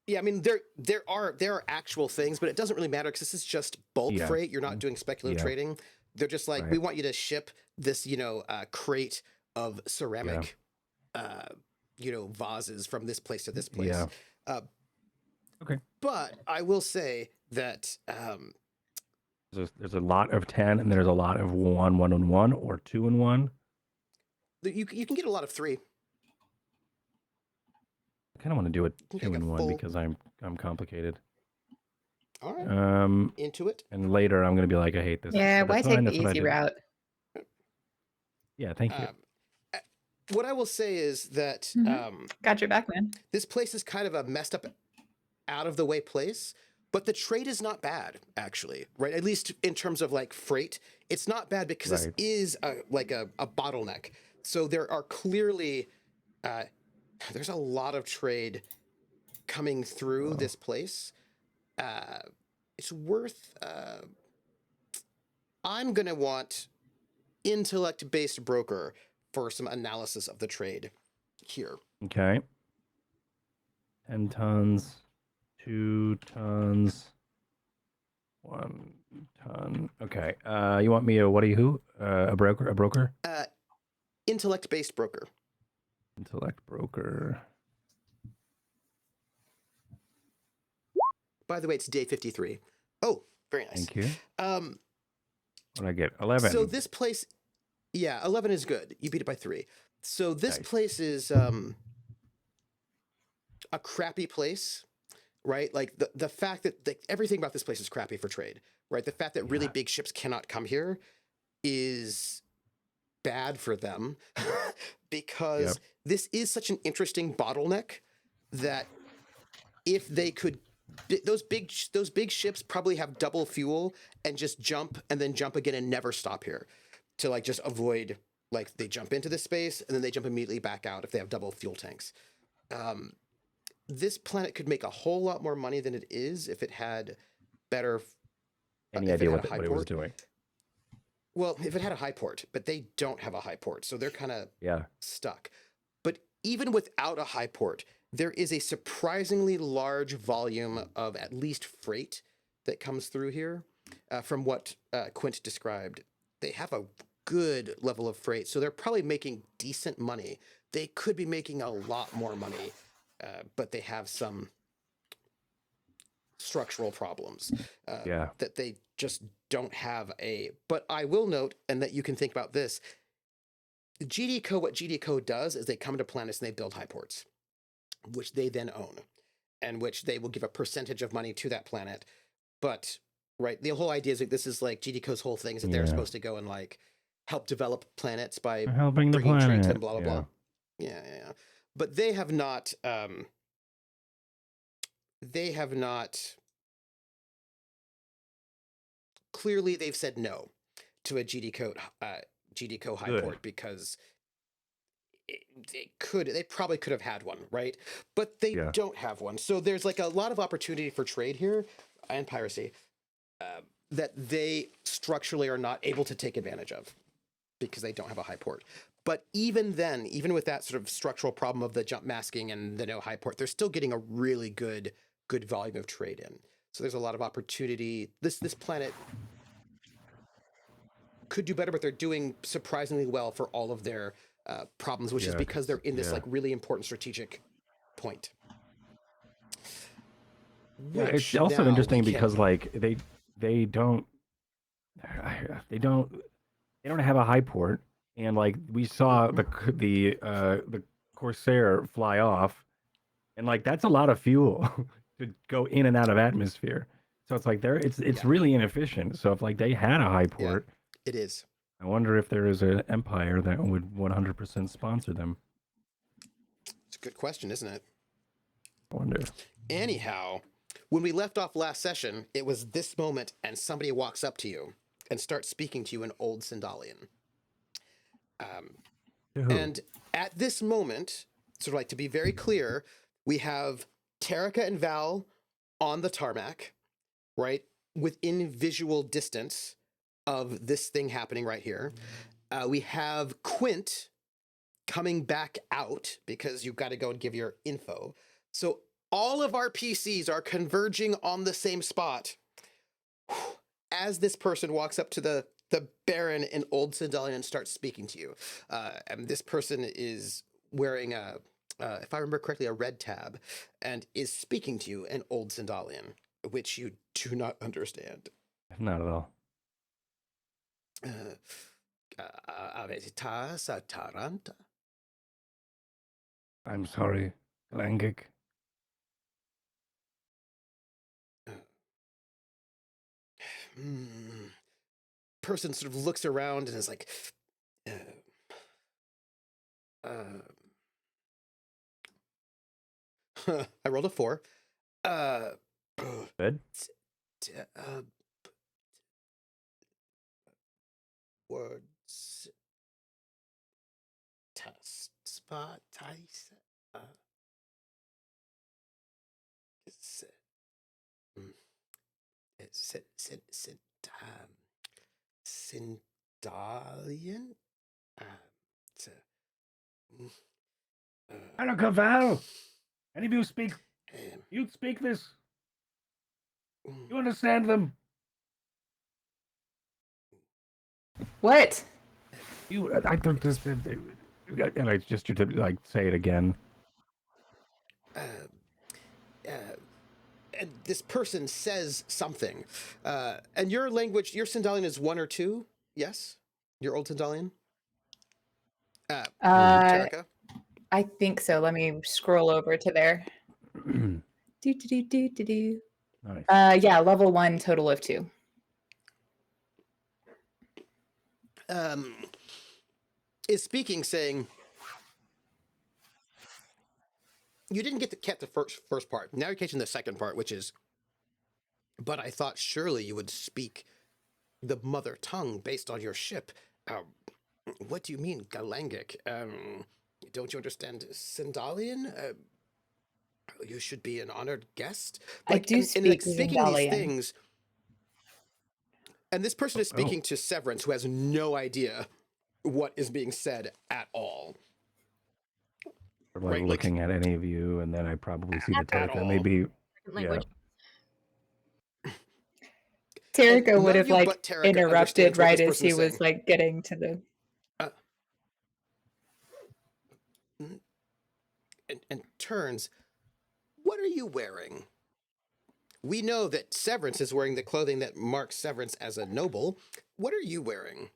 Yeah, I mean there are actual things, but it doesn't really matter because this is just bulk freight. You're not doing speculative trading. They're just like, we want you to ship this, crate of ceramic, vases from this place to this place. Yeah. Okay. But I will say that there's a lot of 10, and there's a lot of 1 and 1, or 2 and 1. You can get a lot of 3. I kind of want to do it 2 and 1 because I'm complicated. All right. Into it. And later I'm going to be like, I hate this. Yeah, why take the easy route? Yeah, thank you. What I will say is that got your back, man. This place is kind of a messed up, out of the way place, but the trade is not bad, actually, right? At least in terms of like freight, it's not bad because this is a bottleneck. So there are clearly there's a lot of trade coming through this place. It's worth. I'm gonna want intellect-based broker for some analysis of the trade here. Okay. 10 tons, 2 tons, 1 ton. Okay. You want me a a broker? Intellect-based broker. Intellect broker. By the way, it's day 53. Oh, very nice. Thank you. What did I get? 11. So this place, 11 is good. You beat it by 3. So this place is a crappy place, right? Like the fact that everything about this place is crappy for trade, right? The fact that really big ships cannot come here is bad for them because this is such an interesting bottleneck that if they could, those big ships probably have double fuel and just jump and then jump again and never stop here to like just avoid, like they jump into this space and then they jump immediately back out if they have double fuel tanks. This planet could make a whole lot more money than it is if it had better. Any idea what it was doing? Well, if it had a high port, but they don't have a high port, so they're kind of stuck. But even without a high port, there is a surprisingly large volume of at least freight that comes through here. From what Quint described, they have a good level of freight, so they're probably making decent money. They could be making a lot more money, but they have some structural problems that they just don't have but I will note, and that you can think about this, GDCO, what GDCO does is they come to planets and they build high ports, which they then own, and which they will give a percentage of money to that planet. But right, the whole idea is like this is like GDCO's whole thing is that they're supposed to go and like help develop planets by helping the bringing trade planet. to them, blah blah blah. Yeah. But they have not. They have not. Clearly, they've said no to a GDCO high Good. port because they probably could have had one, right? But they don't have one. So there's like a lot of opportunity for trade here and piracy that they structurally are not able to take advantage of because they don't have a high port. But even then, even with that sort of structural problem of the jump masking and the no high port, they're still getting a really good volume of trade in. So there's a lot of opportunity. This planet could do better, but they're doing surprisingly well for all of their problems, which is because they're in this like really important strategic point. Yeah, it's also interesting because like they don't have a high port, and like we saw the Corsair fly off, and like that's a lot of fuel to go in and out of atmosphere. So it's like it's really inefficient. So if like they had a high port, it is. I wonder if there is an empire that would 100% sponsor them. It's a good question, isn't it? I wonder. Anyhow, when we left off last session, it was this moment, and somebody walks up to you and starts speaking to you in Old Sindalian. And at this moment, sort of like to be very clear, we have Terrica and Val on the tarmac, right? Within visual distance of this thing happening right here. We have Quint coming back out because you've got to go and give your info. So all of our PCs are converging on the same spot as this person walks up to the Baron in Old Sindalian and starts speaking to you. And this person is wearing if I remember correctly, a red tab, and is speaking to you in Old Sindalian, which you do not understand. Not at all. I'm sorry, Langic. Person sort of looks around and is like, I rolled a 4. Good. Words. Test spot. Sindalian? Terrica, Val! Any of you speak this? You understand them? What? I think this, and I just to like say it again. And this person says something. And your language, your Sindalian is 1 or 2? Yes? Your Old Sindalian? Terrica? I think so. Let me scroll over to there. Do. Nice. Yeah, level 1, total of 2. Is speaking, saying, you didn't get to catch the first part. Now you're catching the second part, which is, but I thought surely you would speak the mother tongue based on your ship. What do you mean, Galangic? Don't you understand Sindalian? You should be an honored guest. I do speak speaking Sindalian. these things. And this person is speaking to Severance, who has no idea what is being said at all. Like looking at any of you, and then I probably see the Terrica. Maybe. Language. Terrica would have like interrupted right as he was like getting to the. And turns. What are you wearing? We know that Severance is wearing the clothing that marks Severance as a noble. What are you wearing?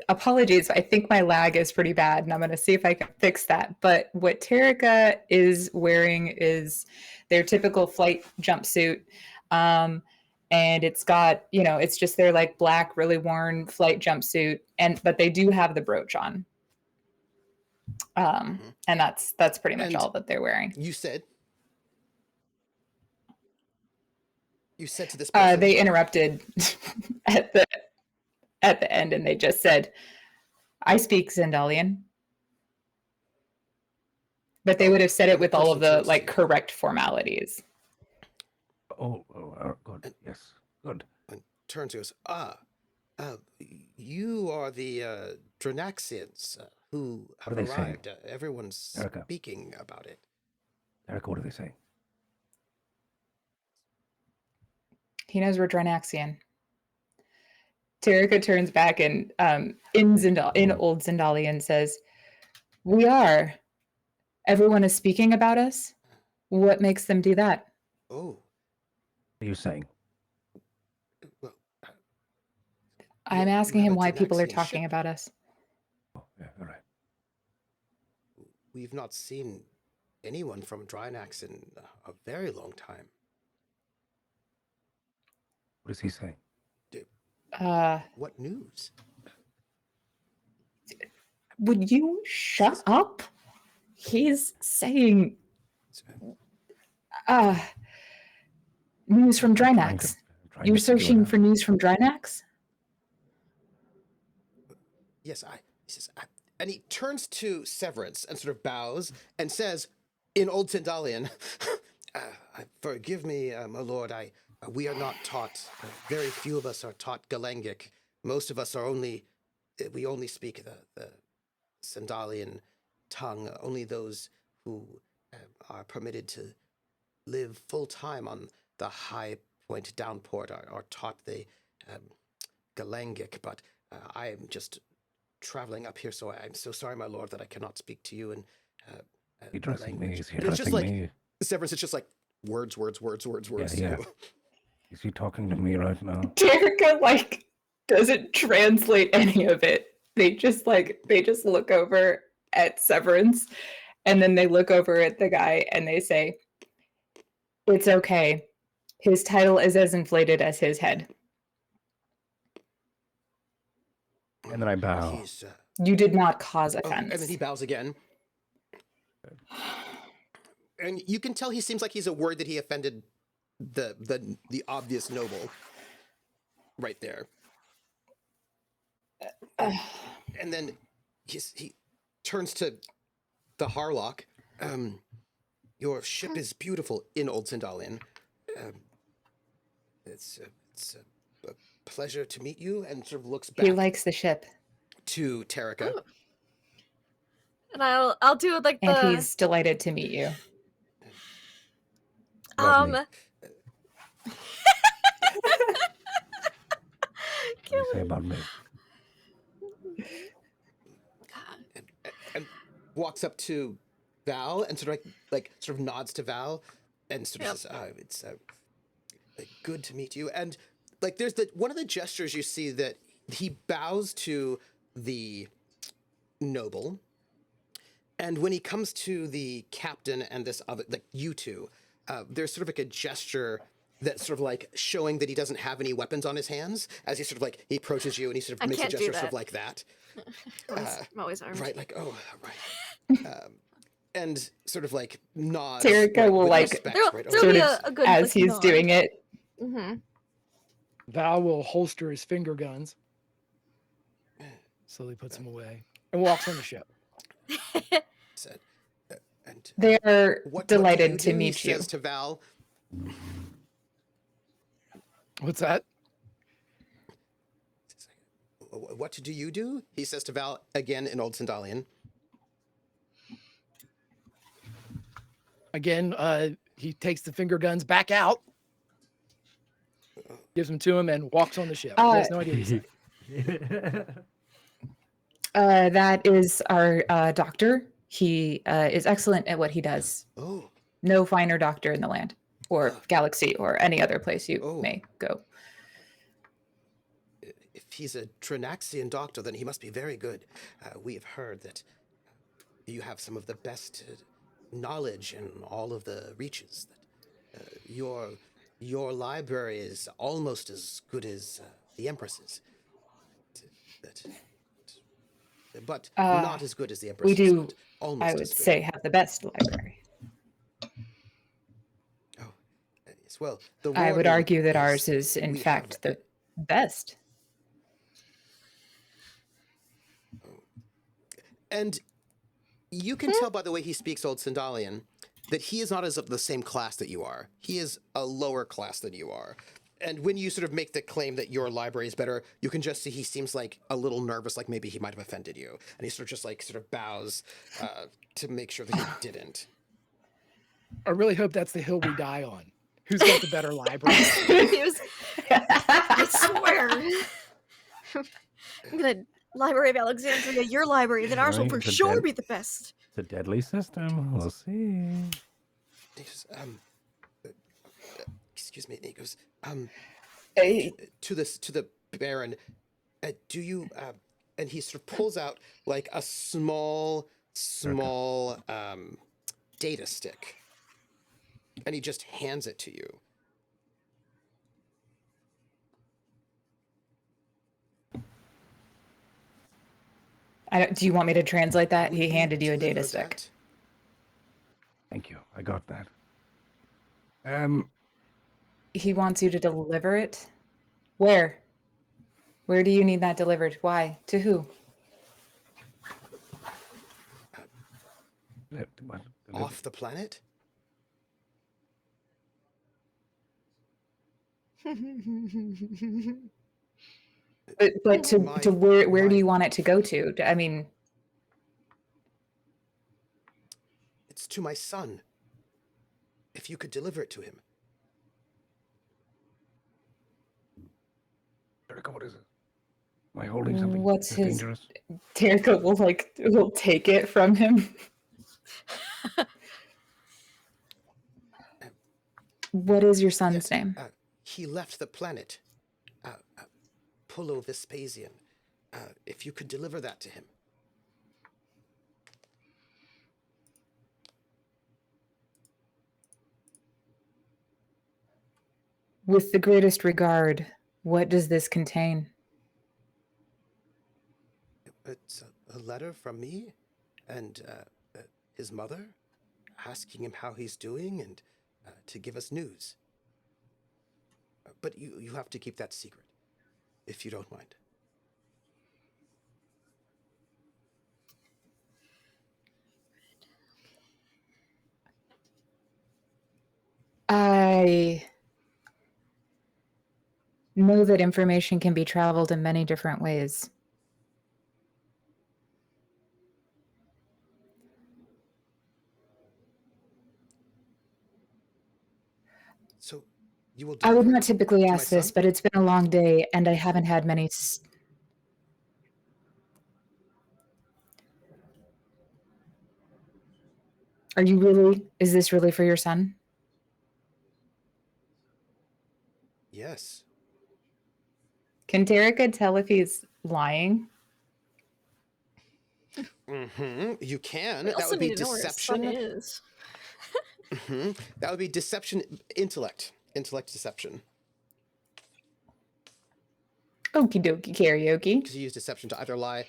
Apologies, I think my lag is pretty bad, and I'm going to see if I can fix that. But what Terrica is wearing is their typical flight jumpsuit. And it's got, it's just their like black, really worn flight jumpsuit. But they do have the brooch on. And that's pretty much And all that they're wearing. You said to this person. They interrupted at the end, and they just said, "I speak Zendalian," but they would have said it with all of the like correct formalities. Good. Yes, good. And turns to us. You are the Drinaxians who have What are they saying? arrived. Everyone's Terrica. speaking about it. Erica, what are they saying? He knows we're Drinaxian. Terrica turns back and in Old Zendalian says, "We are. Everyone is speaking about us. What makes them do that?" Oh, What are you saying? well, I'm you asking have him a why people are Drinaxian talking ship. about us. Oh, yeah, all right. We've not seen anyone from Drinax in a very long time. What is he saying? What news? Would you shut up? He's saying news from Drinax. Trying You're to figure it searching out. for news from Drinax? Yes, he says, and he turns to Severance and sort of bows and says, in Old Zendalian, "Forgive me, my lord. We are not taught. Very few of us are taught Galangic. Most of us are we only speak the Zendalian tongue. Only those who are permitted to live full time on the High Point Downport are taught the Galangic. But I am just traveling up here, so I'm so sorry, my lord, that I cannot speak to you in He the addressing me? language." Is he And it's just addressing like me? Severance. It's just like words. Yeah. Is he talking to me right now? Terrica like doesn't translate any of it. They just look over at Severance, and then they look over at the guy and they say, "It's okay. His title is as inflated as his head. And then I bow. He's, You did not cause oh, offense." and then he bows again. And you can tell he seems like he's worried that he offended the obvious noble right there. And then he turns to the Harlock. Your ship is beautiful in Old Zendalian. It's a pleasure to meet you, and sort of looks back He likes the ship, to Terrica. Ooh. And I'll do like and the he's delighted to meet you. Love me. What do you say about me? And walks up to Val and sort of nods to Val and sort of says, "It's good to meet you." And like there's one of the gestures you see that he bows to the noble, and when he comes to the captain and this other, like you two, there's sort of like a gesture that's sort of like showing that he doesn't have any weapons on his hands as he sort of like he approaches you and he sort of I makes a can't do gesture sort that. of like that. I'm always armed. Right, like, oh, right. And sort of like nods. Terrica will with like respect, There'll- right, there'll sort be of a good, as like, he's nod. doing it. Mm-hmm. Val will holster his finger guns, slowly puts them away, and walks on the ship. Said, and They're what do delighted you to do? meet He you. says to Val. What's that? What do you do? He says to Val again in Old Zendalian. Again, he takes the finger guns back out, gives them to him, and walks on the ship. He has no idea what he's saying. That is our doctor. He is excellent at what he does. Oh, No finer doctor in the land, or galaxy, or any other place you Oh. may go. if he's a Drinaxian doctor, then he must be very good. We have heard that you have some of the best knowledge in all of the reaches. That your library is almost as good as the Empress's. But not as good as the Empress's. We do, but almost I as would good. say, have the best library. Oh, yes. Well, the I would warning argue that ours is, in we fact, have- the best. And you can tell by the way he speaks Old Sindalian that he is not as of the same class that you are. He is a lower class than you are. And when you sort of make the claim that your library is better, you can just see he seems like a little nervous, like maybe he might have offended you. And he sort of just like sort of bows to make sure that he didn't. I really hope that's the hill we die on. Who's got the better library? He was, I swear. I'm gonna Library of Alexandria, your library, then ours will Right, for it's a sure dead- be the best. It's a deadly system. We'll see. He goes, excuse me. And he goes, to the Baron, do you and he sort of pulls out like a small data stick, and he just hands it to you. Do you want me to translate that? Would He you handed you a data deliver stick. that? Thank you. I got that. He wants you to deliver it? Where? Where do you need that delivered? Why? To who? What? Off the planet? But to where do my- you want it to go to? I mean, It's to my son. If you could deliver it to him. Terrica, what is it? Am I holding something What's that's his- dangerous? Terrica will take it from him. What is your son's Yes, name? He left the planet. Pullo Vespasian. If you could deliver that to him. With the greatest regard, what does this contain? It's a letter from me and his mother asking him how he's doing and to give us news. But you have to keep that secret, if you don't mind. I know that information can be traveled in many different ways. So you will I would deliver not it typically to my ask this, son? but it's been a long day and I haven't had many. Are you really? Is this really for your son? Yes. Can Terrica tell if he's lying? You can. We That also would be need to know where his son deception. is. That would be deception, intellect deception. Okie dokie karaoke. Because you use deception to either lie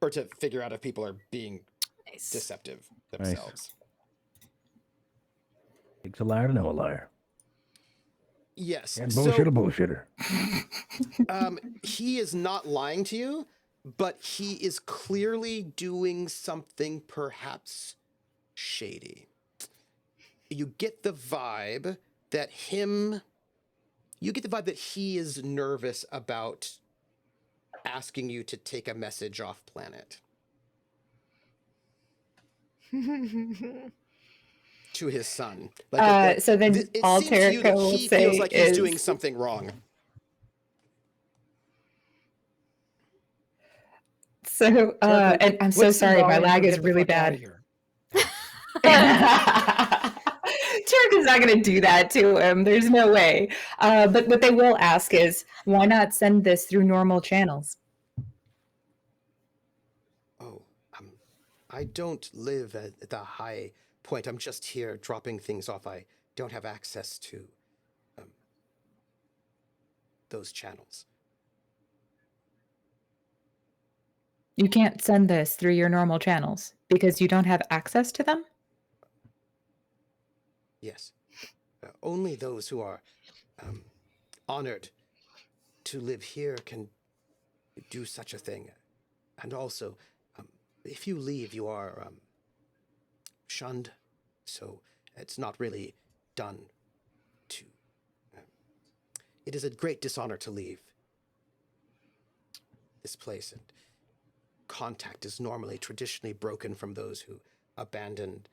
or to figure out if people are being Nice. deceptive Nice. themselves. Takes a liar to know a liar. Yes. And bullshit a So bullshitter. he is not lying to you, but he is clearly doing something perhaps shady. You get the vibe that he is nervous about asking you to take a message off planet to his son. So then it all seems to you that Terrica will he say feels like he's is- doing something wrong. So, and I'm so What's sorry, my Sindalian lag for is get the really fuck outta bad. here? Terrica's not going to do that to him. There's no way. But what they will ask is, why not send this through normal channels? Oh, I don't live at the high point. I'm just here dropping things off. I don't have access to those channels. You can't send this through your normal channels because you don't have access to them? Yes. Only those who are honored to live here can do such a thing. And also, if you leave, you are shunned, so it's not really done to... it is a great dishonor to leave this place, and contact is normally traditionally broken from those who abandoned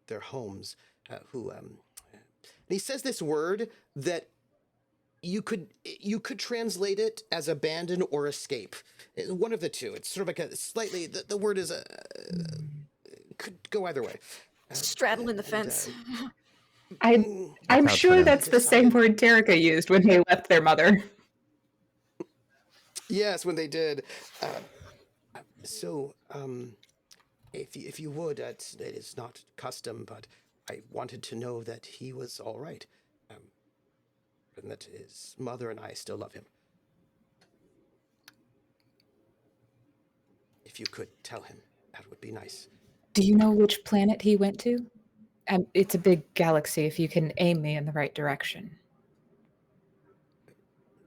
their homes, and he says this word that you could translate it as abandon or escape. One of the two. It's sort of like a slightly, the word is could go either way. Straddling the fence. I'm how it's sure pronounced. that's the same word Terrica used when they left their mother. Yes, when they did. So, if you would, it is not custom, but I wanted to know that he was all right, and that his mother and I still love him. If you could tell him, that would be nice. Do you know which planet he went to? It's a big galaxy if you can aim me in the right direction.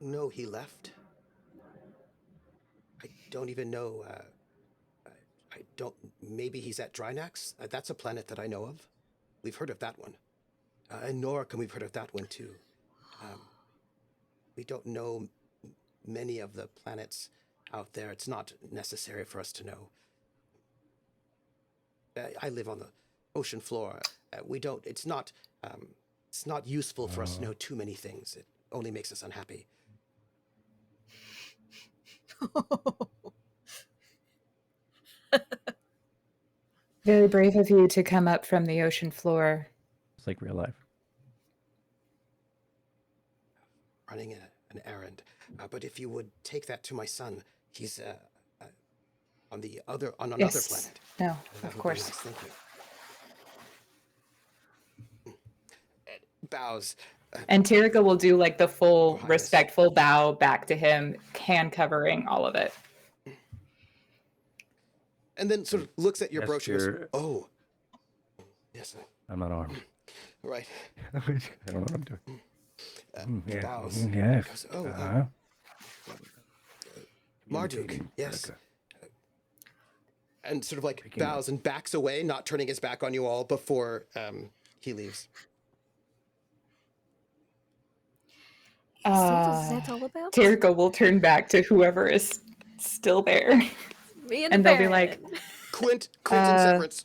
No, he left. I don't even know. I don't. Maybe he's at Drinax. That's a planet that I know of. We've heard of that one. And Norik, and we've heard of that one too. We don't know many of the planets out there. It's not necessary for us to know. I live on the ocean floor. We don't. It's not useful for us to know too many things. It only makes us unhappy. Very brave of you to come up from the ocean floor. It's like real life. Running an errand. But if you would take that to my son, he's on another Yes. planet. No, That would of be course. nice. Thank you. Bows. And Terrica will do like the full Highness. respectful bow back to him, hand covering all of it. And then sort of looks at your Yes, brooch and goes, you're- oh. Yes, I'm not armed. right. I don't know what I'm doing. Yeah. Bows. Yes. Goes, oh, Uh-huh. Marduk, Communicating, yes. Terrica. And sort of like Picking up. bows and backs away, not turning his back on you all before he leaves. So what is that all about? Terrica will turn back to whoever is still there. Me and, and the they'll be like, Baron. Quint and Severance.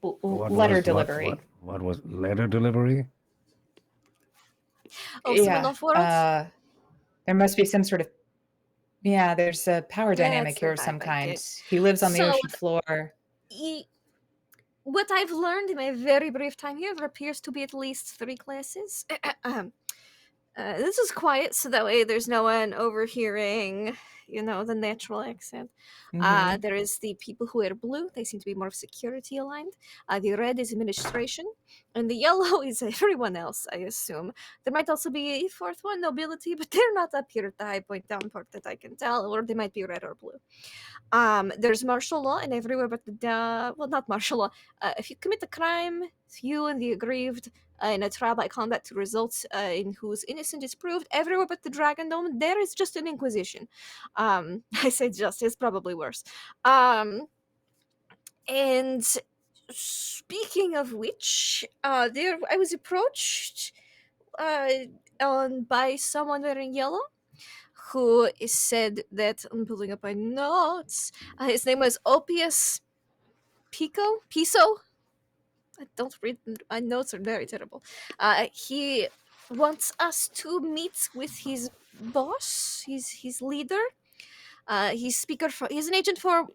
Letter delivery. What was letter delivery? Oh, someone off world? There must be some sort of there's a power Yeah, dynamic it's here the of some vibe I kind. get. He lives on the So- ocean floor. What I've learned in my very brief time here, there appears to be at least 3 classes. This is quiet, so that way there's no one overhearing, the natural accent. Mhm. There is the people who wear blue. They seem to be more security aligned. The red is administration. And the yellow is everyone else, I assume. There might also be a 4th one, nobility, but they're not up here at the high point down part that I can tell, or they might be red or blue. There's martial law and everywhere but not martial law. If you commit a crime, you and the aggrieved in a trial by combat to result in whose innocent is proved, everywhere but the Dragonsdome, there is just an inquisition. I say just, it's probably worse. And speaking of which, there I was approached by someone wearing yellow, who is said that, I'm pulling up my notes, his name was Opius Piso. I don't read, my notes are very terrible. He wants us to meet with his boss, his leader. He's an agent for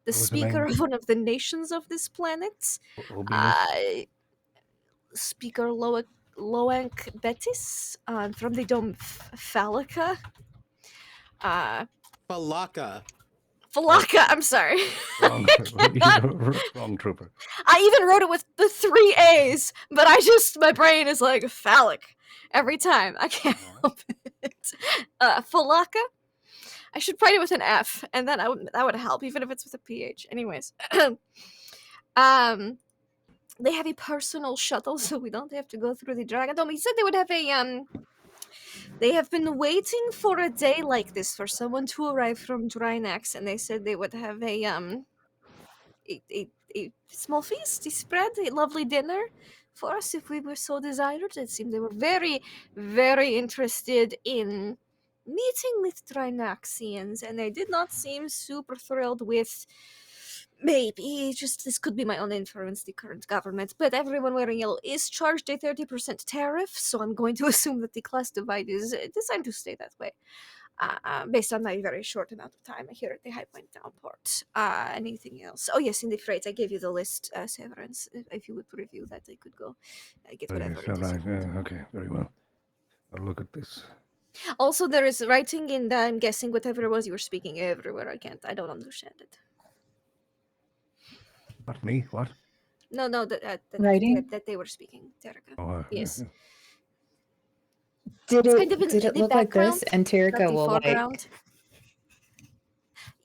the What was the speaker name? of one of the nations of this planet, Obius? Speaker Loank Betis, from the dome Falaka. Balaka. Falaka, I'm sorry. Wrong, wrong trooper. I even wrote it with the 3 A's, but my brain is like phallic every time. I can't help it. Falaka. I should write it with an F, and then that would help, even if it's with a PH. Anyways, they have a personal shuttle, so we don't have to go through the Dragondome. He said they would have a They have been waiting for a day like this for someone to arrive from Drinax, and they said they would have a small feast, a spread, a lovely dinner for us if we were so desired. It seemed they were very, very interested in meeting with Drinaxians, and they did not seem super thrilled with maybe just this could be my own inference, the current government, but everyone wearing yellow is charged a 30% tariff, so I'm going to assume that the class divide is designed to stay that way. Based on my very short amount of time here at the High Point Downport. Anything else? Oh yes, in the freight, I gave you the list, Severance. If you would review that, I could go get whatever Yes, it all is. right. Yeah, okay, very well. I'll look at this. Also, there is writing in, I'm guessing, whatever it was you were speaking everywhere. I don't understand it. What, me? What? No, Writing? that they were speaking, Terrica. Oh, Yes. Did It's kind of in it the look like this? background, And not Terrica the will foreground.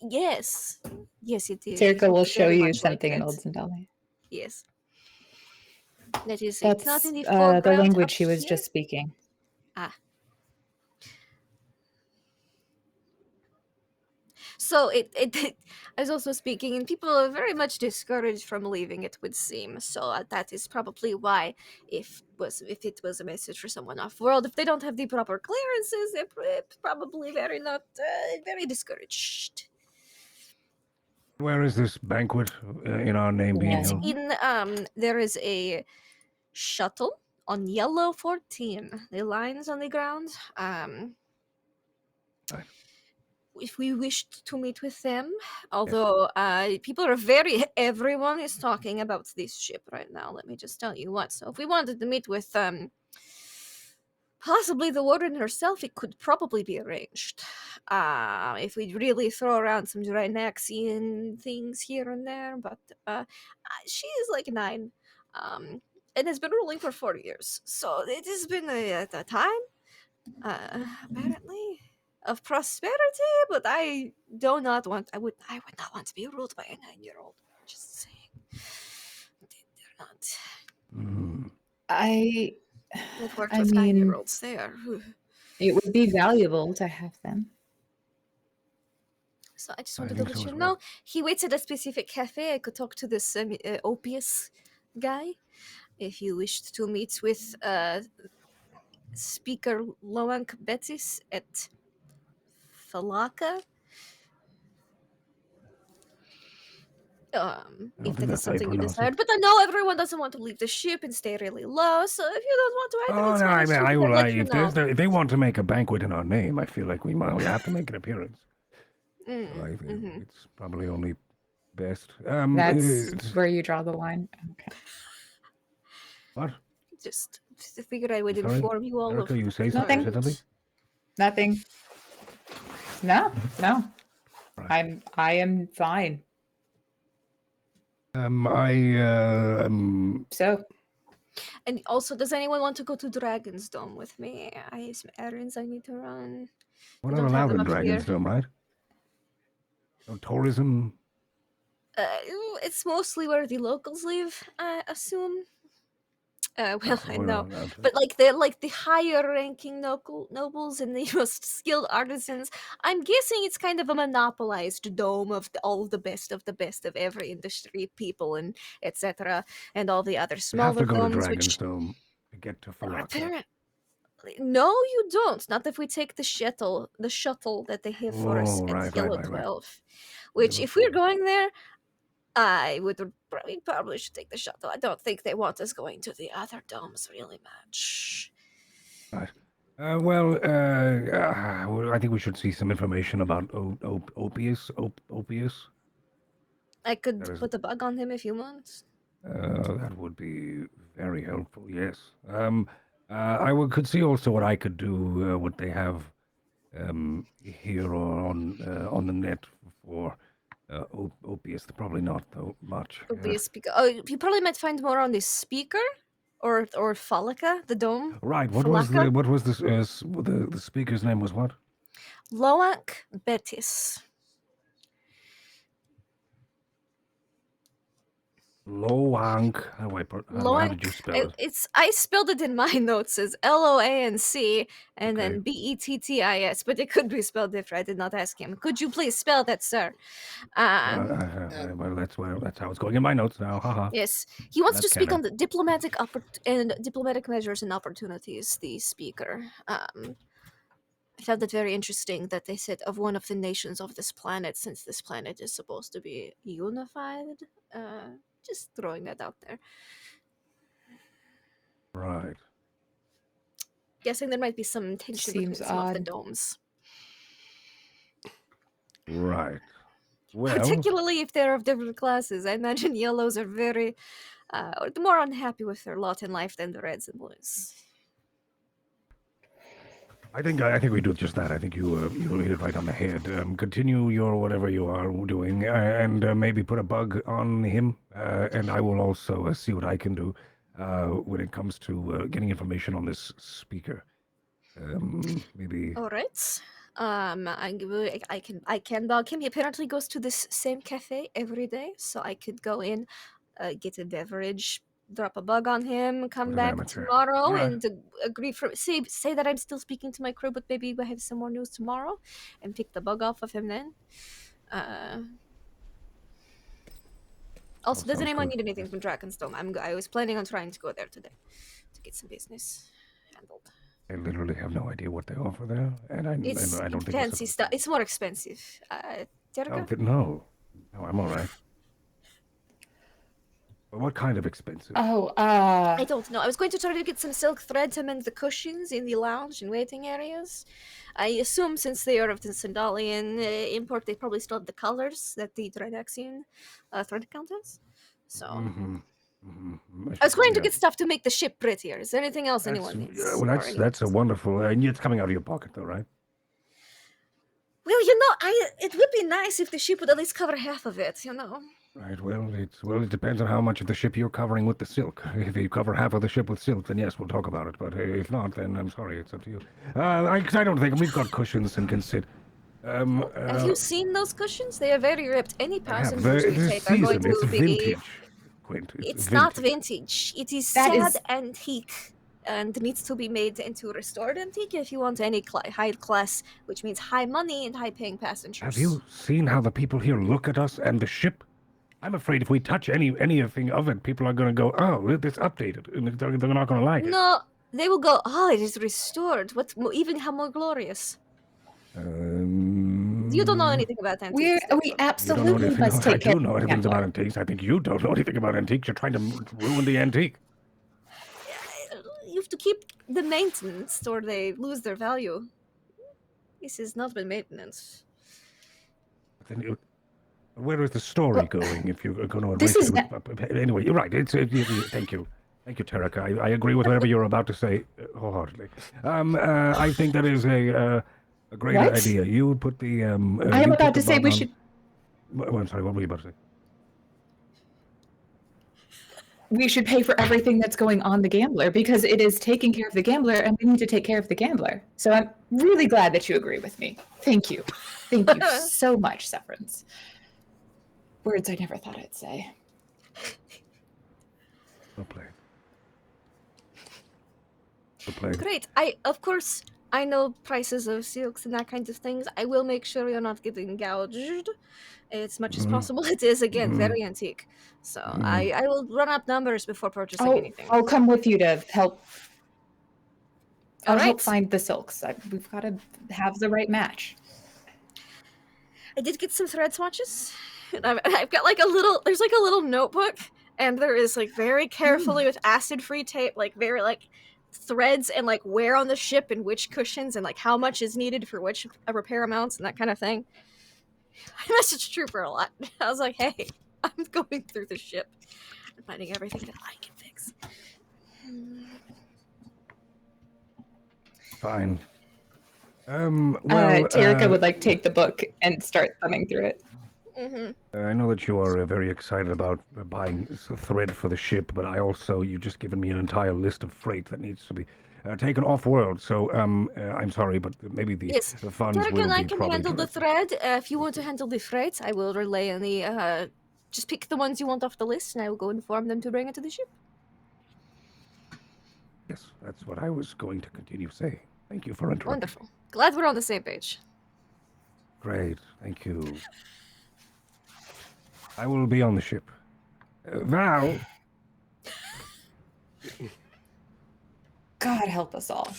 Yes. Yes, it is. Terrica It will looks show very you much like something in that. Old Zendali. Yes. That is, it's not That's in the the foreground language up she was here. just speaking. So I was also speaking, and people are very much discouraged from leaving, it would seem. So that is probably why, if it was a message for someone off world, if they don't have the proper clearances, they're probably very discouraged. Where is this banquet in our name being Yeah. held? There is a shuttle on Yellow 14. The lines on the ground. Right. If we wished to meet with them, although people are everyone is talking about this ship right now, let me just tell you what. So if we wanted to meet with possibly the warden herself, it could probably be arranged. If we really throw around some Drinaxian things here and there, but she is like 9 and has been ruling for 4 years, so it has been a time apparently of prosperity, but I would not want to be ruled by a 9-year-old. Just saying. They're not. I I've worked I with mean, 9-year-olds there. it would be valuable to have them. So I just I wanted to think let so you as know. well. He waits at a specific cafe. I could talk to this Opius guy if you wished to meet with Speaker Loank Betis at Falaka. If that is something you desired, but I know everyone doesn't want to leave the ship and stay really low. So if you don't want to, I Oh, it's no, fine. I It's mean, just I that will. let you know. If they want to make a banquet in our name, I feel like we have to make an appearance. It's probably only best. That's where you draw the line. Okay. What? Just figured I would Sorry? inform you all Erica, of you say Nothing. something? Nothing. No. Right. I am fine. So. And also, does anyone want to go to Dragonsdome with me? I have some errands I need to run. We're We not don't have allowed them in up here. Dragonsdome, right? No tourism. It's mostly where the locals live, I assume. Well, I We're know, not allowed to. but like the higher ranking nobles and the most skilled artisans, I'm guessing it's kind of a monopolized dome of all of the best of every industry, people and etc. and all the other We have smaller to go to domes. Which Dragonsdome to get to Falaka. apparently, no, you don't. Not if we take the shuttle that they have for us at Yellow 12. Which, if we're going there, we probably should take the shuttle. I don't think they want us going to the other domes really much. Right. I think we should see some information about Opius. Opius. I could That is- put a bug on him if you want. That would be very helpful. Yes. Could see also what I could do. What they have here or on the net for opius. Probably not though much. Would be a speaker. Oh, you probably might find more on the speaker, or Falica, the dome. Right. Falaka? What was this? The speaker's name was what? Loak Betis. Loank. How did you spell it? I spelled it in my notes as Loanc and Okay. then Bettis, but it could be spelled different. I did not ask him. Could you please spell that, sir? Well, that's how it's going in my notes now. Haha. Yes, he wants to That's speak canon. on the diplomatic measures and opportunities. The speaker. I found it very interesting that they said of one of the nations of this planet, since this planet is supposed to be unified. Just throwing that out there. Right. Guessing there might be some tension between Seems some of the odd. domes. Right. Well. Particularly if they're of different classes. I imagine yellows are very more unhappy with their lot in life than the reds and blues. I think we do just that. I think you hit it right on the head. Continue your whatever you are doing, and maybe put a bug on him. And I will also see what I can do when it comes to getting information on this speaker. Maybe. All right. I can bug him. He apparently goes to this same cafe every day, so I could go in, get a beverage, drop a bug on him, come What an back amateur. tomorrow, All right. and agree for say that I'm still speaking to my crew, but maybe we have some more news tomorrow, and pick the bug off of him then. Also, does sounds anyone good. need anything from Dragonsdome? I was planning on trying to go there today to get some business handled. I literally have no idea what they offer there, and I don't think Fancy stuff. It's more expensive. Terrica? No, I'm all right. But what kind of expensive? Oh, I don't know. I was going to try to get some silk thread to mend the cushions in the lounge and waiting areas. I assume since they are of the Sandalian import, they probably still have the colors that the Drinaxian thread count has. So I was going to get stuff to make the ship prettier. Is there anything else anyone needs? That's a wonderful. And it's coming out of your pocket, though, right? Well, it would be nice if the ship would at least cover half of it. Right. Well, it depends on how much of the ship you're covering with the silk. If you cover half of the ship with silk, then yes, we'll talk about it. But if not, then I'm sorry, it's up to you. I don't think we've got cushions and can sit. Have you seen those cushions? They are very ripped. Any passengers we It's take are going seasoned. to It's be. vintage, Quint. It's not vintage. It is That sad is- antique and needs to be made into restored antique if you want any high class, which means high money and high paying passengers. Have you seen how the people here look at us and the ship? I'm afraid if we touch anything of it, people are going to go, "Oh, it's updated," and they're not going to like it. No, they will go, "Oh, it is restored. Even how more glorious." You don't know anything about antiques. we absolutely must I take care do of know the anything about gambler. antiques. I think you don't know anything about antiques. You're trying to ruin the antique. You have to keep the maintenance or they lose their value. This is not been maintenance. Then where is the story going if you're going to This erase is it? Anyway, you're right. Thank you. Thank you, Terrica. I agree with whatever you're about to say wholeheartedly. I think that is a great What? idea. You put the. I am you put about the to say bug we on- should I'm sorry. What were you about to say? pay for everything that's going on the gambler because it is taking care of the gambler and we need to take care of the gambler. So I'm really glad that you agree with me. Thank you. Thank you so much, Severance. Words I never thought I'd say. Well played. Well played. Great. Of course, I know prices of silks and that kind of things. I will make sure you're not getting gouged as much as possible. It is, again, very antique. So I will run up numbers before purchasing anything. I'll come with you to help. I'll All help right. find the silks. We've got to have the right match. I did get some thread swatches. And I've got there's a little notebook, and there is very carefully with acid-free tape, very threads and where on the ship and which cushions and how much is needed for which repair amounts and that kind of thing. I messaged Trooper a lot. I was like, hey, I'm going through the ship and finding everything that I can fix. Fine. Well, Terrica would like take the book and start thumbing through it. I know that you are very excited about buying thread for the ship, but you just given me an entire list of freight that needs to be taken off-world. So, I'm sorry, but maybe the Yes, funds Terrica will and I be can probably handle the thread. If you want to handle the freight, I will relay any. Just pick the ones you want off the list, and I will go inform them to bring it to the ship. Yes, that's what I was going to continue saying. Thank you for interrupting. Wonderful. Glad we're on the same page. Great, thank you. I will be on the ship. Val, God help us all.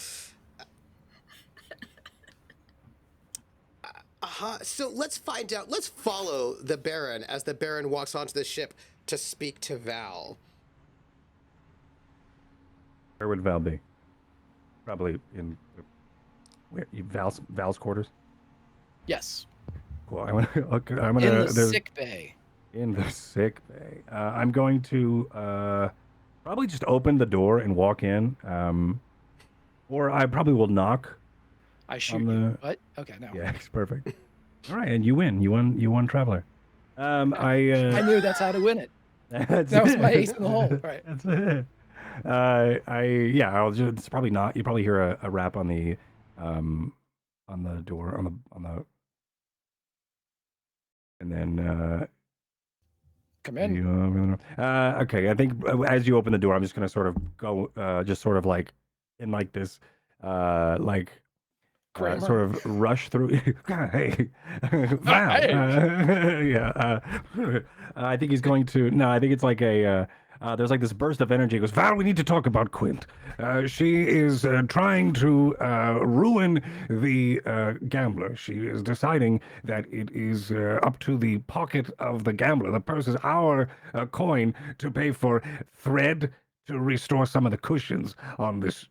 So let's find out. Let's follow the Baron as the Baron walks onto the ship to speak to Val. Where would Val be? Probably in Val's quarters. Yes. cool. I'm gonna. In the sick bay. In the sick bay. I'm going to probably just open the door and walk in. Or I probably will knock. I shoot you. What? Okay, no. Yeah, it's perfect. All right, and you win. You won, Traveler. I knew that's how to win it. That was my ace in the hole. Right. That's it. I'll just. It's probably not. You probably hear a rap on the door on the. And then. Come in. Okay, I think as you open the door, I'm just gonna sort of go, just sort of like in like this, sort of rush through. Hey, wow. Yeah. I think he's going to. No, I think it's like a. There's like this burst of energy. He goes, Val, we need to talk about Quint. She is trying to ruin the gambler. She is deciding that it is up to the pocket of the gambler. The purse is our coin to pay for thread to restore some of the cushions on this.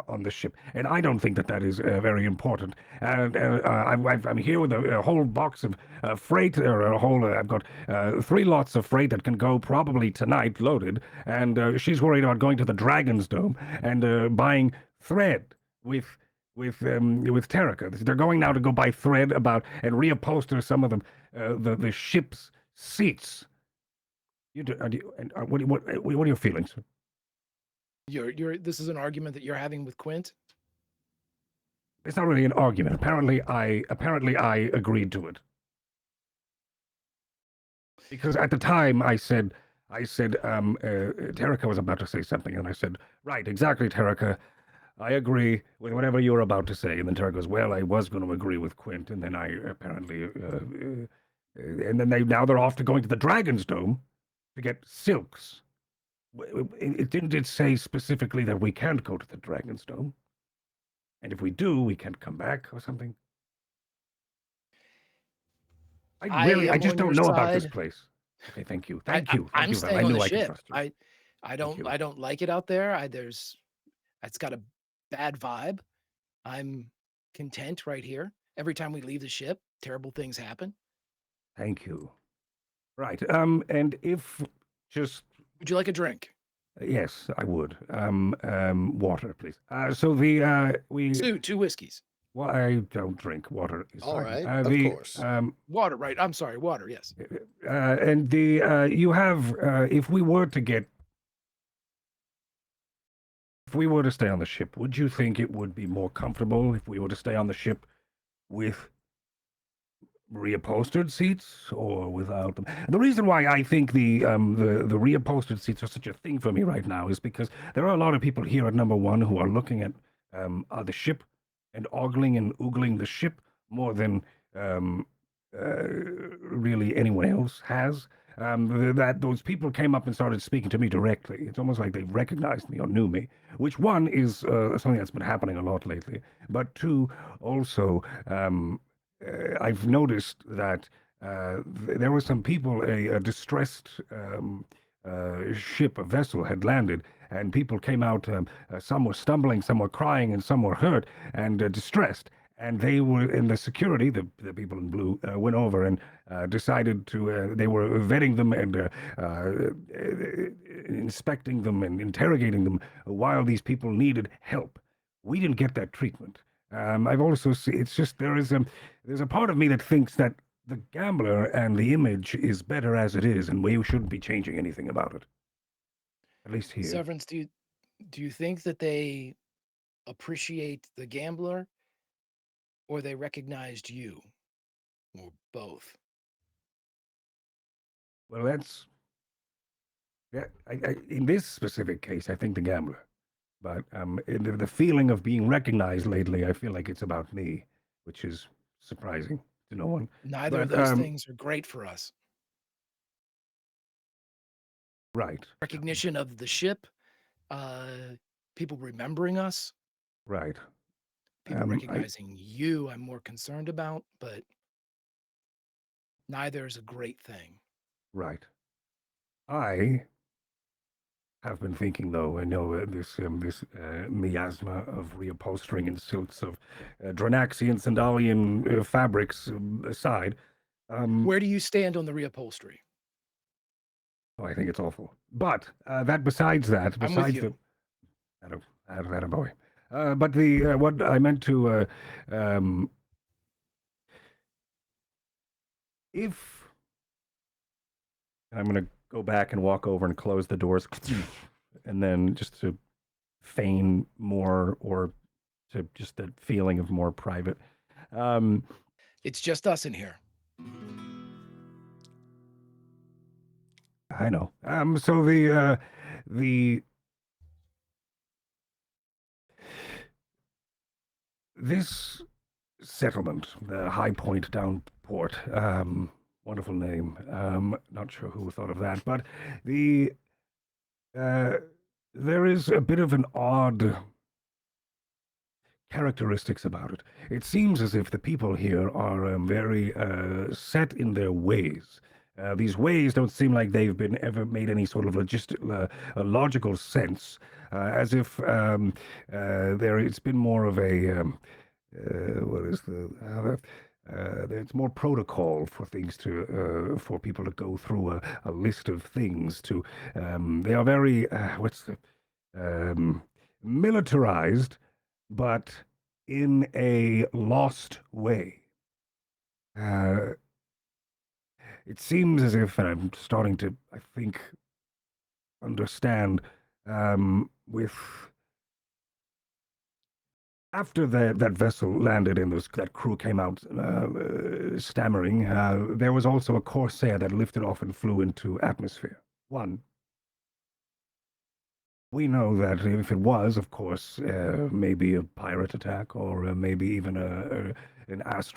On the ship, and I don't think that is very important. And I'm here with a whole box of freight, or a whole. I've got 3 lots of freight that can go probably tonight, loaded. And she's worried about going to the Dragonsdome and buying thread with Terrica. They're going now to go buy thread and reupholster some of the ship's seats. What are your feelings? This is an argument that you're having with Quint? It's not really an argument. Apparently I agreed to it. Because at the time I said Terrica was about to say something, and I said, right, exactly, Terrica. I agree with whatever you were about to say. And then Terrica goes, well, I was going to agree with Quint, and then I apparently and then now they're off to going to the Dragonsdome to get silks. Didn't it say specifically that we can't go to the Dragonsdome? And if we do, we can't come back or something? I just don't know about this place. Okay, thank you. Thank you. I'm staying on the ship. I don't like it out there. It's got a bad vibe. I'm content right here. Every time we leave the ship, terrible things happen. Thank you. Right. And if just would you like a drink? Yes, I would. Water, please. So we 2 whiskeys. Well, I don't drink water. All right, of course. Water, right? I'm sorry, water. Yes. And you have if we were to stay on the ship, would you think it would be more comfortable if we were to stay on the ship with reupholstered seats or without them? The reason why I think the reupholstered seats are such a thing for me right now is because there are a lot of people here at number 1 who are looking at the ship and ogling and oogling the ship more than really anyone else has. That those people came up and started speaking to me directly. It's almost like they recognized me or knew me, which one is something that's been happening a lot lately. But 2, also, I've noticed that there were some people, a distressed ship, a vessel had landed, and people came out, some were stumbling, some were crying, and some were hurt and distressed. And they were in the security, the people in blue, went over and decided to, they were vetting them and inspecting them and interrogating them while these people needed help. We didn't get that treatment. I've also seen, it's just, there's a part of me that thinks that the Gambler and the image is better as it is, and we shouldn't be changing anything about it. At least here. Severance, do you think that they appreciate the Gambler, or they recognized you, or both? Well, that's, yeah, in this specific case, I think the Gambler. But the feeling of being recognized lately, I feel like it's about me, which is surprising to no one. Neither of those things are great for us. Right. Recognition of the ship, people remembering us. Right. People recognizing you, I'm more concerned about, but neither is a great thing. Right. I have been thinking, though, I know this miasma of reupholstering and silks of Drinaxian, Sandalian fabrics aside. Where do you stand on the reupholstery? Oh, I think it's awful. But besides that, I'm with you. That a boy. But the what I meant to if I'm going to go back and walk over and close the doors, and then just to feign more, or to just that feeling of more private. It's just us in here. I know. So the this settlement, the High Point Downport, wonderful name. Not sure who thought of that, but there is a bit of an odd characteristics about it. It seems as if the people here are very set in their ways. These ways don't seem like they've been ever made any sort of logical sense, as if it's been more of a it's more protocol for things for people to go through a list of things to. They are very militarized, but in a lost way. It seems as if, and I'm starting to, I think, understand, with after that vessel landed and that crew came out stammering, there was also a corsair that lifted off and flew into atmosphere. One. We know that if it was, of course, maybe a pirate attack, or maybe even a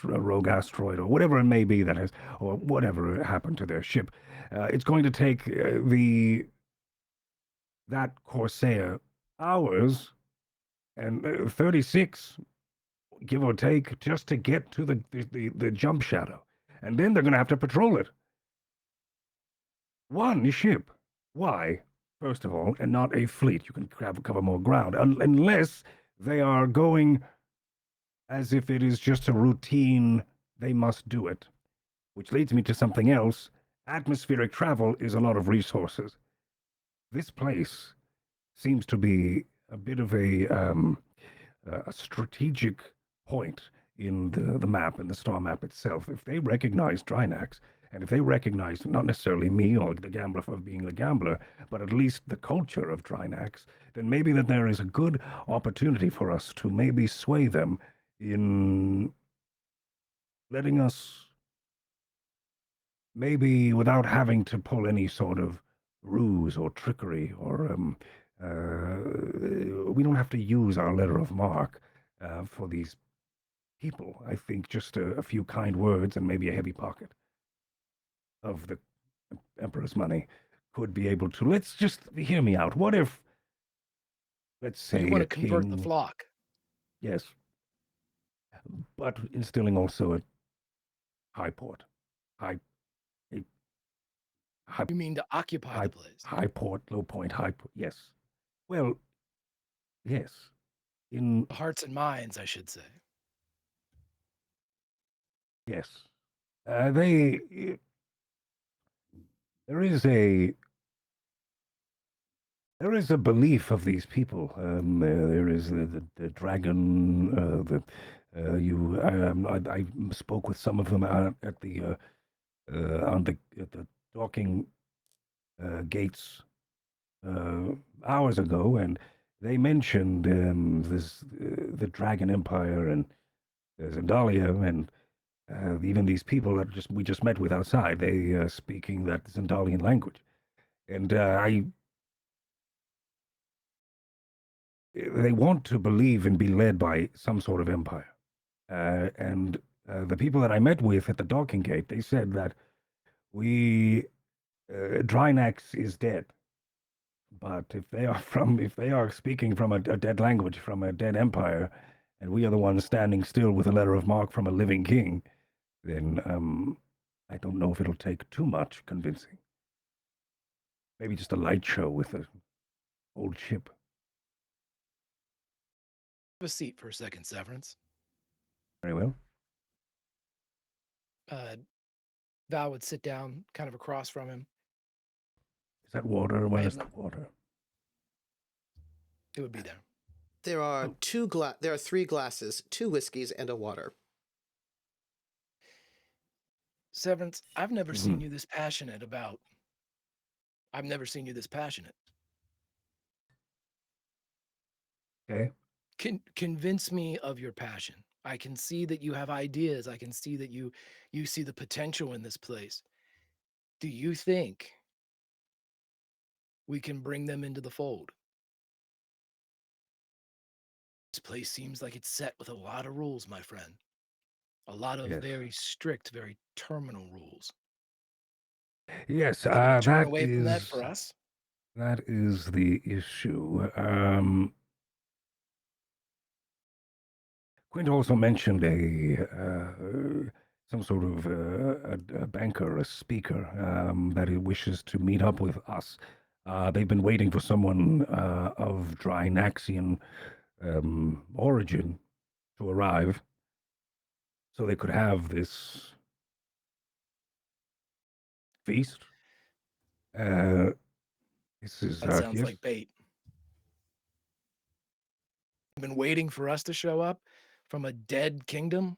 rogue asteroid, or whatever it may be or whatever happened to their ship, it's going to take that corsair hours and 36, give or take, just to get to the jump shadow, and then they're going to have to patrol it. One ship. Why? First of all, and not a fleet. You can cover more ground, unless they are going as if it is just a routine, they must do it. Which leads me to something else. Atmospheric travel is a lot of resources. This place seems to be a bit of a strategic point in the map, and the star map itself. If they recognize Drinax, and if they recognize not necessarily me or the Gambler for being the Gambler, but at least the culture of Drinax, then maybe that there is a good opportunity for us to maybe sway them in letting us, maybe without having to pull any sort of ruse or trickery, or we don't have to use our letter of marque for these people. I think just a few kind words and maybe a heavy pocket of the Emperor's money could be able to. Let's just hear me out. What if, let's say, you want to convert the flock? Yes, but instilling also a high port. You mean to occupy the place? High port, low point, high port. Yes. Well, yes. In hearts and minds, I should say. Yes. They. There is a. There is a belief of these people. There is the dragon. I spoke with some of them at the at the docking gates hours ago, and they mentioned the Dragon Empire and Zendalia, and even these people that we just met with outside. They speaking that Zendalian language, and they want to believe and be led by some sort of empire. And the people that I met with at the docking gate, they said that Drinax is dead. But if they are speaking from a dead language, from a dead empire, and we are the ones standing still with a letter of marque from a living king, then I don't know if it'll take too much convincing. Maybe just a light show with an old ship. Have a seat for a second, Severance. Very well. Val would sit down kind of across from him. Is that water? Where is that water? It would be there. There are there are 3 glasses, 2 whiskeys, and a water. Severance, I've never seen you this passionate about. I've never seen you this passionate. Okay. Convince me of your passion. I can see that you have ideas. I can see that you see the potential in this place. Do you think we can bring them into the fold? This place seems like it's set with a lot of rules, my friend. A lot of very strict, very terminal rules. Yes, turn away from that for us. That is the issue. Quint also mentioned some sort of a banker, a speaker, that he wishes to meet up with us. They've been waiting for someone of Drinaxian origin to arrive so they could have this feast. This is that sounds like bait. You've been waiting for us to show up from a dead kingdom.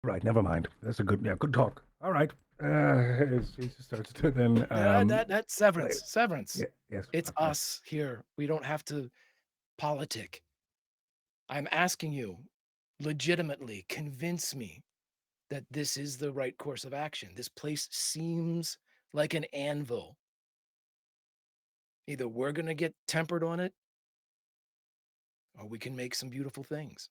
Right, never mind. That's a good talk. All right. He starts to then. That's Severance. Severance. Yeah, yes. It's us here. We don't have to politic. I'm asking you, legitimately, convince me that this is the right course of action. This place seems like an anvil. Either we're going to get tempered on it, or we can make some beautiful things.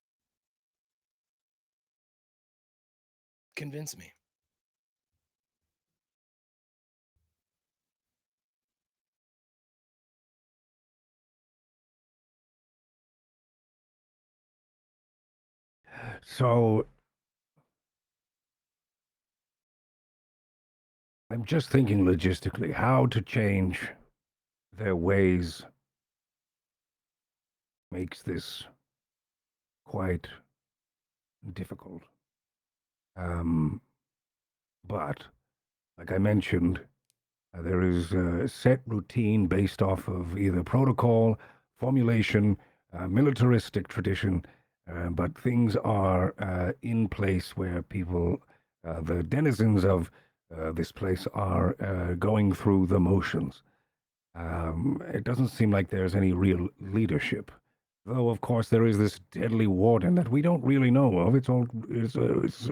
Convince me. So I'm just thinking logistically how to change their ways makes this quite difficult. But like I mentioned, there is a set routine based off of either protocol, formulation, militaristic tradition, but things are in place where people, the denizens of this place, are going through the motions. It doesn't seem like there's any real leadership. Though, of course, there is this deadly warden that we don't really know of.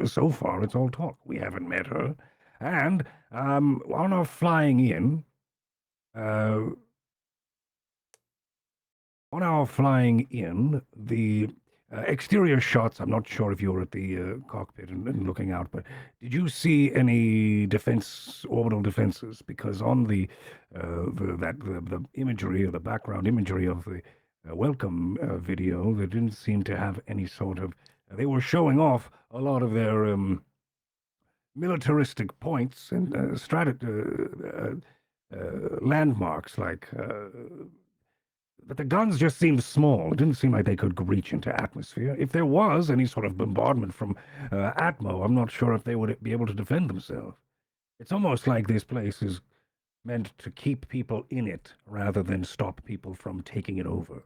So far, it's all talk. We haven't met her. And on our flying in, the exterior shots, I'm not sure if you were at the cockpit and looking out, but did you see any orbital defenses? Because on the imagery, or the background imagery of the welcome video, they didn't seem to have any sort of. They were showing off a lot of their militaristic points and landmarks, like But the guns just seemed small. It didn't seem like they could reach into atmosphere. If there was any sort of bombardment from Atmo, I'm not sure if they would be able to defend themselves. It's almost like this place is meant to keep people in it rather than stop people from taking it over.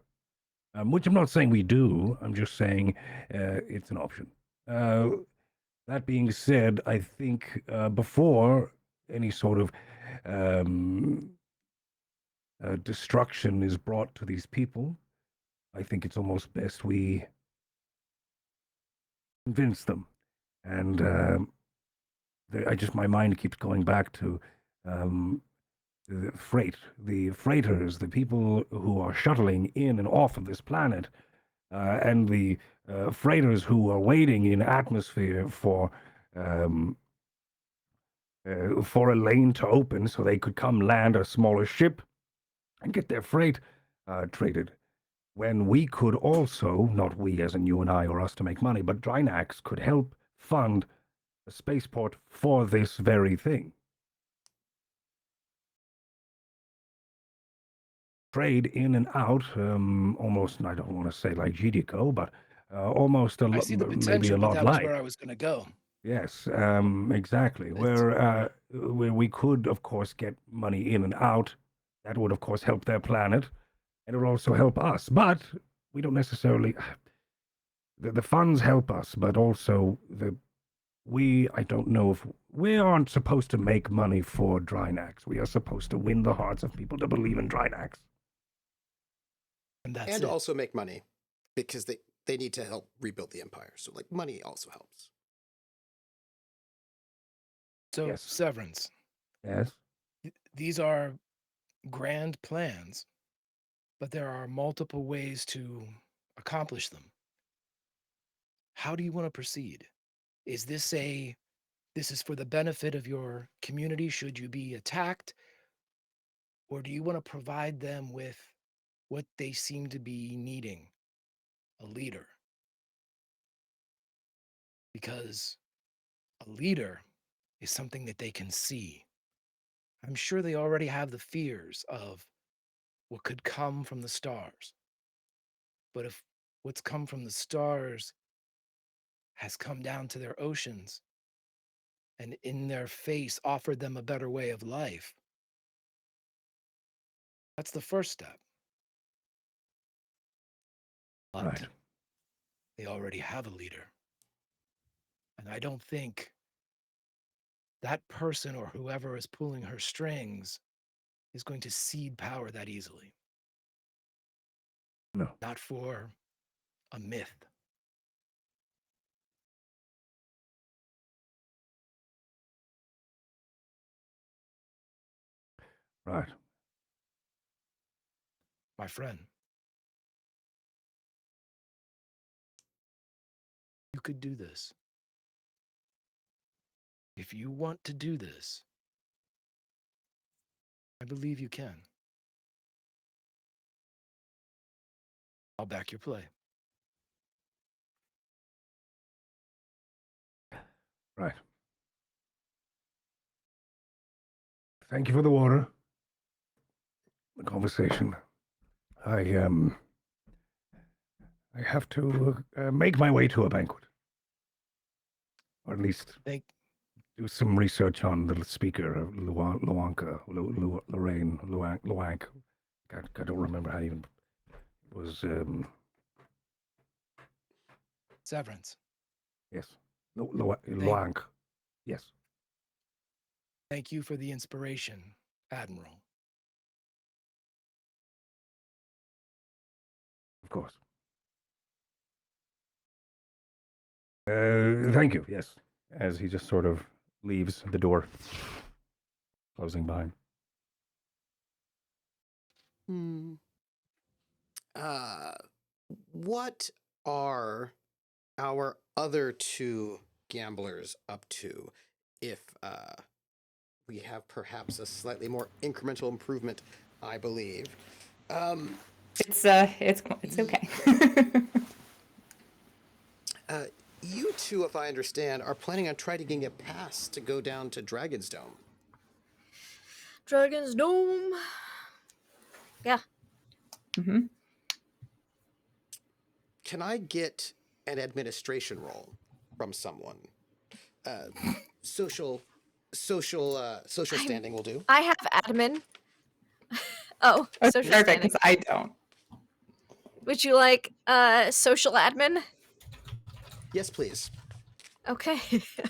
Which I'm not saying we do. I'm just saying it's an option. That being said, I think before any sort of destruction is brought to these people, I think it's almost best we convince them. And my mind keeps going back to the freighters, the people who are shuttling in and off of this planet, and the freighters who are waiting in atmosphere for a lane to open so they could come land a smaller ship and get their freight traded. When we could also, not we as in you and I or us to make money, but Drinax could help fund a spaceport for this very thing. Trade in and out, almost, and I don't want to say like GDCO, but almost I see the maybe potential, a but lot that was like. where I was going to go. Yes, exactly. Where we could, of course, get money in and out. That would, of course, help their planet. And it would also help us. But we don't necessarily... The funds help us, but also I don't know if... We aren't supposed to make money for Drinax. We are supposed to win the hearts of people to believe in Drinax. And that's And it. also make money, because they need to help rebuild the empire. So, like, money also helps. So, Yes. Severance, Yes? these are grand plans, but there are multiple ways to accomplish them. How do you want to proceed? Is this is for the benefit of your community should you be attacked? Or do you want to provide them with what they seem to be needing? A leader. Because a leader is something that they can see. I'm sure they already have the fears of what could come from the stars. But if what's come from the stars has come down to their oceans and in their face offered them a better way of life, that's the first step. But Right. they already have a leader. And I don't think that person or whoever is pulling her strings is going to cede power that easily. No. Not for a myth. Right. My friend, you could do this. If you want to do this, I believe you can. I'll back your play. Right. Thank you for the water. The conversation. I have to make my way to a banquet. Or at least do some research on the speaker, Luanka, Lorraine, Luank. I don't remember how it even was. Severance. Yes. Luank. Yes. Thank you for the inspiration, Admiral. Of course. Thank you. Yes. As he just sort of leaves the door, closing behind. What are our other two gamblers up to? If we have perhaps a slightly more incremental improvement, I believe. It's okay. You two, if I understand, are planning on trying to get a pass to go down to Dragonsdome. Dragonsdome. Yeah. Mm-hmm. Can I get an administration role from someone? Social standing will do. I have admin. Oh, Okay, social perfect, standing. because I don't. Would you like social admin? Yes, please. Okay.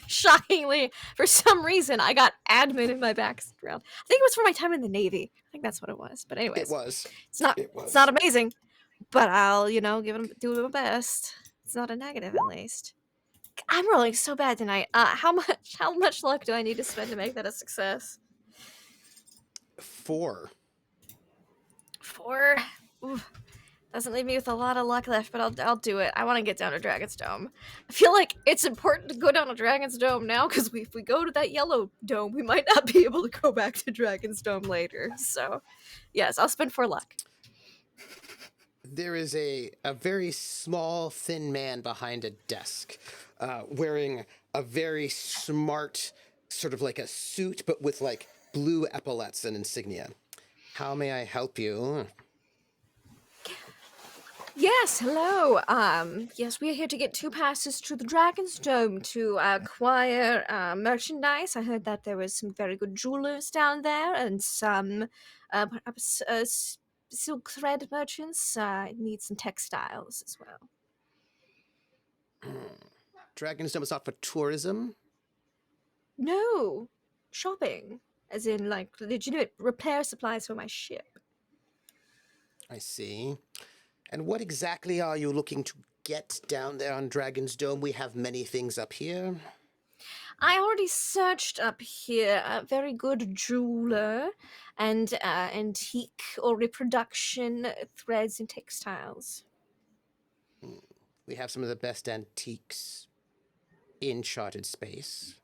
Shockingly, for some reason, I got admin in my background. I think it was for my time in the Navy. I think that's what it was. But anyways, It was. it's not. It was. It's not amazing, but I'll do my best. It's not a negative, at least. I'm rolling so bad tonight. How much luck do I need to spend to make that a success? 4. 4. Ooh, doesn't leave me with a lot of luck left, but I'll do it. I want to get down to Dragonsdome. I feel like it's important to go down to Dragonsdome now, because if we go to that yellow dome, we might not be able to go back to Dragonsdome later. So, yes, I'll spend 4 luck. There is a very small, thin man behind a desk, wearing a very smart, sort of like a suit, but with like blue epaulets and insignia. How may I help you? Yes, hello. Yes, we are here to get 2 passes to the Dragonsdome to acquire merchandise. I heard that there was some very good jewelers down there and some perhaps silk thread merchants. Need some textiles as well. Dragonsdome is not for tourism. No, shopping. As in, like, legitimate repair supplies for my ship. I see. And what exactly are you looking to get down there on Dragonsdome? We have many things up here. I already searched up here. A very good jeweler and antique or reproduction threads and textiles. We have some of the best antiques in charted space.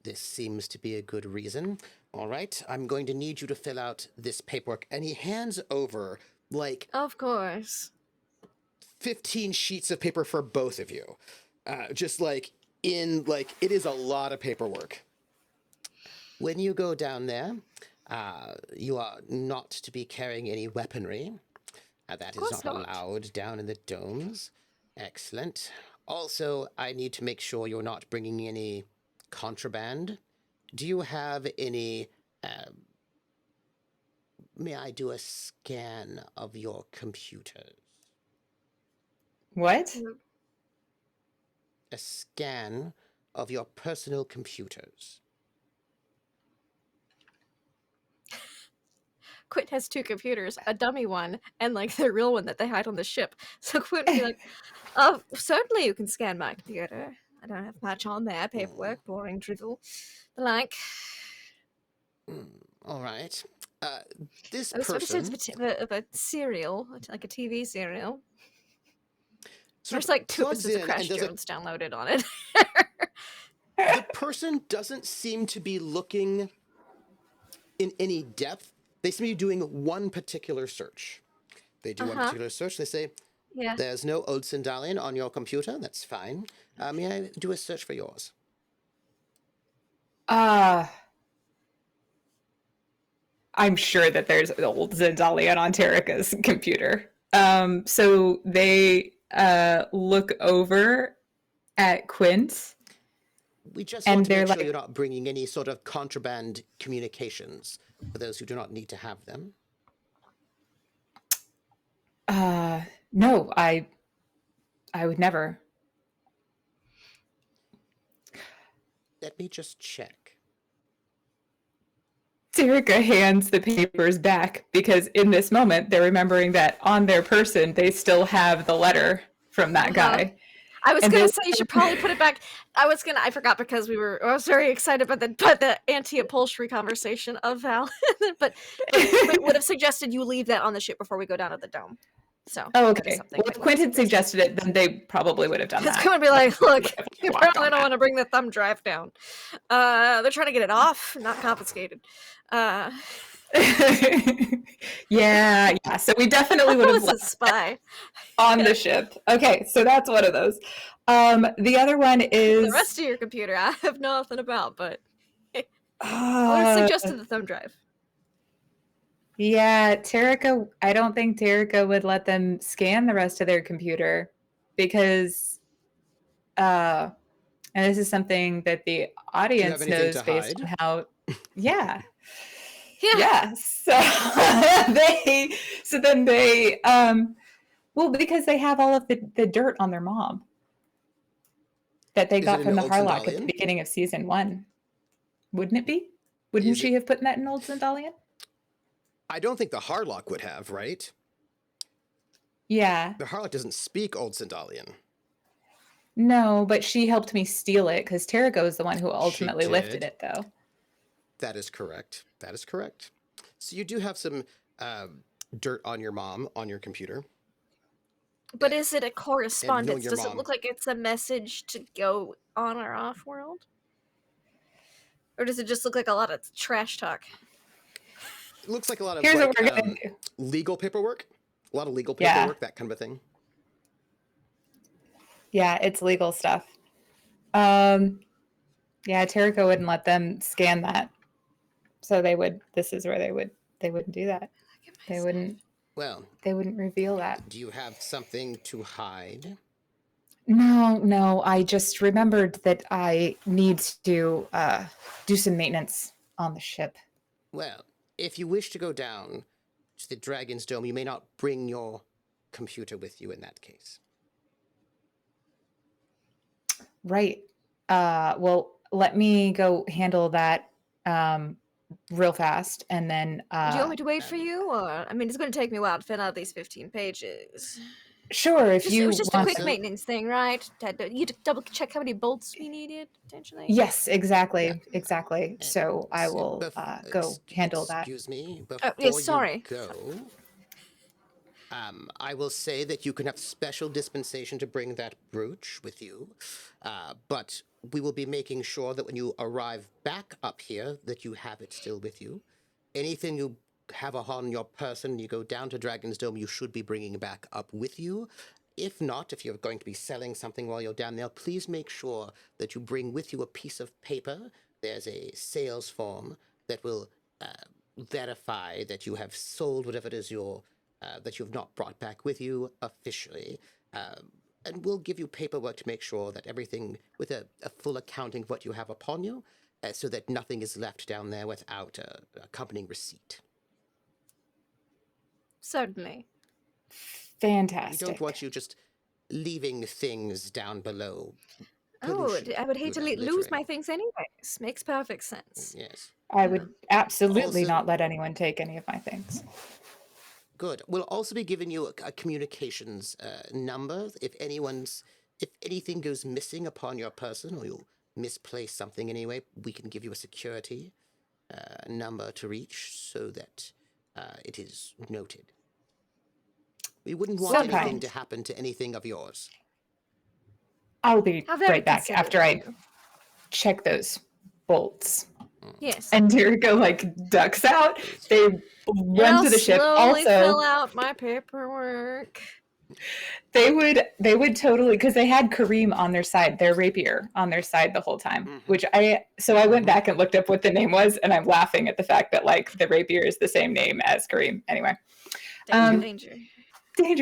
This seems to be a good reason. All right, I'm going to need you to fill out this paperwork. And he hands over, like, Of course. 15 sheets of paper for both of you. Just like, it is a lot of paperwork. When you go down there, you are not to be carrying any weaponry. That is not allowed down in the domes. Excellent. Also, I need to make sure you're not bringing any contraband. Do you have any... may I do a scan of your computers? What? A scan of your personal computers. Quint has 2 computers, a dummy one, and like the real one that they hide on the ship. So Quint would be like, "Oh, certainly you can scan my computer. I don't have much on there. Paperwork, boring, drivel, the like." All right. This I was sort of person... sense of a serial, like a TV serial. sort There's of like 2 plugs episodes of in Crash and does a Jones downloaded on it. the person doesn't seem to be looking in any depth. They seem to be doing one particular search. They do one particular search. They say, Yeah. there's no old Sindalian on your computer. That's fine. May I do a search for yours? I'm sure that there's an old Zendalian on Terrica's computer. So they look over at Quint. We just And want to they're make sure like- you're not bringing any sort of contraband communications for those who do not need to have them. No, I would never. Let me just check. Terrica hands the papers back because in this moment they're remembering that on their person they still have the letter from that guy. I was And gonna then- say you should probably put it back. I forgot because I was very excited about the anti-upholstery conversation of Val, but Quint would have suggested you leave that on the ship before we go down to the dome. So Oh, that is okay. something Well, if Quint had suggested it, then they probably would have done It's that. going to be like, look, you Walked probably on don't that. want to bring the thumb drive down. They're trying to get it off, not confiscated. yeah. So we definitely would I have was a left spy. on the ship. Okay, so that's one of those. The other one is The rest of your computer, I have nothing about, but I would have uh, suggested the thumb drive. Yeah, Terrica, I don't think Terrica would let them scan the rest of their computer because, and this is something that the Do you have audience anything knows to based hide? on how, yeah, Yeah. yeah. So well, because they have all of the dirt on their mom that they Is it got an from the old Harlock at the Sandalian? beginning of season 1. Wouldn't it be? Wouldn't Is it? she have put that in Old Sandalian? I don't think the Harlock would have, right? Yeah. The Harlock doesn't speak Old Sandalian. No, but she helped me steal it because Terrico is the one who She ultimately lifted did. it, though. That is correct. That is correct. So you do have some dirt on your mom on your computer. But is it a And knowing correspondence? your Does it mom, look like it's a message to go on or off world? Or does it just look like a lot of trash talk? it looks like a lot of Here's like what we're gonna do. legal paperwork. A lot of legal Yeah. paperwork, that kind of a thing. Yeah, it's legal stuff. Yeah, Terrico wouldn't let them scan that. So this is where they wouldn't do that. They wouldn't Well, reveal that. do you have something to hide? No, I just remembered that I need to do some maintenance on the ship. Well, if you wish to go down to the Dragonsdome, you may not bring your computer with you in that case. Right. Well, let me go handle that real fast, and then Do you want me to wait for you? Or I mean, it's going to take me a while to fill out these 15 pages. sure, if It you was just a want quick to. maintenance thing, right? You double check how many bolts we needed, potentially? Yes, exactly, Yeah. exactly. So I will go handle that. Excuse me. Oh, Before yes, sorry. you go, I will say that you can have special dispensation to bring that brooch with you, but we will be making sure that when you arrive back up here, that you have it still with you. Anything you have on your person, you go down to Dragonsdome, you should be bringing back up with you. If not, if you're going to be selling something while you're down there, please make sure that you bring with you a piece of paper. There's a sales form that will verify that you have sold whatever it is that you have not brought back with you officially. And we'll give you paperwork to make sure that everything, with a full accounting of what you have upon you, so that nothing is left down there without accompanying receipt. Certainly. We Fantastic. don't want you just leaving things down below. Oh, Pollution I would hate to without lose littering. my things anyways. Makes perfect sense. Yes. I would absolutely Also- not let anyone take any of my things. Good. We'll also be giving you a communications number. If anything goes missing upon your person, or you misplace something anyway, we can give you a security number to reach so that it is noted. We wouldn't want So anything kind. to happen to anything of yours. I'll be How very right back considerate after of I you. check those bolts. Yes. And Terrico ducks out. They And run I'll to the ship. slowly fill Also, out my paperwork. they would totally, because they had Kareem on their side, their rapier on their side the whole time. Which I went back and looked up what the name was, and I'm laughing at the fact that the rapier is the same name as Kareem. Anyway. Danger.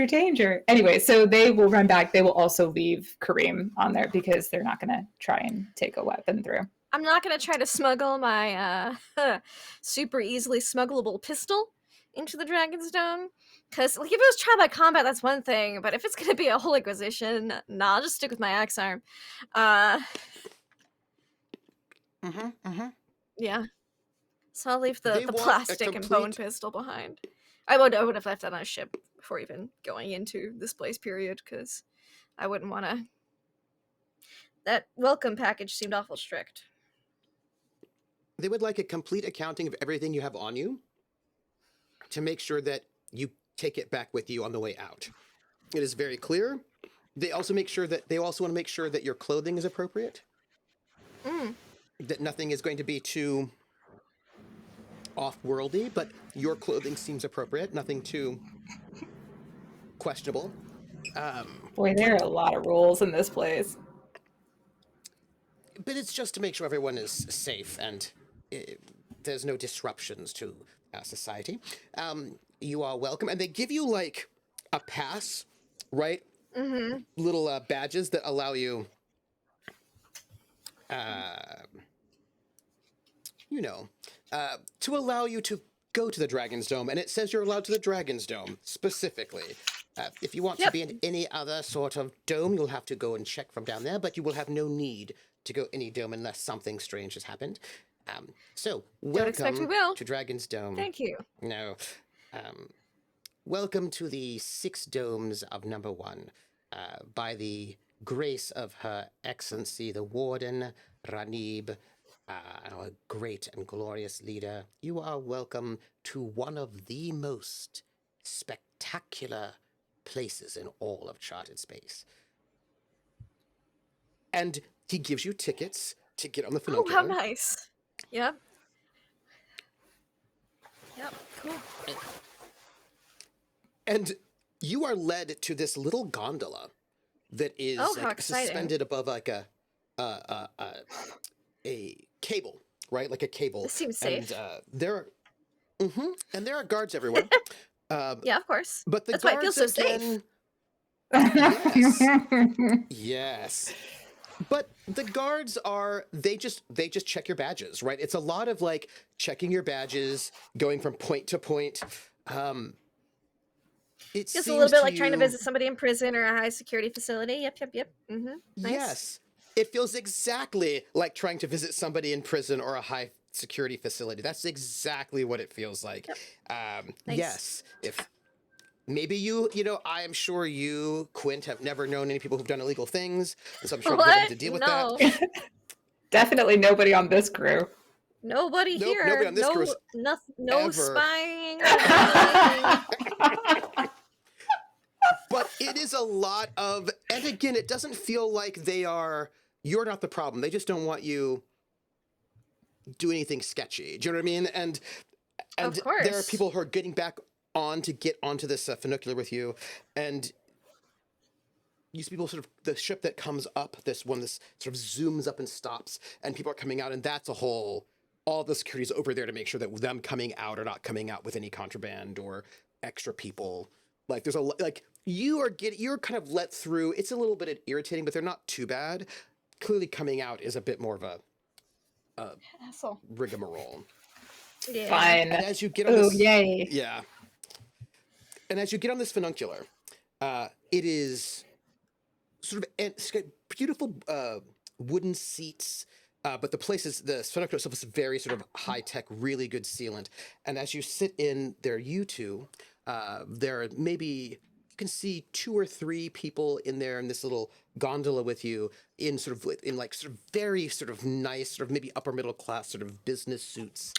Danger. Anyway, so they will run back. They will also leave Kareem on there because they're not going to try and take a weapon through. I'm not going to try to smuggle my super easily smuggleable pistol into the Dragonsdome. Because if it was trial by combat, that's one thing. But if it's going to be a whole Inquisition, nah, I'll just stick with my axe arm. Yeah. So I'll leave They the want a plastic and bone complete- pistol behind. I would have left that on a ship before even going into this place, period, because I wouldn't want to. That welcome package seemed awful strict. They would like a complete accounting of everything you have on you to make sure that you take it back with you on the way out. It is very clear. They also want to make sure that your clothing is appropriate. That nothing is going to be too off-worldy, but your clothing seems appropriate. Nothing too questionable. Boy, there are a lot of rules in this place. But it's just to make sure everyone is safe and there's no disruptions to society. You are welcome, and they give you like a pass, right? Mm-hmm. Little badges that allow you, to allow you to go to the Dragonsdome, and it says you're allowed to the Dragonsdome specifically. If you want to be in any other sort of dome, you'll have to go and check from down there, but you will have no need to go any dome unless something strange has happened. So, welcome to Dragonsdome. Thank you. No. Welcome to the 6 domes of number 1. By the grace of Her Excellency, the Warden, Ranib, our great and glorious leader, you are welcome to one of the most spectacular places in all of charted space. And he gives you tickets to get on the Oh, funicular. how nice. Yep. Yep, cool. And you are led to this little gondola that is suspended above like a cable, right? Like a cable. This seems safe. And there are guards everywhere. Yeah, of course. But the That's why it guards feels so again, safe. yes. But the guards they just check your badges, right? It's a lot of like checking your badges, going from point to point. It's a little bit like trying to visit somebody in prison or a high security facility. Yep. Mm-hmm. Nice. Yes. It feels exactly like trying to visit somebody in prison or a high security facility. That's exactly what it feels like. Yep. Nice. Yes. If maybe I am sure you, Quint, have never known any people who've done illegal things, and so I'm sure you'll have to deal with that. Definitely nobody on this crew. Nobody here. Nobody on this crew. No spying. But it is a lot of, and again, it doesn't feel like you're not the problem. They just don't want you do anything sketchy. Do you know what I mean? And of course. There are people who are getting back on to get onto this funicular with you, and you see people the ship that comes up, this sort of zooms up and stops, and people are coming out, and that's all the security's over there to make sure that them coming out are not coming out with any contraband or extra people. Like you're kind of let through. It's a little bit irritating, but they're not too bad. Clearly coming out is a bit more of a rigmarole. Yeah. Fine. And as you get on this, yay. Yeah. And as you get on this funicular, it is sort of it's got beautiful wooden seats, but the funicular itself is very sort of high tech, really good sealant. And as you sit in there, you two, there are maybe you can see 2 or 3 people in there in this little gondola with you in very sort of nice, sort of maybe upper middle class sort of business suits,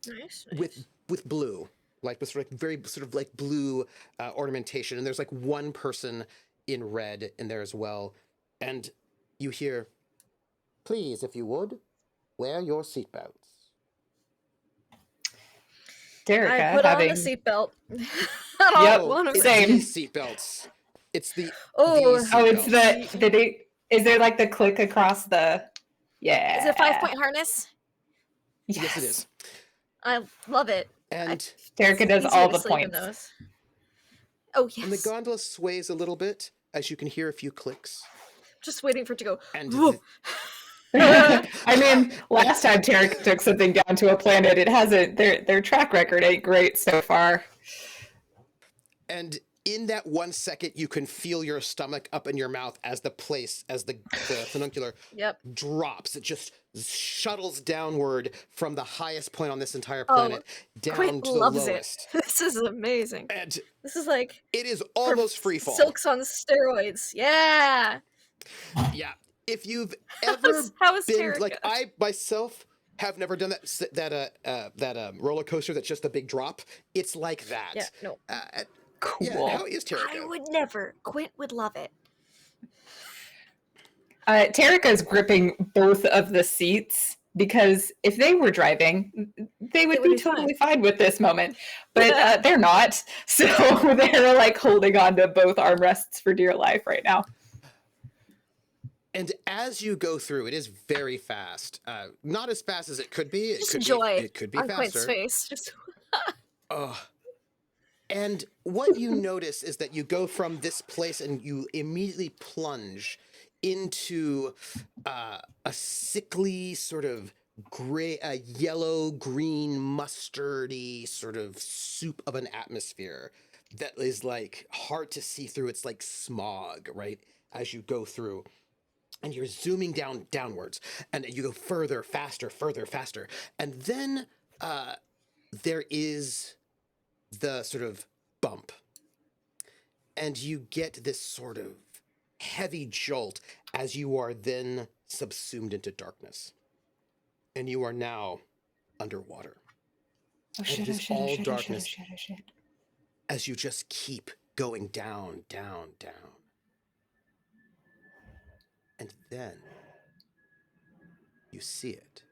Nice. with blue, like with sort of very sort of like blue ornamentation. And there's like one person in red in there as well. And you hear, "Please, if you would, wear your seatbelts." Terrica I put on the seatbelt. I don't want to. Same. These seatbelts. It's the it's the is there like the click across the Is it a 5-point harness? Yes, it is. I love it. And Terrica does all the points. Oh yes. And the gondola sways a little bit as you can hear a few clicks. Just waiting for it to go. And I mean, last time Terrica took something down to a planet, it hasn't. Their track record ain't great so far. And in that 1 second, you can feel your stomach up in your mouth as the funicular drops. It just shuttles downward from the highest point on this entire planet down Quint to the loves lowest. It. This is amazing. And this is like it is almost free fall. Silks on steroids. Yeah. Yeah. If you've ever how is been Terrica? like I myself have never done that roller coaster that's just a big drop. It's like that. Yeah. No. Cool. Yeah, how is Terrica? I would never. Quint would love it. Terrica's gripping both of the seats because if they were driving, they would be totally fine with this moment. But they're not. So they're like holding on to both armrests for dear life right now. And as you go through, it is very fast. Not as fast as it could be. Just joy It could be on Quint's faster. face. Just And what you notice is that you go from this place and you immediately plunge into a sickly sort of gray, yellow, green, mustardy sort of soup of an atmosphere that is like hard to see through. It's like smog, right? As you go through. And you're zooming downwards, and you go further, faster, and then there is the sort of bump, and you get this sort of heavy jolt as you are then subsumed into darkness, and you are now underwater. Oh And shit, it oh is shit, oh all shit, oh shit, oh darkness shit, oh shit. as you just keep going down. And then you see it.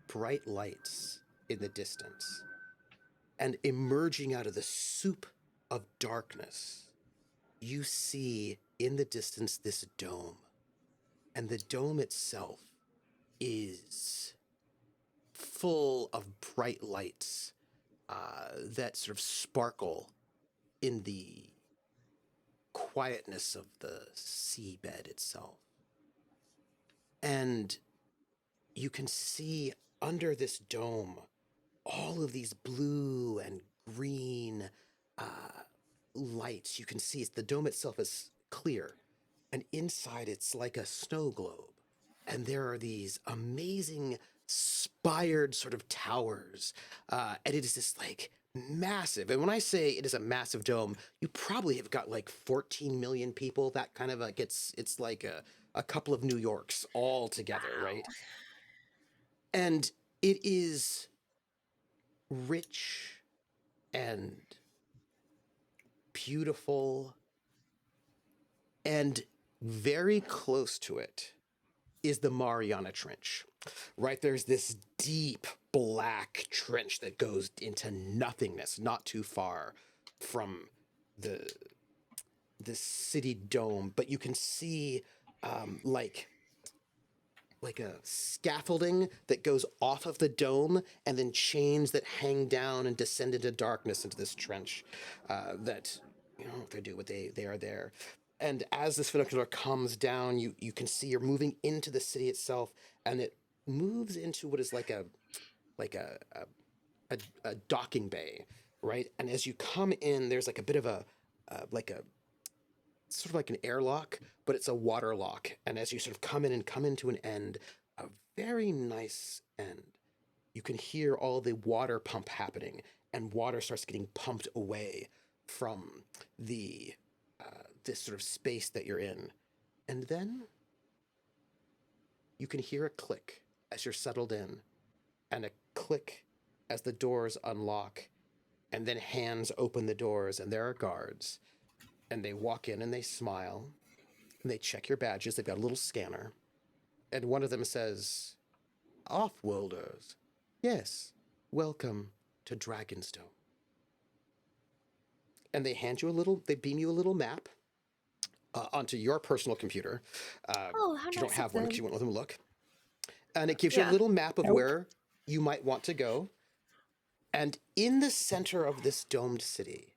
Bright lights in the distance. And emerging out of the soup of darkness, you see in the distance this dome. And the dome itself is full of bright lights that sort of sparkle in the quietness of the seabed itself. And you can see under this dome all of these blue and green lights. You can see the dome itself is clear, and inside it's like a snow globe. And there are these amazing spired sort of towers, and it is this like massive. And when I say it is a massive dome, you probably have got like 14 million people. That kind of like it's like a couple of New Yorks all together, right? And it is rich and beautiful, and very close to it is the Mariana Trench, right? There's this deep black trench that goes into nothingness, not too far from the city dome, but you can see like a scaffolding that goes off of the dome, and then chains that hang down and descend into darkness into this trench that, you know, they do what they are there. And as this funicular comes down, you can see you're moving into the city itself, and it moves into what is like a docking bay, right? And as you come in, there's like a bit of a sort of like an airlock, but it's a water lock. And as you sort of come in and come into an end, a very nice end, you can hear all the water pump happening, and water starts getting pumped away from the this sort of space that you're in. And then you can hear a click as you're settled in, and a click as the doors unlock, and then hands open the doors, and there are guards, and they walk in and they smile, and they check your badges. They've got a little scanner, and one of them says, "Off-worlders, yes, welcome to Dragonsdome." And they hand you they beam you a little map onto your personal computer. how you nice don't have of one because them. you won't let them look. And it gives you a little map of where you might want to go. And in the center of this domed city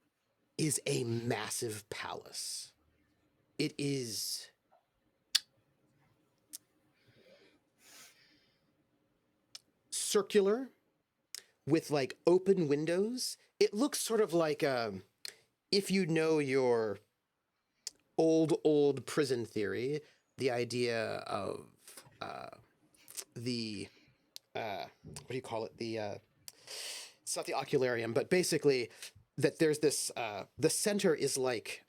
is a massive palace. It is circular with like open windows. It looks sort of like if you know your old prison theory, the idea of the what do you call it? It's not the ocularium, but basically that there's this the center is like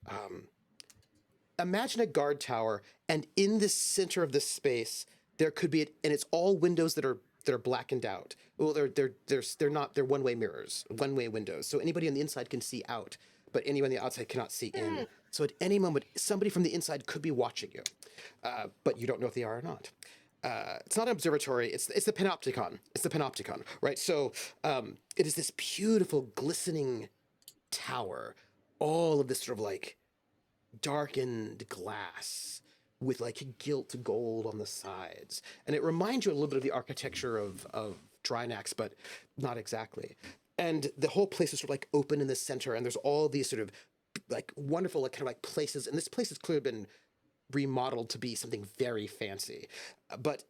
imagine a guard tower, and in the center of this space there could be and it's all windows that are blackened out. Well, they're not, they're one-way mirrors, one-way windows. So anybody on the inside can see out, but anyone on the outside cannot see in. So at any moment, somebody from the inside could be watching you, but you don't know if they are or not. It's not an observatory. It's the panopticon. It's the panopticon, right? So it is this beautiful, glistening tower, all of this sort of like darkened glass with like gilt gold on the sides. And it reminds you a little bit of the architecture of Drinax, but not exactly. And the whole place is sort of like open in the center, and there's all these sort of like wonderful like kind of like places. And this place has clearly been remodeled to be something very fancy. But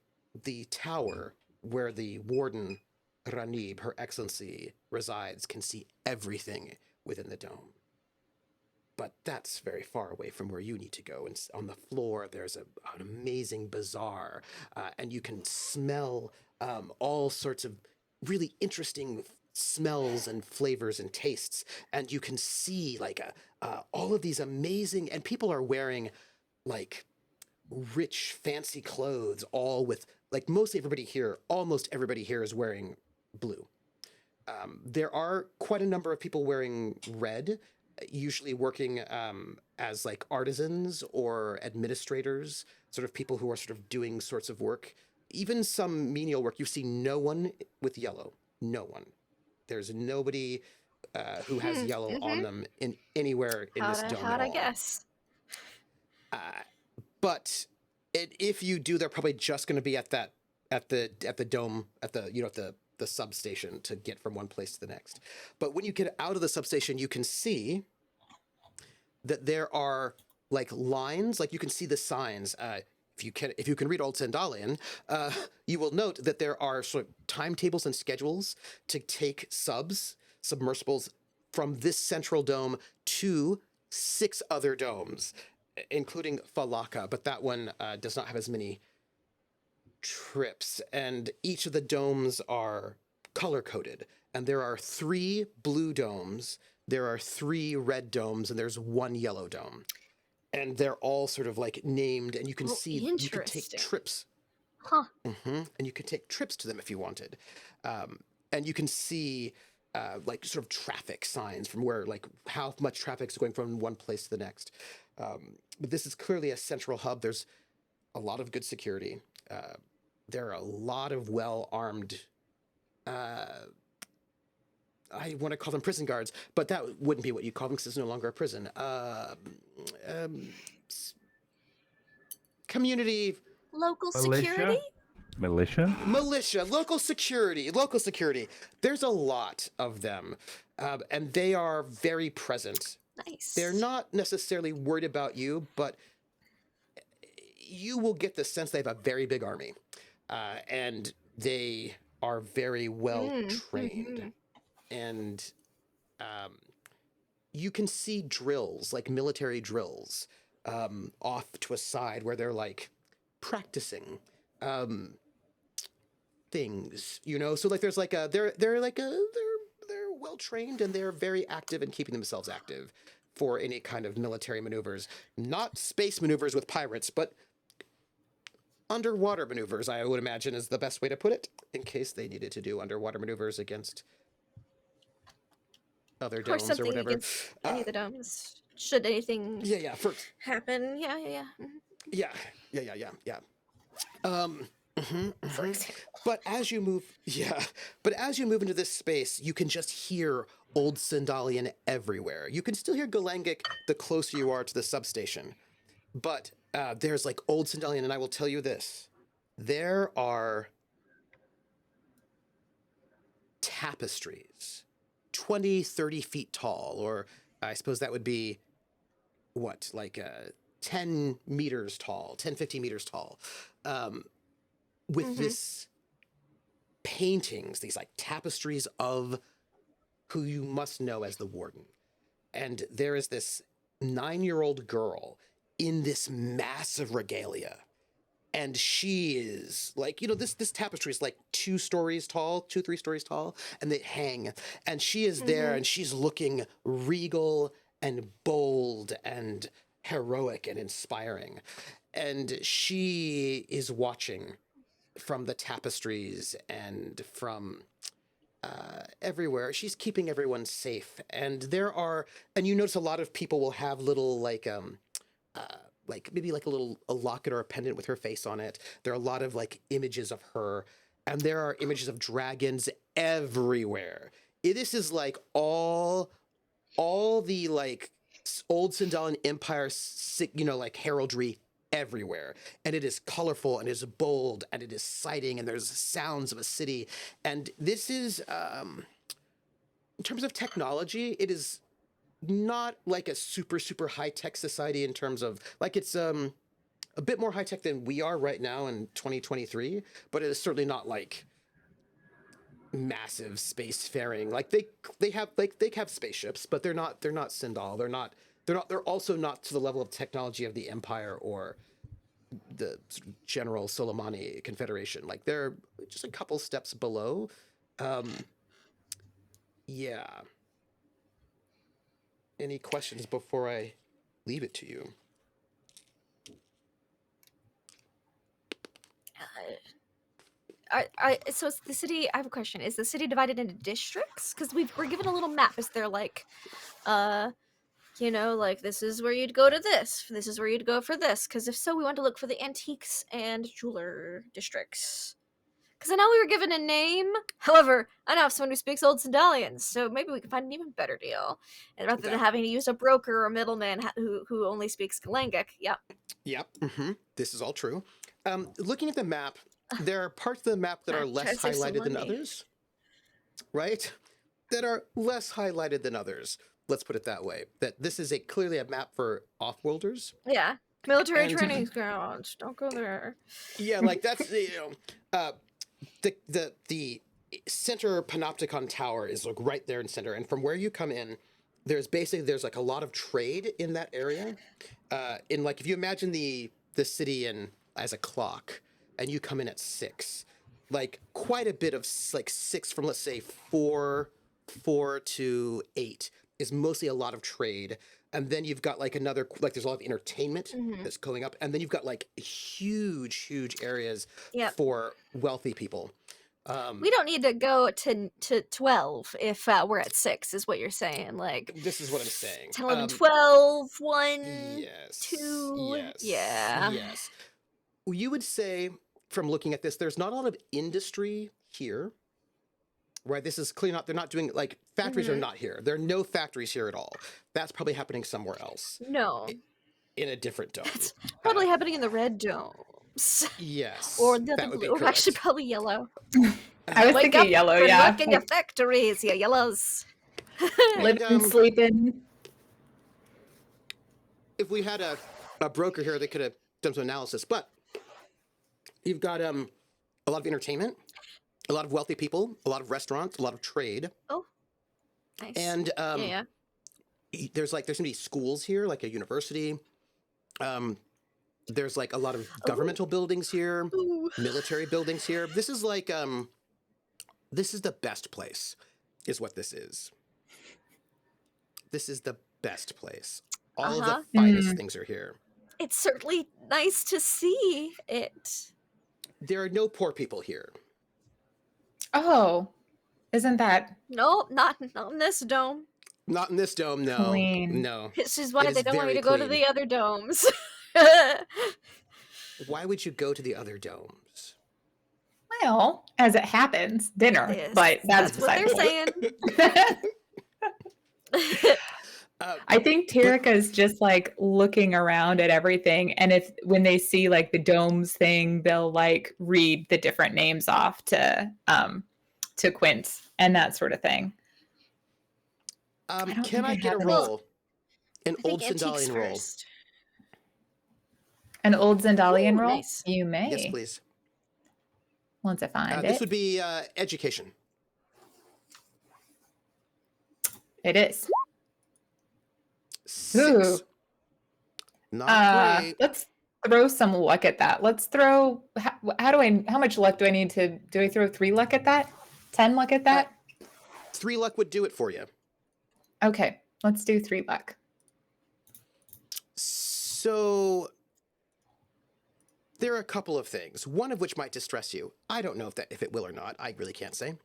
the tower where the warden Ranib, Her Excellency, resides can see everything within the dome. But that's very far away from where you need to go. And on the floor, there's an amazing bazaar, and you can smell all sorts of really interesting smells and flavors and tastes. And you can see like all of these amazing, and people are wearing like rich, fancy clothes, all with like mostly everybody here, almost everybody here is wearing blue. There are quite a number of people wearing red, usually working as like artisans or administrators, sort of people who are sort of doing sorts of work. Even some menial work, you see no one with yellow. No one. There's nobody who has yellow on them in anywhere in this dome How'd at I all. guess? But if you do, they're probably just going to be at the dome, at the substation to get from one place to the next. But when you get out of the substation, you can see that there are like lines, like you can see the signs. If you can read Old Sandalian, you will note that there are sort of timetables and schedules to take submersibles from this central dome to 6 other domes, including Falaka, but that one does not have as many trips. And each of the domes are color-coded. And there are 3 blue domes, there are 3 red domes, and there's 1 yellow dome. And they're all sort of like named, and you can see, you can take Interesting. trips. Huh. And you can take trips to them if you wanted. And you can see like sort of traffic signs from where, like how much traffic is going from one place to the next. But this is clearly a central hub. There's a lot of good security. There are a lot of well-armed, I want to call them prison guards, but that wouldn't be what you call them because it's no longer a prison. Community... Local Militia? security? Militia? Local security. There's a lot of them, and they are very present. Nice. They're not necessarily worried about you, but you will get the sense they have a very big army, and they are very well trained. And you can see drills, like military drills, off to a side where they're like practicing things, you know. So like there's like they're well trained, and they're very active in keeping themselves active for any kind of military maneuvers. Not space maneuvers with pirates, but underwater maneuvers, I would imagine, is the best way to put it, in case they needed to do underwater maneuvers against other Or domes or something whatever. against any of the domes. Should anything happen. Yeah. For example. But as you move into this space, you can just hear Old Sandalian everywhere. You can still hear Galangic the closer you are to the substation. But there's like Old Sandalian, and I will tell you this. There are tapestries 20, 30 feet tall, or I suppose that would be, what, like 10 meters tall, 10, 15 meters tall, with this paintings, these like tapestries of who you must know as the warden. And there is this 9-year-old girl in this massive regalia. And she is like, you know, this tapestry is like 2 stories tall, 2-3 stories tall, and they hang. And she is there, and she's looking regal and bold and heroic and inspiring. And she is watching from the tapestries and from everywhere. She's keeping everyone safe. And you notice a lot of people will have little like maybe like a locket or a pendant with her face on it. There are a lot of like images of her, and there are images of dragons everywhere. This is like all the like Old Sandalian Empire, you know, like heraldry everywhere, and it is colorful and it is bold and it is exciting, and there's sounds of a city. And this is, in terms of technology, it is not like a super high tech society in terms of like it's a bit more high tech than we are right now in 2023, but it is certainly not like massive spacefaring. Like they have spaceships, but they're not Sindal. They're also not to the level of technology of the Empire or the sort of general Soleimani Confederation. Like they're just a couple steps below. Yeah. Any questions before I leave it to you? So it's the city. I have a question. Is the city divided into districts? Because we're given a little map. Is there like, like this is where you'd go to this. This is where you'd go for this. Because if so, we want to look for the antiques and jeweler districts. Because I know we were given a name. However, I now have someone who speaks Old Sandalian, so maybe we can find an even better deal. And rather than having to use a broker or a middleman who only speaks Galangic. Yep. Yep. This is all true. Looking at the map, there are parts of the map that are less highlighted than others, right? That are less highlighted than others. Let's put it that way. That this is clearly a map for off-worlders. Yeah. Military training grounds. Don't go there. Yeah, like that's the center Panopticon Tower is like right there in center, and from where you come in, there's like a lot of trade in that area. In like if you imagine the city as a clock, and you come in at 6, like quite a bit of like 6 from let's say 4 to 8 is mostly a lot of trade. And then you've got like another, like there's a lot of entertainment that's going up. And then you've got like huge areas for wealthy people. We don't need to go to 12 if we're at 6, is what you're saying. Like this is what I'm saying. 10, 11, 12, 1, yes, 2. yes, Yeah. yes. You would say, from looking at this, there's not a lot of industry here. Right, this is clearly not. They're not doing like factories are not here. There are no factories here at all. That's probably happening somewhere else. No, in a different dome. That's probably happening in the red domes. Yes, or the that would blue. be Or actually, correct. probably yellow. I was Wake thinking up yellow, and yeah. work in your factories, you yellows. Living, sleeping. If we had a broker here, they could have done some analysis. But you've got a lot of entertainment, a lot of wealthy people, a lot of restaurants, a lot of trade. Oh, nice. And yeah. there's gonna be schools here, like a university. There's like a lot of governmental buildings here, military buildings here. This is like this is the best place, is what this is. This is the best place. All of the finest things are here. It's certainly nice to see it. There are no poor people here. Oh, isn't that? No, not in this dome. Not in this dome, no. Clean. No. This is why It they is don't want you very to go to clean. the other domes. Why would you go to the other domes? Well, as it happens, dinner. Yes, But that's what they're beside saying. I think Terrica is just like looking around at everything, and when they see like the domes thing, they'll like read the different names off to Quint and that sort of thing. Can I get a roll? An old Sandalian roll. First. An old Zendalian roll? Nice. You may. Yes, please. Once I find it. This would be education. It is. 6. Ooh. Not great. Let's throw some luck at that. Let's throw. How much luck do I need to? Do I throw 3 luck at that? 10 luck at that? 3 luck would do it for you. Okay, let's do 3 luck. So there are a couple of things. One of which might distress you. I don't know if it will or not. I really can't say.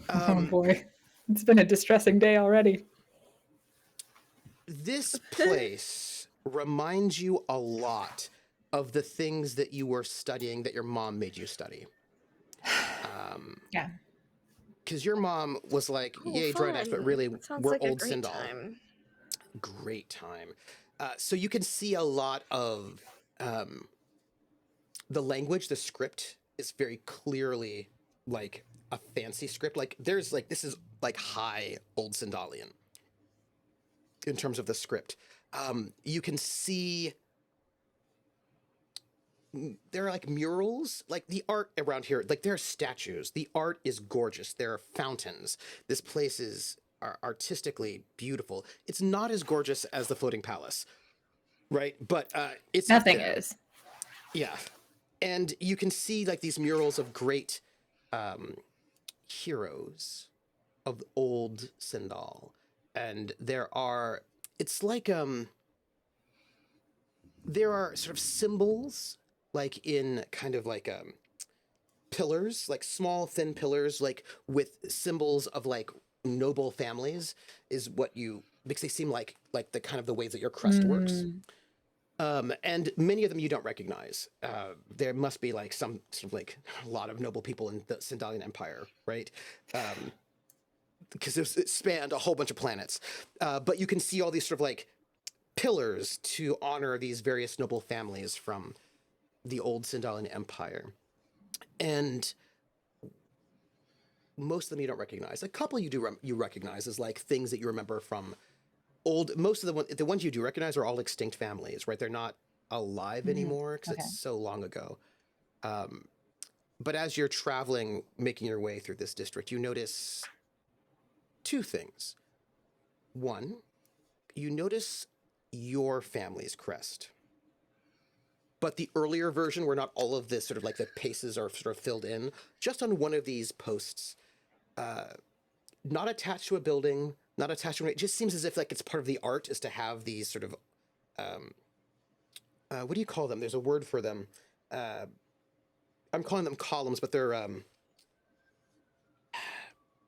Oh boy, it's been a distressing day already. This place reminds you a lot of the things that you were studying that your mom made you study. Yeah. Because your mom was like, yay, Drinax, but really, Sounds we're like a old great Sindal. time. Great time. So you can see a lot of the language, the script is very clearly like a fancy script. Like there's like, this is like high Old Sindalian in terms of the script. You can see there are like murals, like the art around here, like there are statues. The art is gorgeous. There are fountains. This place is artistically beautiful. It's not as gorgeous as the Floating Palace, right? But it's up Nothing there. is. Yeah. And you can see like these murals of great heroes of old Sindal. And there are, it's like, there are sort of symbols, like in kind of like pillars, like small thin pillars, like with symbols of like noble families is what you, because they seem like the kind of the ways that your crest works. And many of them you don't recognize. There must be like some sort of like a lot of noble people in the Sindalian Empire, right? Because it spanned a whole bunch of planets. But you can see all these sort of like pillars to honor these various noble families from the old Sindalian Empire. And most of them you don't recognize. A couple you do you recognize as like things that you remember from old. Most of the ones you do recognize are all extinct families, right? They're not alive anymore because it's so long ago. But as you're traveling, making your way through this district, you notice two things. One, you notice your family's crest. But the earlier version, where not all of this sort of like the paces are sort of filled in, just on one of these posts, not attached to a building, not attached to it just seems as if like it's part of the art is to have these sort of, what do you call them? There's a word for them. I'm calling them columns, but they're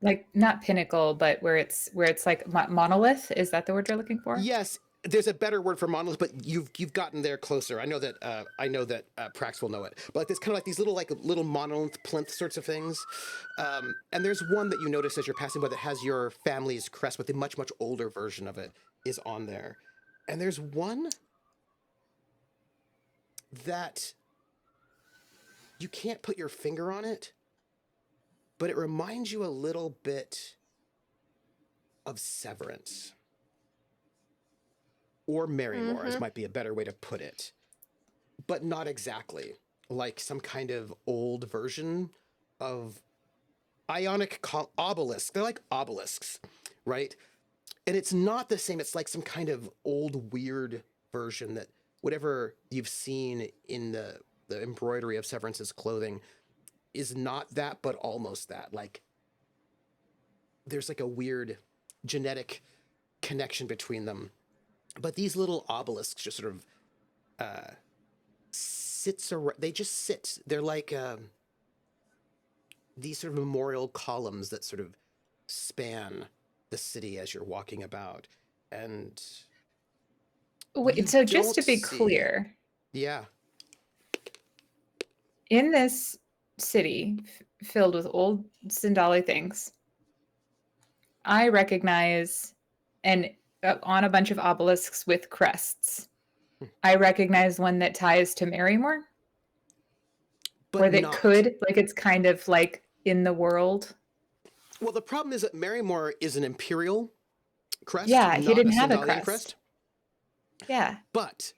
Like not pinnacle, but where it's like monolith. Is that the word you're looking for? yes. There's a better word for monolith, but you've gotten there closer. I know that Prax will know it. But like, there's kind of like these little monolith plinth sorts of things. And there's one that you notice as you're passing by that has your family's crest, but the much older version of it is on there. And there's one that you can't put your finger on it, but it reminds you a little bit of Severance. Or Marymore, as might be a better way to put it. But not exactly. Like some kind of old version of Ionic obelisk. They're like obelisks, right? And it's not the same. It's like some kind of old, weird version that whatever you've seen in the embroidery of Severance's clothing is not that, but almost that. Like, there's like a weird genetic connection between them. But these little obelisks just sort of sits around. They just sit. They're like these sort of memorial columns that sort of span the city as you're walking about. And wait, so just to be clear, yeah, in this city filled with old Sindali things, I recognize on a bunch of obelisks with crests. I recognize one that ties to Marymore. but or that not. could, like it's kind of like in the world. Well, the problem is that Marymore is an imperial crest. Yeah, he not didn't a have a Sindalian crest. Yeah. But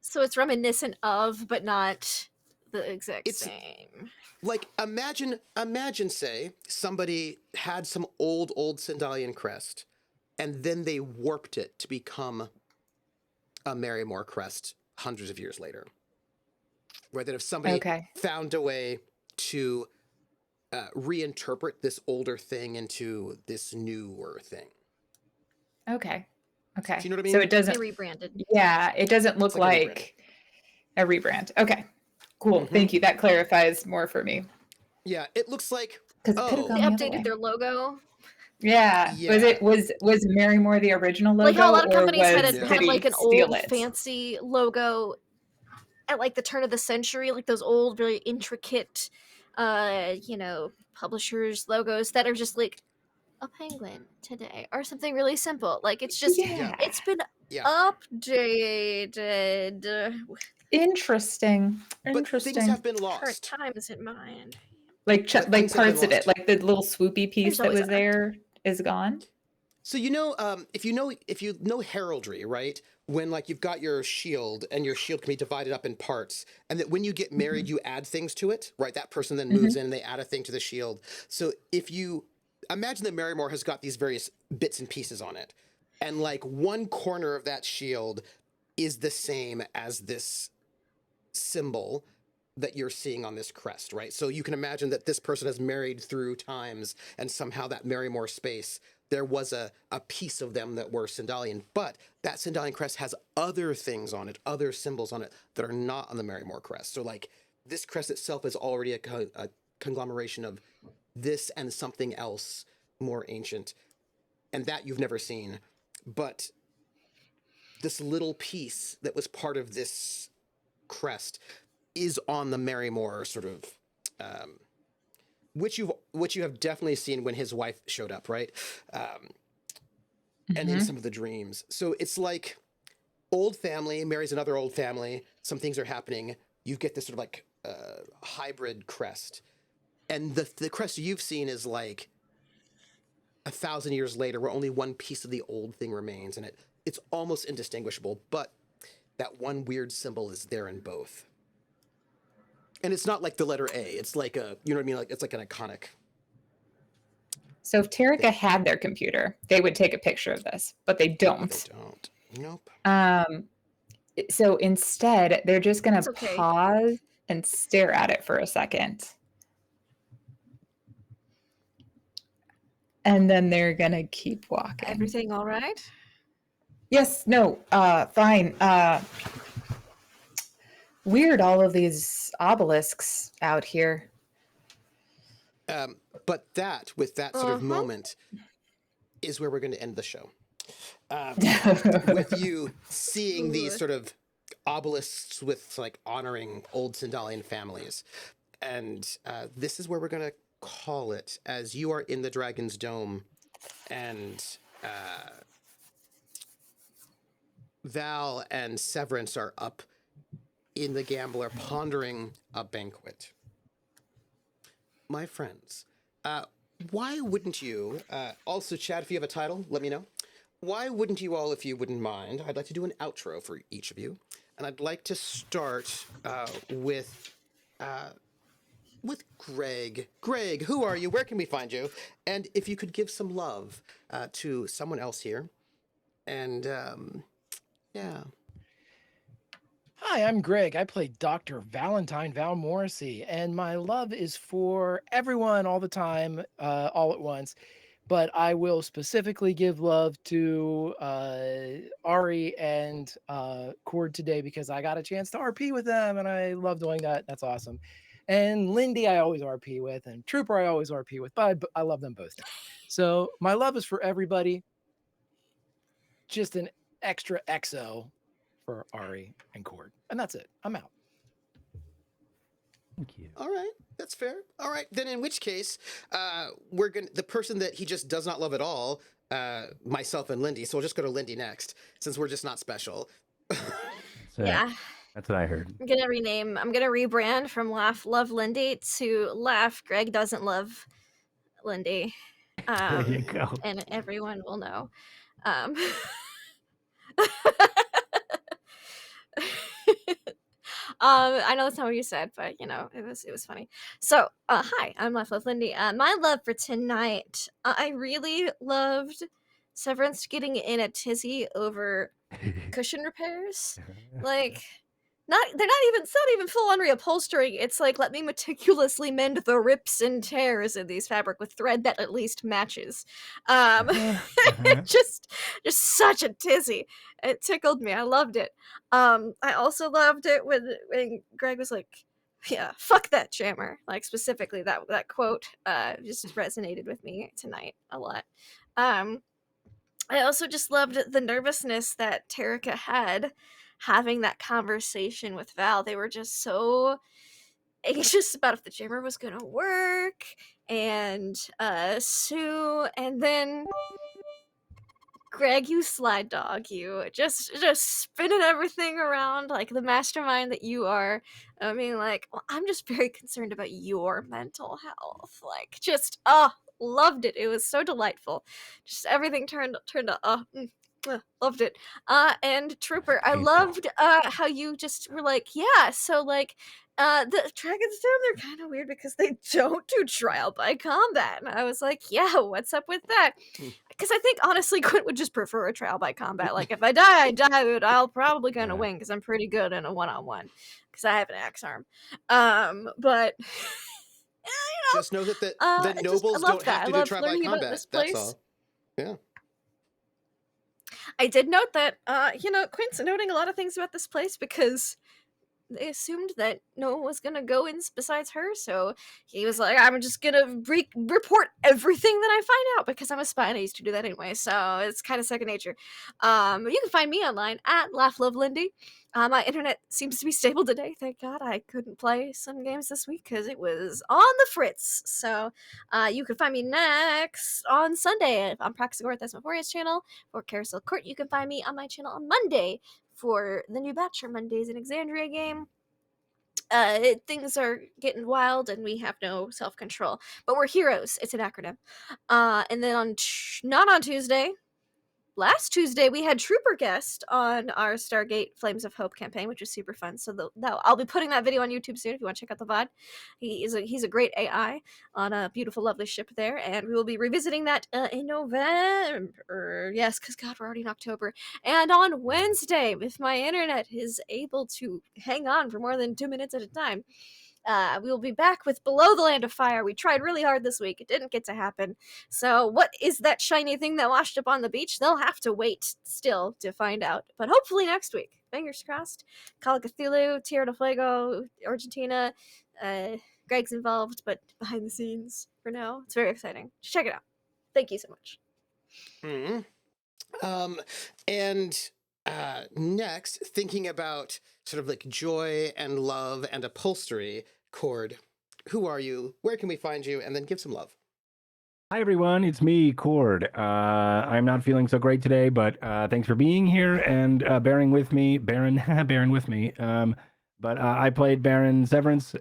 So it's reminiscent of, but not the exact It's- same. like imagine say somebody had some old Sindalian crest and then they warped it to become a Marymore crest hundreds of years later. Right, that if somebody found a way to reinterpret this older thing into this newer thing. Okay. Do you know what I mean? So it doesn't. They rebranded. Yeah, it doesn't look It's like like a rebrand. Okay. Cool. Thank you. That clarifies more for me. Yeah, it looks like They the other updated way. their logo. Yeah. Yeah. Was Marymore the original logo? Like how a lot of or companies had, was had did he like an steal old it? fancy logo at like the turn of the century, like those old, very intricate, publishers logos that are just like a penguin today, or something really simple. Like it's just Yeah. it's been Yeah. updated. Interesting. But things Interesting. have been Current lost. times in mind. Like But like things have been parts of it, lost. like the little swoopy piece There's that always was a- there is gone. So if you know heraldry, right? When like you've got your shield and your shield can be divided up in parts, and that when you get married, you add things to it, right? That person then moves in and they add a thing to the shield. So if you imagine that Marrymore has got these various bits and pieces on it, and like one corner of that shield is the same as this symbol that you're seeing on this crest, right? So you can imagine that this person has married through times, and somehow that Marrymore space, there was a piece of them that were Sindalian, but that Sindalian crest has other things on it, other symbols on it that are not on the Marrymore crest. So like this crest itself is already a conglomeration of this and something else more ancient, and that you've never seen. But this little piece that was part of this crest is on the Marrymore sort of, which you have definitely seen when his wife showed up, right? And in some of the dreams. So it's like old family marries another old family. Some things are happening. You get this sort of like hybrid crest, and the crest you've seen is like 1,000 years later, where only one piece of the old thing remains, and it's almost indistinguishable. But that one weird symbol is there in both. And it's not like the letter A. It's like you know what I mean? Like it's like an iconic. So if Terrica had their computer, they would take a picture of this, but they don't. They don't. Nope. So instead, they're just going It's to okay. pause and stare at it for a second. And then they're going to keep walking. Everything all right? Yes, no, fine. Weird, all of these obelisks out here. But with that sort of moment is where we're going to end the show. With you seeing these sort of obelisks with like honoring old Sindalian families. And this is where we're going to call it, as you are in the Dragonsdome, and Val and Severance are up in the Gambler pondering a banquet. My friends, why wouldn't you, also Chad, if you have a title, let me know. Why wouldn't you all, if you wouldn't mind, I'd like to do an outro for each of you. And I'd like to start with Greg. Greg, who are you? Where can we find you? And if you could give some love to someone else here. And yeah. Hi, I'm Greg. I play Dr. Valentine Val Morrissey, and my love is for everyone all the time, all at once. But I will specifically give love to Ari and Cord today because I got a chance to RP with them, and I love doing that. That's awesome. And Lindy, I always RP with, and Trooper, I always RP with, but I love them both now. So my love is for everybody. Just an extra XO for Ari and Cord. And that's it. I'm out. Thank you. All right, that's fair. All right, then in which case, the person that he just does not love at all, myself and Lindy. So we'll just go to Lindy next, since we're just not special. Yeah. That's what I heard. I'm gonna rebrand from Laugh Love Lindy to Laugh Greg Doesn't Love Lindy. There you go. And everyone will know. I know that's not what you said, but you know, it was funny. So, hi, I'm Laugh Love Lindy. My love for tonight, I really loved Severance getting in a tizzy over cushion repairs. Like, it's not even full on reupholstering. It's like, let me meticulously mend the rips and tears in these fabric with thread that at least matches. Just such a tizzy. It tickled me. I loved it. I also loved it when Greg was like, yeah, fuck that jammer. Like, specifically that quote just resonated with me tonight a lot. I also just loved the nervousness that Terrica had having that conversation with Val. They were just so anxious about if the jammer was gonna work, and Sue, and then Greg, you slide dog, you just spinning everything around like the mastermind that you are. I mean, like, well, I'm just very concerned about your mental health. Like, just loved it. It was so delightful. Just everything turned loved it. And Trooper, I Painful. loved how you just were like, yeah, so like the Dragonsdome, they're kind of weird because they don't do trial by combat. And I was like, yeah, what's up with that? Hmm. Because I think honestly, Quint would just prefer a trial by combat. Like if I die, I die, but I'll probably gonna Yeah. win because I'm pretty good in a one-on-one because I have an axe arm. But Just know that I nobles loved don't have that. to I do loved trial by learning about combat. this That's place. all. Yeah. I did note that, Quint's noting a lot of things about this place because they assumed that no one was gonna go in besides her, so he was like, I'm just gonna report everything that I find out because I'm a spy and I used to do that anyway, so it's kind of second nature. You can find me online at LaughLoveLindy. My internet seems to be stable today, thank God. I couldn't play some games this week because it was on the fritz. So you can find me next on Sunday on Praxagorth, that's Mephoриa's channel. For Carousel Court, you can find me on my channel on Monday for the new Bachelor Mondays in Exandria game. Things are getting wild and we have no self-control, but we're heroes. It's an acronym. And then not on Tuesday, last Tuesday, we had Trooper guest on our Stargate Flames of Hope campaign, which was super fun. So I'll be putting that video on YouTube soon if you want to check out the VOD. He's a great AI on a beautiful, lovely ship there, and we will be revisiting that in November. Yes, because God, we're already in October. And on Wednesday, if my internet is able to hang on for more than 2 minutes at a time, we will be back with Below the Land of Fire. We tried really hard this week. It didn't get to happen. So what is that shiny thing that washed up on the beach? They'll have to wait still to find out. But hopefully next week. Fingers crossed. Call of Cthulhu, Tierra del Fuego, Argentina. Greg's involved, but behind the scenes for now. It's very exciting. Just check it out. Thank you so much. Mm-hmm. And next, thinking about sort of like joy and love and upholstery, Cord, who are you? Where can we find you? And then give some love. Hi everyone, it's me, Cord. I'm not feeling so great today, but thanks for being here and bearing with me, bearing with me. But I played Baron Severance.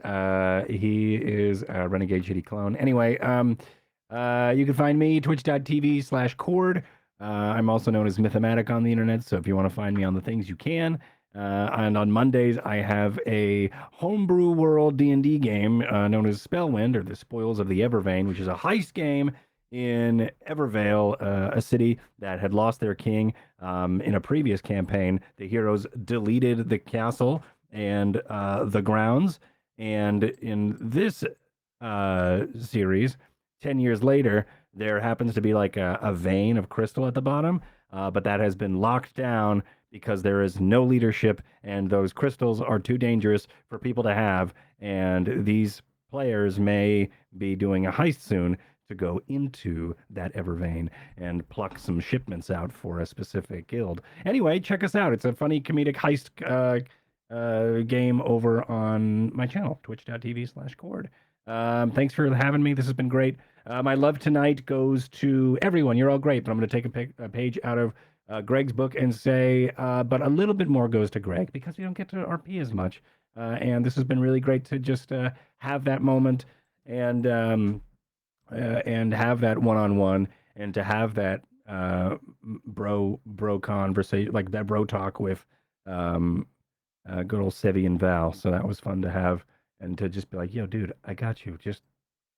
He is a Renegade Shitty clone. Anyway, you can find me twitch.tv/Cord. I'm also known as Mythomatic on the internet, so if you want to find me on the things, you can. And on Mondays, I have a homebrew world D&D game known as Spellwind, or the Spoils of the Evervane, which is a heist game in Evervale, a city that had lost their king in a previous campaign. The heroes deleted the castle and the grounds, and in this series, 10 years later, there happens to be like a vein of crystal at the bottom, but that has been locked down because there is no leadership and those crystals are too dangerous for people to have. And these players may be doing a heist soon to go into that Evervein and pluck some shipments out for a specific guild. Anyway, check us out. It's a funny comedic heist game over on my channel, twitch.tv/Cord. Thanks for having me. This has been great. My love tonight goes to everyone. You're all great, but I'm going to take a page out of Greg's book and say, but a little bit more goes to Greg because we don't get to RP as much. And this has been really great to just have that moment and have that one-on-one and to have that bro conversation, like that bro talk with good old Sevi and Val. So that was fun to have and to just be like, yo, dude, I got you. Just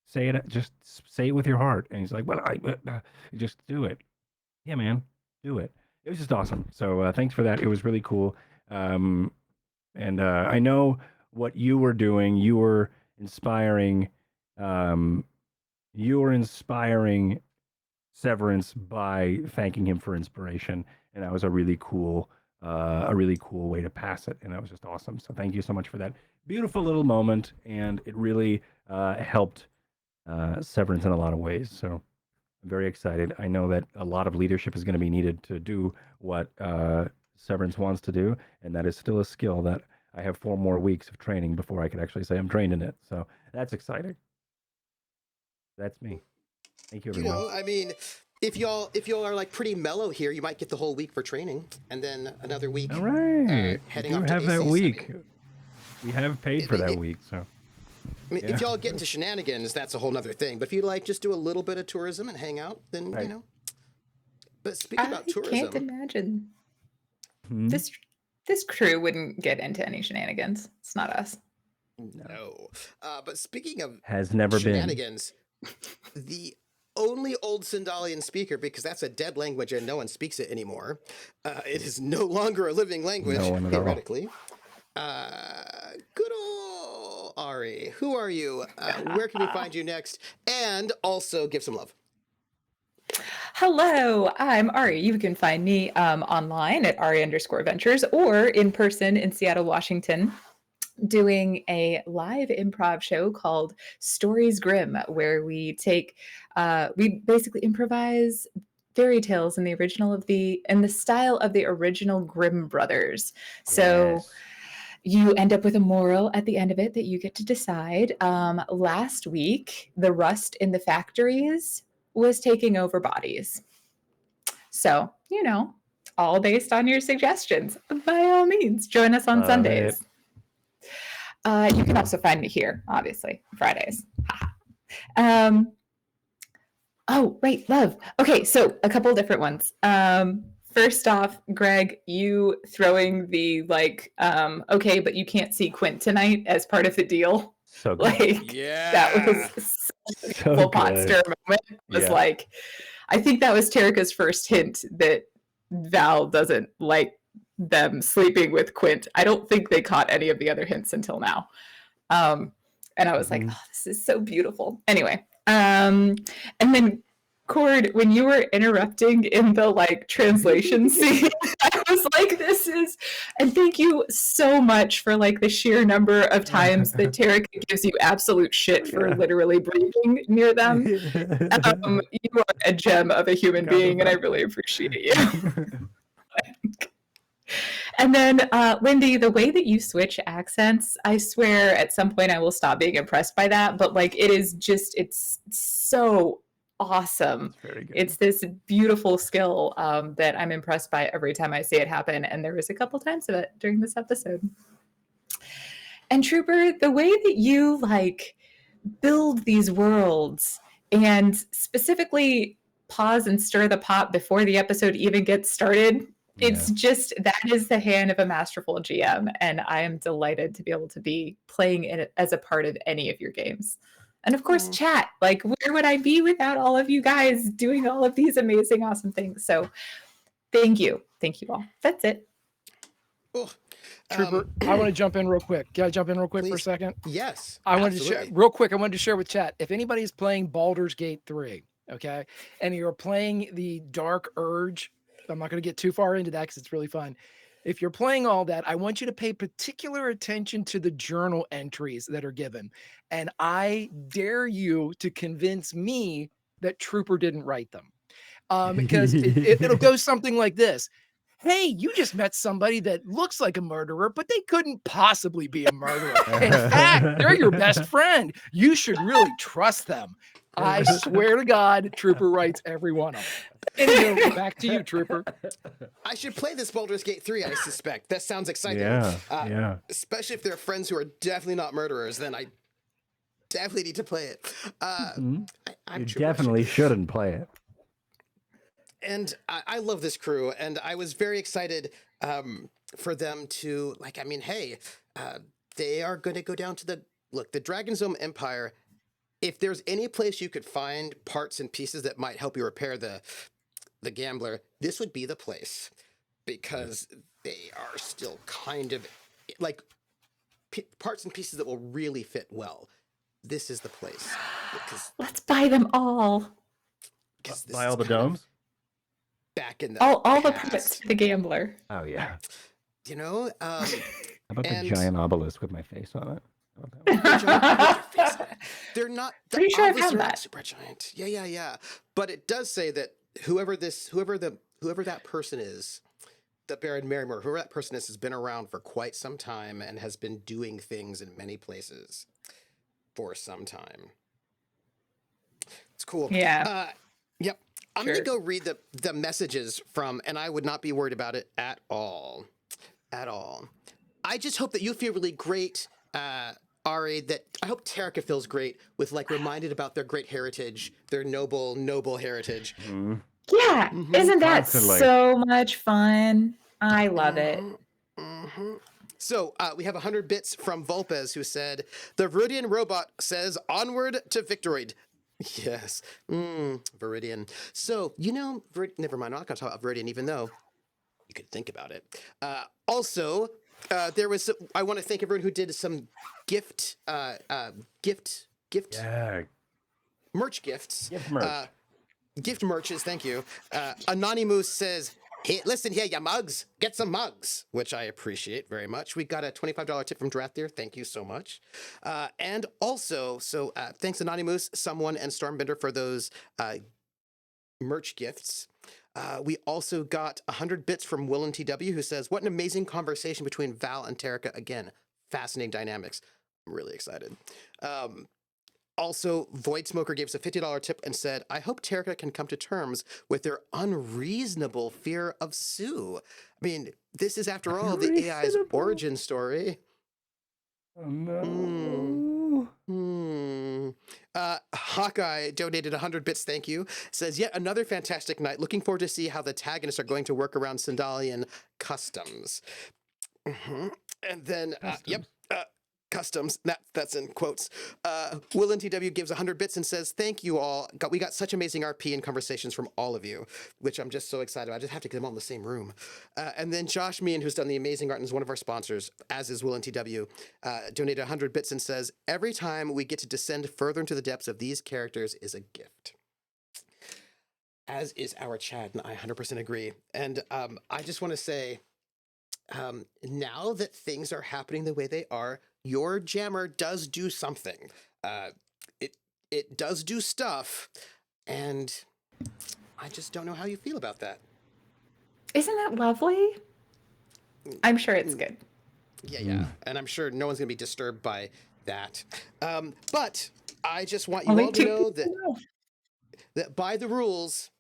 say it with your heart. And he's like, well, just do it. Yeah, man, do it. It was just awesome. So thanks for that. It was really cool. And I know what you were doing. You were inspiring. Severance by thanking him for inspiration, and that was a really cool way to pass it. And that was just awesome. So thank you so much for that beautiful little moment. And it really helped Severance in a lot of ways. So I'm very excited. I know that a lot of leadership is going to be needed to do what Severance wants to do, and that is still a skill that I have 4 more weeks of training before I could actually say I'm trained in it. So that's exciting. That's me. Thank you, You everyone. know, I mean, if y'all are like pretty mellow here, you might get the whole week for training, and then another week All right. heading We do off to have that AC week. setting. We have paid for that week, so. I mean, Yeah. if y'all get into shenanigans, that's a whole nother thing. But if you like just do a little bit of tourism and hang out, then Right. you know. But speaking I about can't tourism, imagine Hmm? this crew wouldn't get into any shenanigans. It's not us. no. But speaking of Has never been. shenanigans, the only old Sindalian speaker, because that's a dead language and no one speaks it anymore. It is no longer a living language, No one at all. theoretically. Good old Ari. Who are you? Where can we find you next? And also give some love. Hello, I'm Ari. You can find me online at Ari_Ventures or in person in Seattle, Washington, doing a live improv show called Stories Grimm, where we basically improvise fairy tales in the style of the original Grimm brothers. So Yes. you end up with a moral at the end of it that you get to decide. Last week, the rust in the factories was taking over bodies. So, all based on your suggestions. By all means, join us on Love Sundays. You can also find me here, obviously, Fridays. Oh, right, love. Okay, so a couple different ones. First off, Greg, you throwing the okay, but you can't see Quint tonight as part of the deal. So good. That was So full pot good. stir moment. It was Yeah. I think that was Terrica's first hint that Val doesn't like them sleeping with Quint. I don't think they caught any of the other hints until now. And I was like, oh, this is so beautiful. Anyway, and then Cord, when you were interrupting in the translation scene, I was like, this is, and thank you so much for the sheer number of times that Terrica gives you absolute shit for literally breathing near them. You are a gem of a human being, and I really appreciate you. And then, Lindy, the way that you switch accents, I swear at some point I will stop being impressed by that. But it's so awesome. Very good. It's this beautiful skill that I'm impressed by every time I see it happen. And there was a couple times of it during this episode. And Trooper, the way that you build these worlds and specifically pause and stir the pot before the episode even gets started. It's just, that is the hand of a masterful GM, and I am delighted to be able to be playing it as a part of any of your games. And of course, chat. Where would I be without all of you guys doing all of these amazing, awesome things? So thank you. Thank you all. That's it. Oh, Trooper, I want to jump in real quick. Can I jump in real quick for a please. second? Yes. I wanted to share absolutely. real quick. I wanted to share with chat. If anybody's playing Baldur's Gate 3, okay, and you're playing the Dark Urge, I'm not going to get too far into that because it's really fun. If you're playing all that, I want you to pay particular attention to the journal entries that are given. And I dare you to convince me that Trooper didn't write them. Because it'll go something like this. Hey, you just met somebody that looks like a murderer, but they couldn't possibly be a murderer. In fact, they're your best friend. You should really trust them. I swear to God, Trooper writes every one of them. Anyway, back to you, Trooper. I should play this Baldur's Gate 3, I suspect. That sounds exciting. Yeah. Especially if they're friends who are definitely not murderers, then I definitely need to play it. I'm You Trooper. definitely shouldn't play it. And I love this crew, and I was very excited for them to, they are going to go down to the Dragonsdome Empire. If there's any place you could find parts and pieces that might help you repair the gambler, this would be the place, because they are still kind of parts and pieces that will really fit well. This is the place. Let's buy them all. Buy all the domes? Back in the All the past. puppets for the gambler. Oh, yeah. How How about the giant obelisk with my face on it? They're not. Pretty sure I've obelisk had are not that. super giant. Yeah. But it does say that whoever that person is, the Baron Merrimore, whoever that person is, has been around for quite some time and has been doing things in many places for some time. It's cool. Yeah. Yep. I'm Sure. going to go read the messages from, and I would not be worried about it at all. At all. I just hope that you feel really great, Ari, that I hope Terrica feels great with like reminded about their great heritage, their noble heritage. Yeah. Isn't that Constantly. so much fun? I love it. So we have 100 bits from Vulpes, who said, the Viridian robot says onward to Victoroid. Yes. Viridian. So, never mind. I'm not going to talk about Viridian, even though you could think about it. Also, there was, I want to thank everyone who did some gift Yeah. merch gifts. Gift merch. Gift merches, thank you. Anonymous says, hey, listen here, ya mugs, get some mugs, which I appreciate very much. We got a $25 tip from Drathier. Thank you so much. And also, thanks Anonymous, someone, and Stormbender for those merch gifts. We also got 100 bits from Willen TW, who says, what an amazing conversation between Val and Terrica. Again, fascinating dynamics. I'm really excited. Also, Void Smoker gave us a $50 tip and said, I hope Terrica can come to terms with their unreasonable fear of Sue. I mean, this is, after all, the AI's origin story. Oh, no. Hawkeye donated 100 bits, thank you. Says, yet another fantastic night. Looking forward to see how the Tagonists are going to work around Sandalian customs. And then, customs, that's in quotes. Will NTW gives 100 bits and says, thank you all. We got such amazing RP and conversations from all of you, which I'm just so excited about. I just have to get them all in the same room. And then Josh Meehan, who's done the amazing art and is one of our sponsors, as is Will NTW, donated 100 bits and says, every time we get to descend further into the depths of these characters is a gift. As is our Chad, and I 100% agree. And I just want to say, now that things are happening the way they are, your jammer does do something. It does do stuff, and I just don't know how you feel about that. Isn't that lovely? I'm sure it's good. Yeah. And I'm sure no one's going to be disturbed by that. But I just want you Only all to two know people. that by the rules,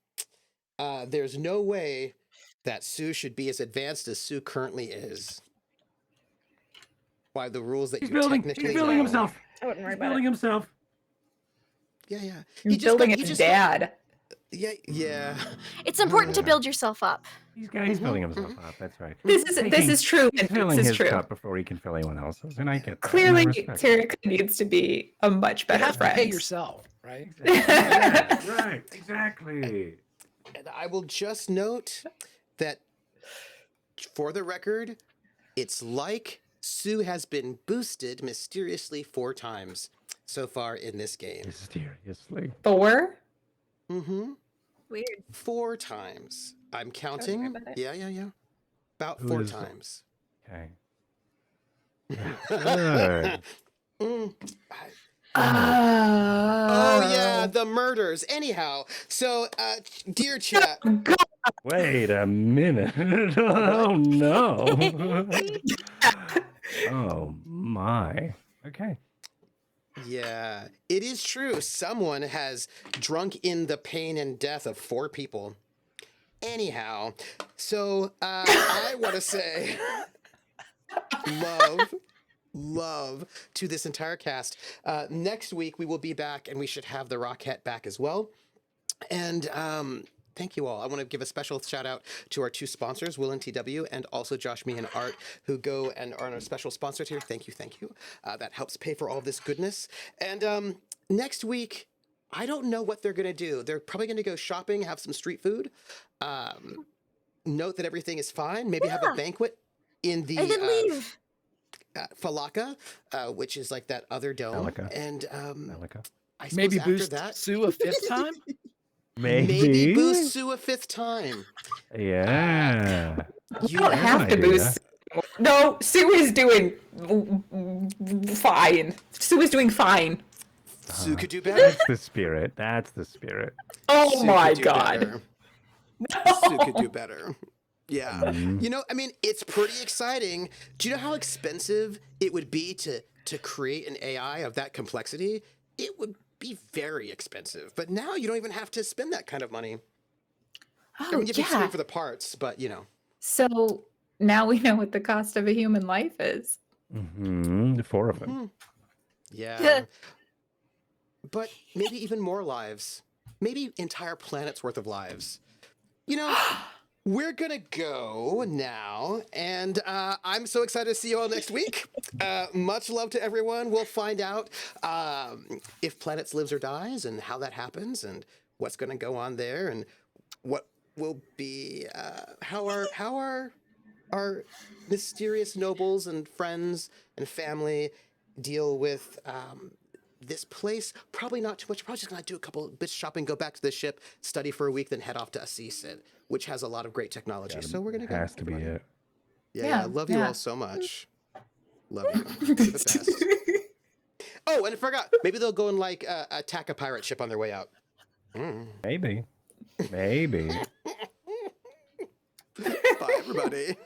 there's no way that Sue should be as advanced as Sue currently is. By the rules that He's you building. technically He's building know. himself. I wouldn't worry He's about building it. himself. Yeah. He's building his dad. Yeah. It's important to build yourself up. He's building himself up. That's right. This is true. He's filling This is his true. cup before he can fill anyone else's, and I get that. Clearly, and I respect Terrica needs to be a much You better have to friend. pay yourself, right? it. Yeah, right. Exactly. And I will just note that, for the record, it's like Sue has been boosted mysteriously 4 times so far in this game. Mysteriously. 4? Weird. 4 times. I'm counting. about it. Yeah. About Who 4 is- times. Okay. Good. Oh yeah, the murders. Anyhow, so dear chat, Wait a minute. Oh no. Oh my. Okay. yeah, it is true. Someone has drunk in the pain and death of 4 people. Anyhow, so I want to say love to this entire cast. Next week we will be back, and we should have the Rockette back as well. And thank you all. I want to give a special shout out to our 2 sponsors, Will and TW, and also Josh Meehan Art, who go and are our special sponsors here. Thank you. That helps pay for all of this goodness. And next week, I don't know what they're going to do. They're probably going to go shopping, have some street food, note that everything is fine, maybe have a banquet in the I didn't leave. Falaka, which is like that other dome. Falaka. And Malika. I suppose Maybe after boost that, Sue a 5th time? maybe boost Sue a 5th time. Yeah. You don't that's have an to idea. boost. No, Sue is doing fine. Sue is doing fine. Sue could do better. That's the spirit. That's the spirit. Oh Sue my could do god. better. Sue could do better. Yeah. Mhm. You know, I mean, it's pretty exciting. Do you know how expensive it would be to create an AI of that complexity? It would be very expensive. But now you don't even have to spend that kind of money. I Oh, mean, you have to yeah. pay for the parts, but you know. So now we know what the cost of a human life is. Mm-hmm. 4 of them. Hmm. Yeah. But maybe even more lives. Maybe entire planets worth of lives. You know, we're gonna go now, and I'm so excited to see you all next week. Much love to everyone. We'll find out if planets lives or dies, and how that happens, and what's gonna go on there, and what will be how our mysterious nobles and friends and family deal with this place. Probably not too much. Probably just gonna do a couple bits shopping, go back to the ship, study for a week, then head off to Assis, which has a lot of great technology. So we're gonna go. Has to be everybody. it. Yeah, I love you all so much. Love you. You're the best. Oh, and I forgot. Maybe they'll go and like attack a pirate ship on their way out. Maybe. Maybe. Bye, everybody.